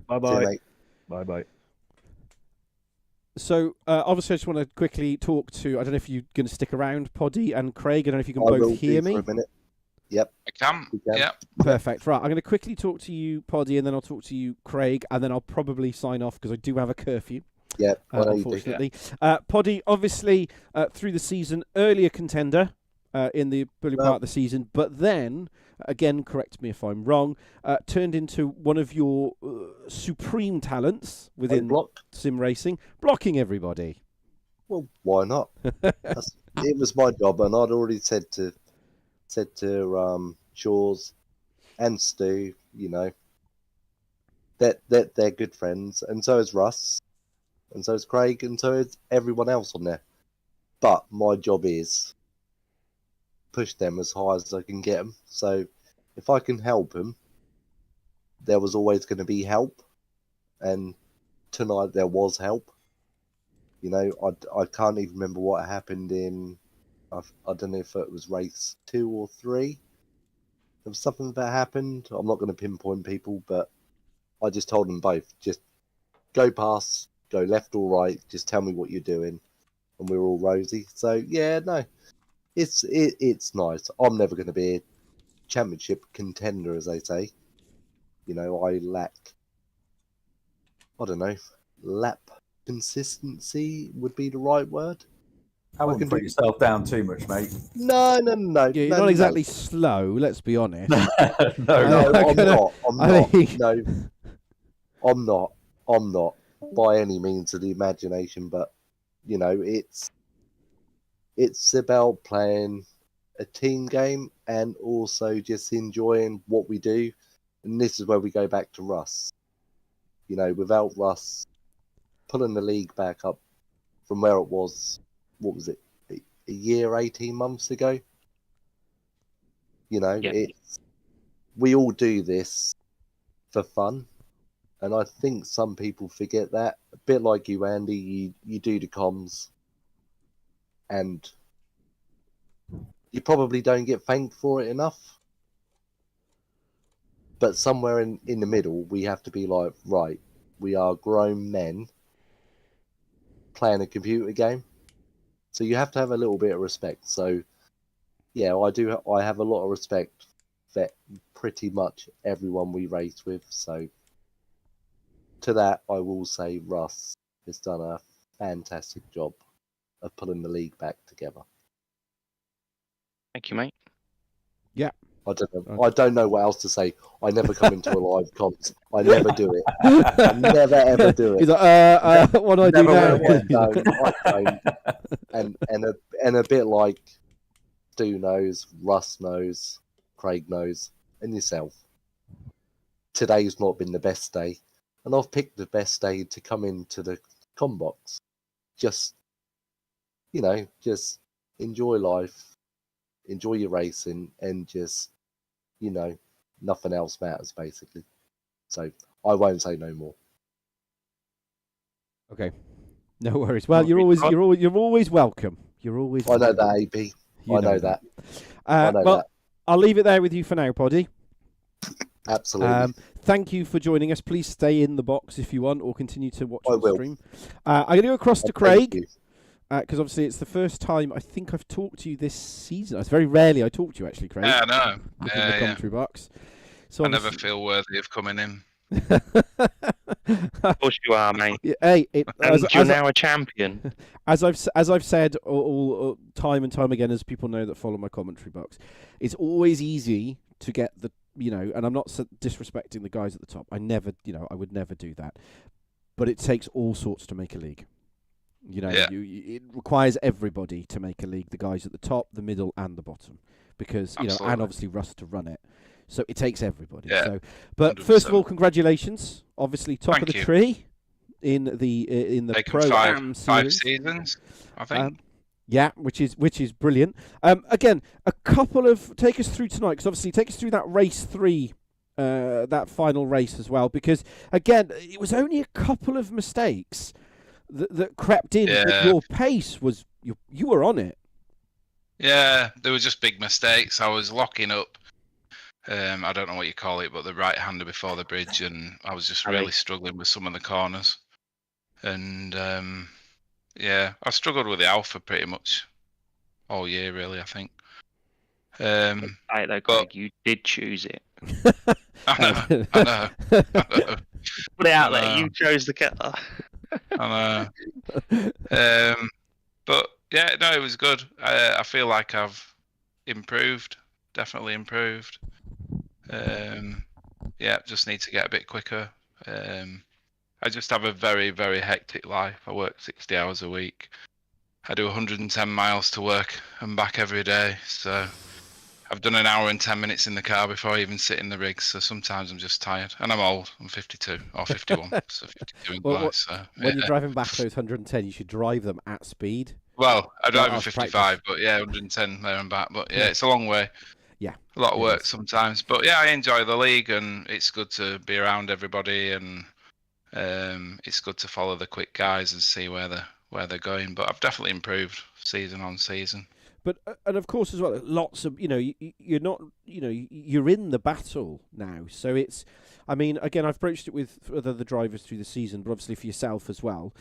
Bye See you, bye. mate. Bye bye. So, obviously, I just want to quickly talk to, I don't know if you're going to stick around, Poddy and Craig. I don't know if you can I will both hear do me. for a minute. I can. You can. Yeah. Perfect. Right, I'm going to quickly talk to you, Poddy, and then I'll talk to you, Craig, and then I'll probably sign off because I do have a curfew, Yeah, I know you do. unfortunately. Poddy, obviously, through the season, earlier contender in the early part of the season, but then, again, correct me if I'm wrong, turned into one of your supreme talents within Block. sim racing, blocking everybody. Well, why not? It was my job, and I'd already said to Shores and Stu, that they're good friends, and so is Russ, and so is Craig, and so is everyone else on there. But my job is push them as high as I can get them. So if I can help them, there was always going to be help, and tonight there was help. I can't even remember what happened in. I don't know if it was race 2 or 3. There was something that happened. I'm not going to pinpoint people, but I just told them both, just go past, go left or right, just tell me what you're doing, and we were all rosy. So yeah, no, it's nice. I'm never going to be a championship contender, as they say. I lack, I don't know, lap consistency would be the right word. I wouldn't put yourself down too much, mate. No. Yeah, you're not exactly slow, let's be honest. No, No, I'm not. No, I'm not. I'm not by any means of the imagination, but it's about playing a team game and also just enjoying what we do. And this is where we go back to Russ. Without Russ pulling the league back up from where it was, what was it, a year, 18 months ago? We all do this for fun. And I think some people forget that. A bit like you, Andy, you do the comms. And you probably don't get thanked for it enough. But somewhere in the middle, we have to be like, right, we are grown men playing a computer game. So you have to have a little bit of respect. So, yeah, I have a lot of respect for pretty much everyone we race with. So, to that, I will say Russ has done a fantastic job of pulling the league back together. Thank you, mate. I don't know what else to say. I never come into a live comms. I never do it. I never ever do it. He's like, what do I do now? I don't. And a bit like Stu knows, Russ knows, Craig knows, and yourself. Today's not been the best day, and I've picked the best day to come into the com box. Just enjoy life, enjoy your racing, and just nothing else matters basically. So I won't say no more. Okay, no worries. Well, you're always welcome. You're always. I know welcome. that, AP. I know that. I know well, that. I'll leave it there with you for now, Poddy. Absolutely. Thank you for joining us. Please stay in the box if you want, or continue to watch the will. stream. I'm going to go across to Thank Craig. you. Because obviously it's the first time I think I've talked to you this season. It's very rarely I talk to you, actually, Craig. Yeah, I know. Within the commentary box. So I never feel worthy of coming in. Of course you are, mate. Hey, And you're now a champion. As I've said all time and time again, as people know that follow my commentary box, it's always easy to get the and I'm not disrespecting the guys at the top. I would never do that. But it takes all sorts to make a league. It requires everybody to make a league, the guys at the top, the middle, and the bottom, because and obviously Russ to run it. So it takes everybody. Yeah, so, but 100%. first of all, congratulations! Obviously, top Thank of the you. tree in the Taken Pro-Am five series. seasons, I think. Yeah, which is brilliant. Again, take us through tonight, because obviously take us through that race 3, that final race as well, because again, it was only a couple of mistakes that crept in. Yeah. But your pace was you were on it. Yeah, there were just big mistakes. I was locking up. I don't know what you call it, but the right hander before the bridge, and I was just really struggling with some of the corners. And I struggled with the Alpha pretty much all year, really. I think. Right though, Craig, you did choose it. I know. Put it out there. You chose the car. I know. But yeah, no, it was good. I feel like I've improved, definitely improved. Just need to get a bit quicker. I just have a very, very hectic life. I work 60 hours a week. I do 110 miles to work and back every day. So I've done an hour and 10 minutes in the car before I even sit in the rig. So sometimes I'm just tired. And I'm old. I'm 52 or 51. So 52 in July. When you're driving back those 110, you should drive them at speed. Well, I drive at after 55, practice. but yeah, 110 there and back. But yeah, it's a long way. Yeah. A lot of it work is. sometimes. But yeah, I enjoy the league, and it's good to be around everybody, and it's good to follow the quick guys and see where they're going. But I've definitely improved season on season. But and of course as well, lots of you're not you're in the battle now. So it's, I mean, again, I've broached it with other drivers through the season, but obviously for yourself as well.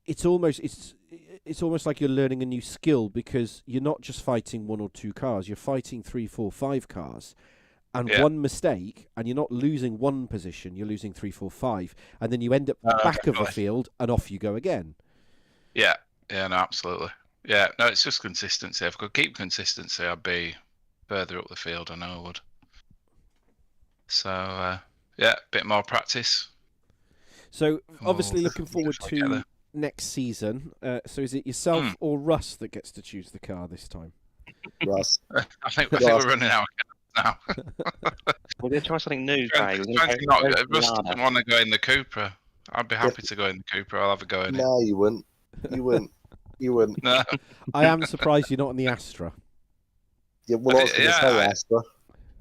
It's almost like you're learning a new skill, because you're not just fighting 1 or 2 cars, you're fighting 3, 4, 5 cars. And one mistake, and you're not losing 1 position, you're losing 3, 4, 5, and then you end up the back of the field, and off you go again. Yeah, no, absolutely. Yeah, no, it's just consistency. If I could keep consistency, I'd be further up the field. I know I would. So, a bit more practice. So, obviously looking forward to next season. So is it yourself or Russ that gets to choose the car this time? Russ. I think we're running out now. We're going to try something new, Craig. Russ doesn't want to go in the Cupra. I'd be happy to go in the Cupra. I'll have a go in it. No, you wouldn't. You wouldn't. No. I am surprised you're not in the Astra. Yeah, well, I was going to say Astra.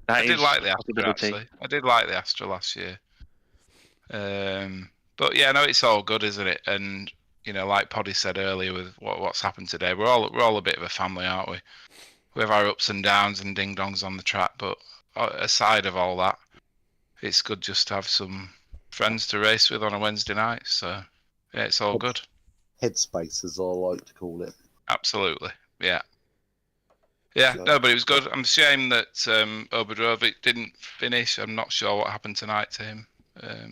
I did like the Astra, actually. I did like the Astra last year. But yeah, no, it's all good, isn't it? And like Poddy said earlier with what's happened today, we're all a bit of a family, aren't we? We have our ups and downs and ding dongs on the track, but aside of all that, it's good just to have some friends to race with on a Wednesday night. So yeah, it's all good. Headspace, as I like to call it. Absolutely, yeah. Yeah, no, but it was good. I'm ashamed that Obradrovic didn't finish. I'm not sure what happened tonight to him.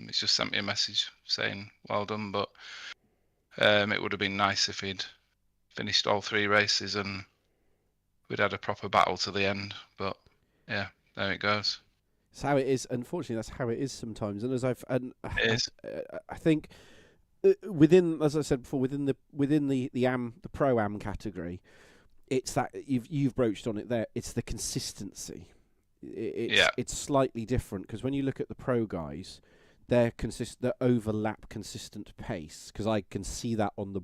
He's just sent me a message saying well done, but it would have been nice if he'd finished all 3 races and we'd had a proper battle to the end. But yeah, there it goes. It's how it is. Unfortunately, that's how it is sometimes. And as It is. I think within, as I said before, within the pro am category, it's that you've broached on it there. It's the consistency. It's slightly different because when you look at the pro guys, they overlap consistent pace because I can see that on the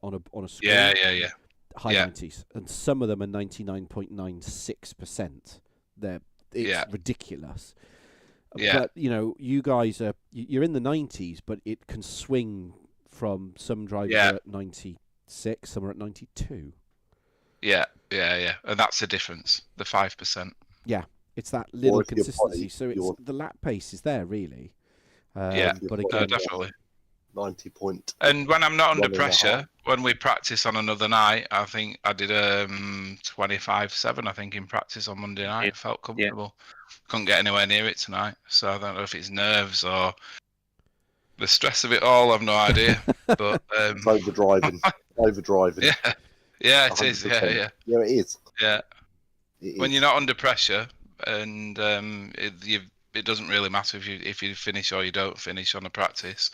on a screen. Yeah. High 90s, and some of them are 99.96%. It's ridiculous. Yeah. But you guys you're in the 90s, but it can swing from some drivers at 96, some are at 92. Yeah, and that's the difference, the 5%. Yeah, it's that little consistency. So the lap pace is there, really. But again, definitely. 90 point. And when I'm not under pressure, when we practice on another night, I think I did 25.7, I think, in practice on Monday night. I felt comfortable. Couldn't get anywhere near it tonight. So I don't know if it's nerves or the stress of it all. I've no idea. But It's overdriving. Yeah, it is. Yeah, it is. Yeah. It when is. you're not under pressure, and it doesn't really matter if you finish or you don't finish on a practice.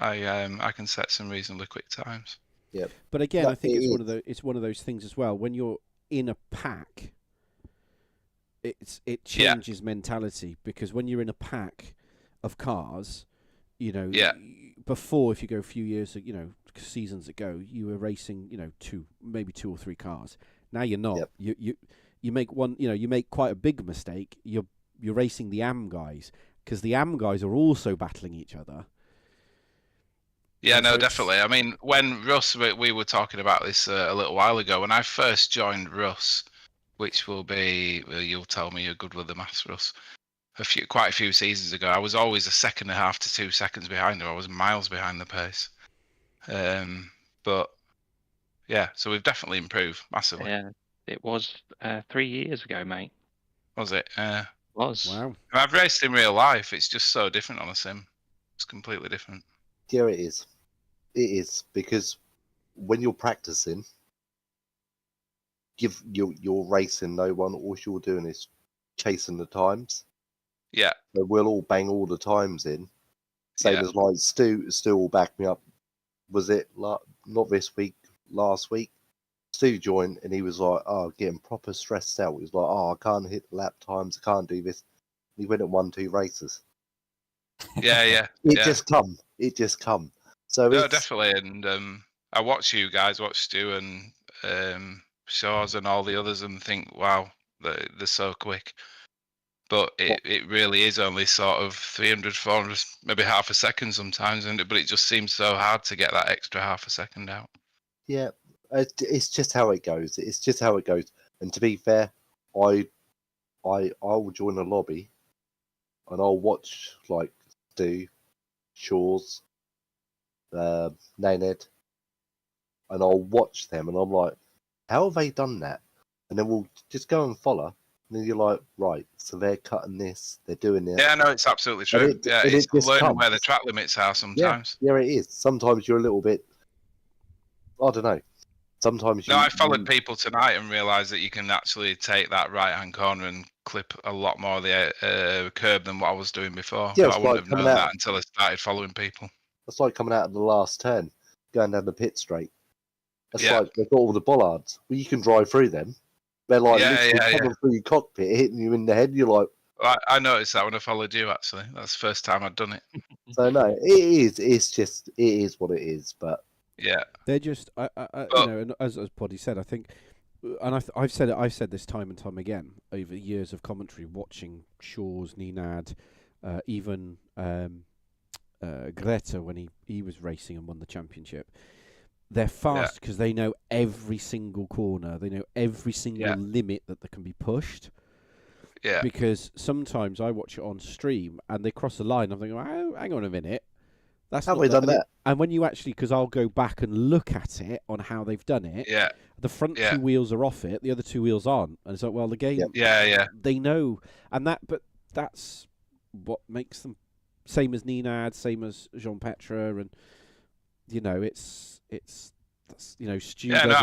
I can set some reasonably quick times. Yeah. But again, I think it's one of those things as well. When you're in a pack, it changes mentality, because when you're in a pack of cars, before, if you go a few years, seasons ago, you were racing, maybe 2 or 3 cars. Now you're not. Yep. You make one, you make quite a big mistake. You're racing the AM guys, because the AM guys are also battling each other. Yeah, no, definitely. I mean, when Russ, we were talking about this a little while ago. When I first joined Russ, which will be, you'll tell me you're good with the maths, Russ. Quite a few seasons ago, I was always 1.5 to 2 seconds behind him. I was miles behind the pace. But yeah, so we've definitely improved massively. Yeah, it was 3 years ago, mate. Was it? Was. Wow. I've raced in real life. It's just so different on a sim. It's completely different. Yeah, it is. It is, because when you're practicing, you're racing no one. All you're doing is chasing the times. Yeah. So we'll all bang all the times in. Same as like Stu will back me up. Was it not this week, last week? Stu joined and he was like, getting proper stressed out. He was like, I can't hit the lap times, I can't do this. He went and won 2 races. Yeah. It just come. So no, definitely. And I watch you guys, watch Stu and Shaws and all the others, and think, wow, they're so quick. But it really is only sort of 300, 400, maybe half a second sometimes, but it just seems so hard to get that extra half a second out. Yeah, it's just how it goes. It's just how it goes. And to be fair, I will join a lobby, and I'll watch like Stu, Shaws, Naned, and I'll watch them, and I'm like, how have they done that? And then we'll just go and follow. And then you're like, right, so they're cutting this, they're doing this. Yeah, no, it's absolutely true. It's learning where the track limits are sometimes. Yeah, it is. Sometimes you're a little bit, I don't know. Sometimes I followed people tonight and realised that you can actually take that right-hand corner and clip a lot more of the curb than what I was doing before. Yeah, but I wouldn't have known that until I started following people. It's like coming out of the last turn, going down the pit straight. It's like they've got all the bollards. Well, you can drive through them. They're like coming through your cockpit, hitting you in the head. You're like, I noticed that when I followed you. Actually, that's the first time I'd done it. So no, it is. It's just it is what it is. But yeah, they're just and as Poddy said, I think, and I've said this time and time again over years of commentary, watching Shaws, Nenad, even Greta when he was racing and won the championship. they're fast because they know every single corner. They know every single limit that can be pushed. Yeah. Because sometimes I watch it on stream and they cross the line. I'm thinking, oh, hang on a minute. That's Have not we done that? And when you actually, because I'll go back and look at it on how they've done it. Yeah. The front two wheels are off it. The other two wheels aren't. And it's like, well, the game. Yeah. They know, but that's what makes them same as Ninad, same as Jean Petre, and Stu does it.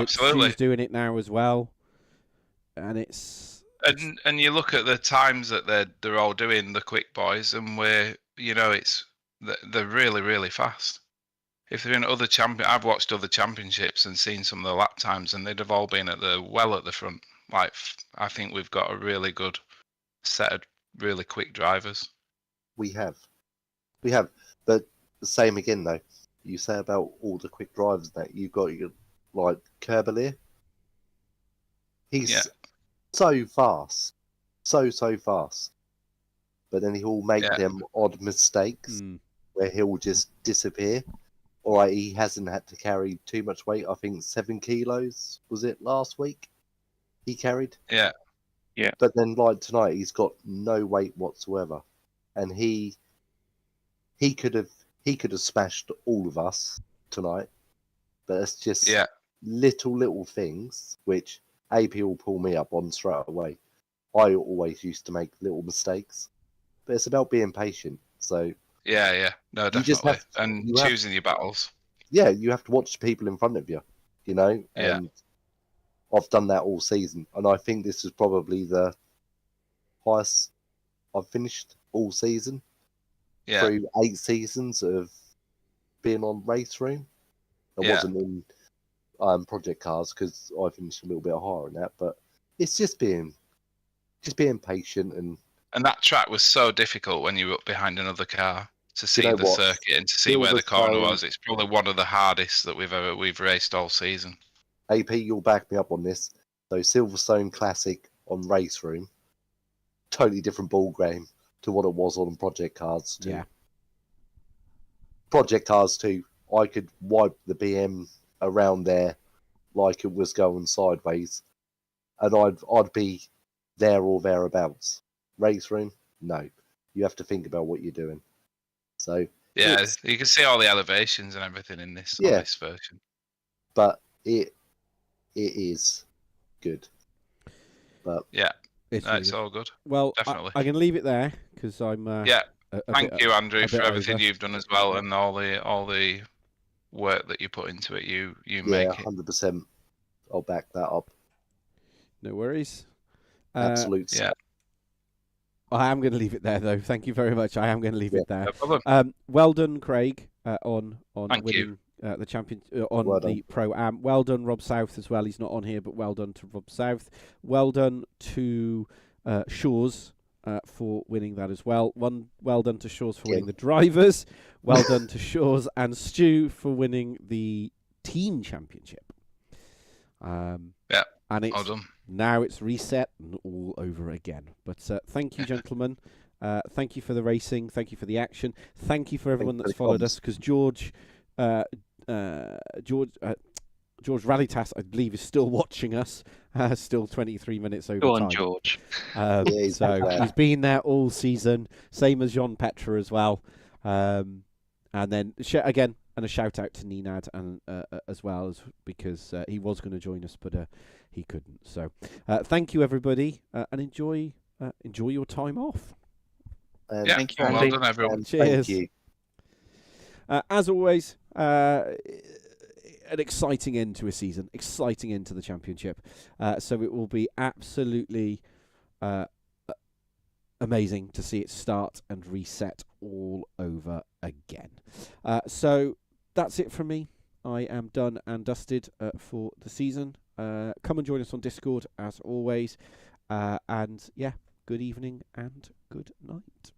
Stu's doing it now as well, and it's you look at the times that they're all doing, the quick boys, and they're really, really fast. If they're in I've watched other championships and seen some of the lap times, and they'd have all been at the front. Like, I think we've got a really good set of really quick drivers. We have, but the same again though. You say about all the quick drivers that you've got, like Kerbalier. He's so fast, so fast, but then he'll make them odd mistakes where he'll just disappear. Or he hasn't had to carry too much weight. I think 7 kilos was it last week he carried. Yeah. But then like tonight, he's got no weight whatsoever, and he could have smashed all of us tonight. But it's just little things which AP will pull me up on straight away. I always used to make little mistakes, but it's about being patient. So no, definitely, and choosing your battles. Yeah, you have to watch people in front of you, and I've done that all season, and I think this is probably the highest I've finished all season through 8 seasons of being on Race Room. I wasn't in Project Cars because I finished a little bit higher than that, but it's just being patient and that track was so difficult when you were up behind another car to see the circuit and to see where the corner was. It's probably one of the hardest that we've raced all season. AP, you'll back me up on this. So Silverstone Classic on Race Room, totally different ball game to what it was on Project Cars 2. Yeah. Project Cars 2, I could wipe the BM around there like it was going sideways, and I'd be there or thereabouts. Race Room, no. You have to think about what you're doing. So you can see all the elevations and everything in this version. But it is good. But it's all good. Well, definitely. I can leave it there because I'm. Thank you, Andrew, for everything you've done as well, and all the work that you put into it. You make it. 100%. I'll back that up. No worries. Absolutely. I am going to leave it there, though. Thank you very much. I am going to leave it there. No problem. Well done, Craig, on winning the champion on the Pro-Am. Well done, Rob South, as well. He's not on here, but well done to Rob South. Well done to Shaw's for winning that as well. Well done to Shaw's for winning the drivers. Well done to Shaw's and Stu for winning the team championship. And it's, well done. Now it's reset and all over again. But thank you, gentlemen. Thank you for the racing. Thank you for the action. Thank you for everyone that's followed us. Because George Rallytas, I believe, is still watching us. Still 23 minutes over time. Go on, George. He's been there all season. Same as Jean Petre as well. And then again, and a shout out to Ninad and as well, because he was going to join us, but he couldn't. So thank you, everybody, and enjoy your time off. Thank you. Well done, everyone. Cheers. Thank you. As always, an exciting end to a season, exciting end to the championship. So it will be absolutely amazing to see it start and reset all over again. So that's it from me. I am done and dusted for the season. Come and join us on Discord as always. And good evening and good night.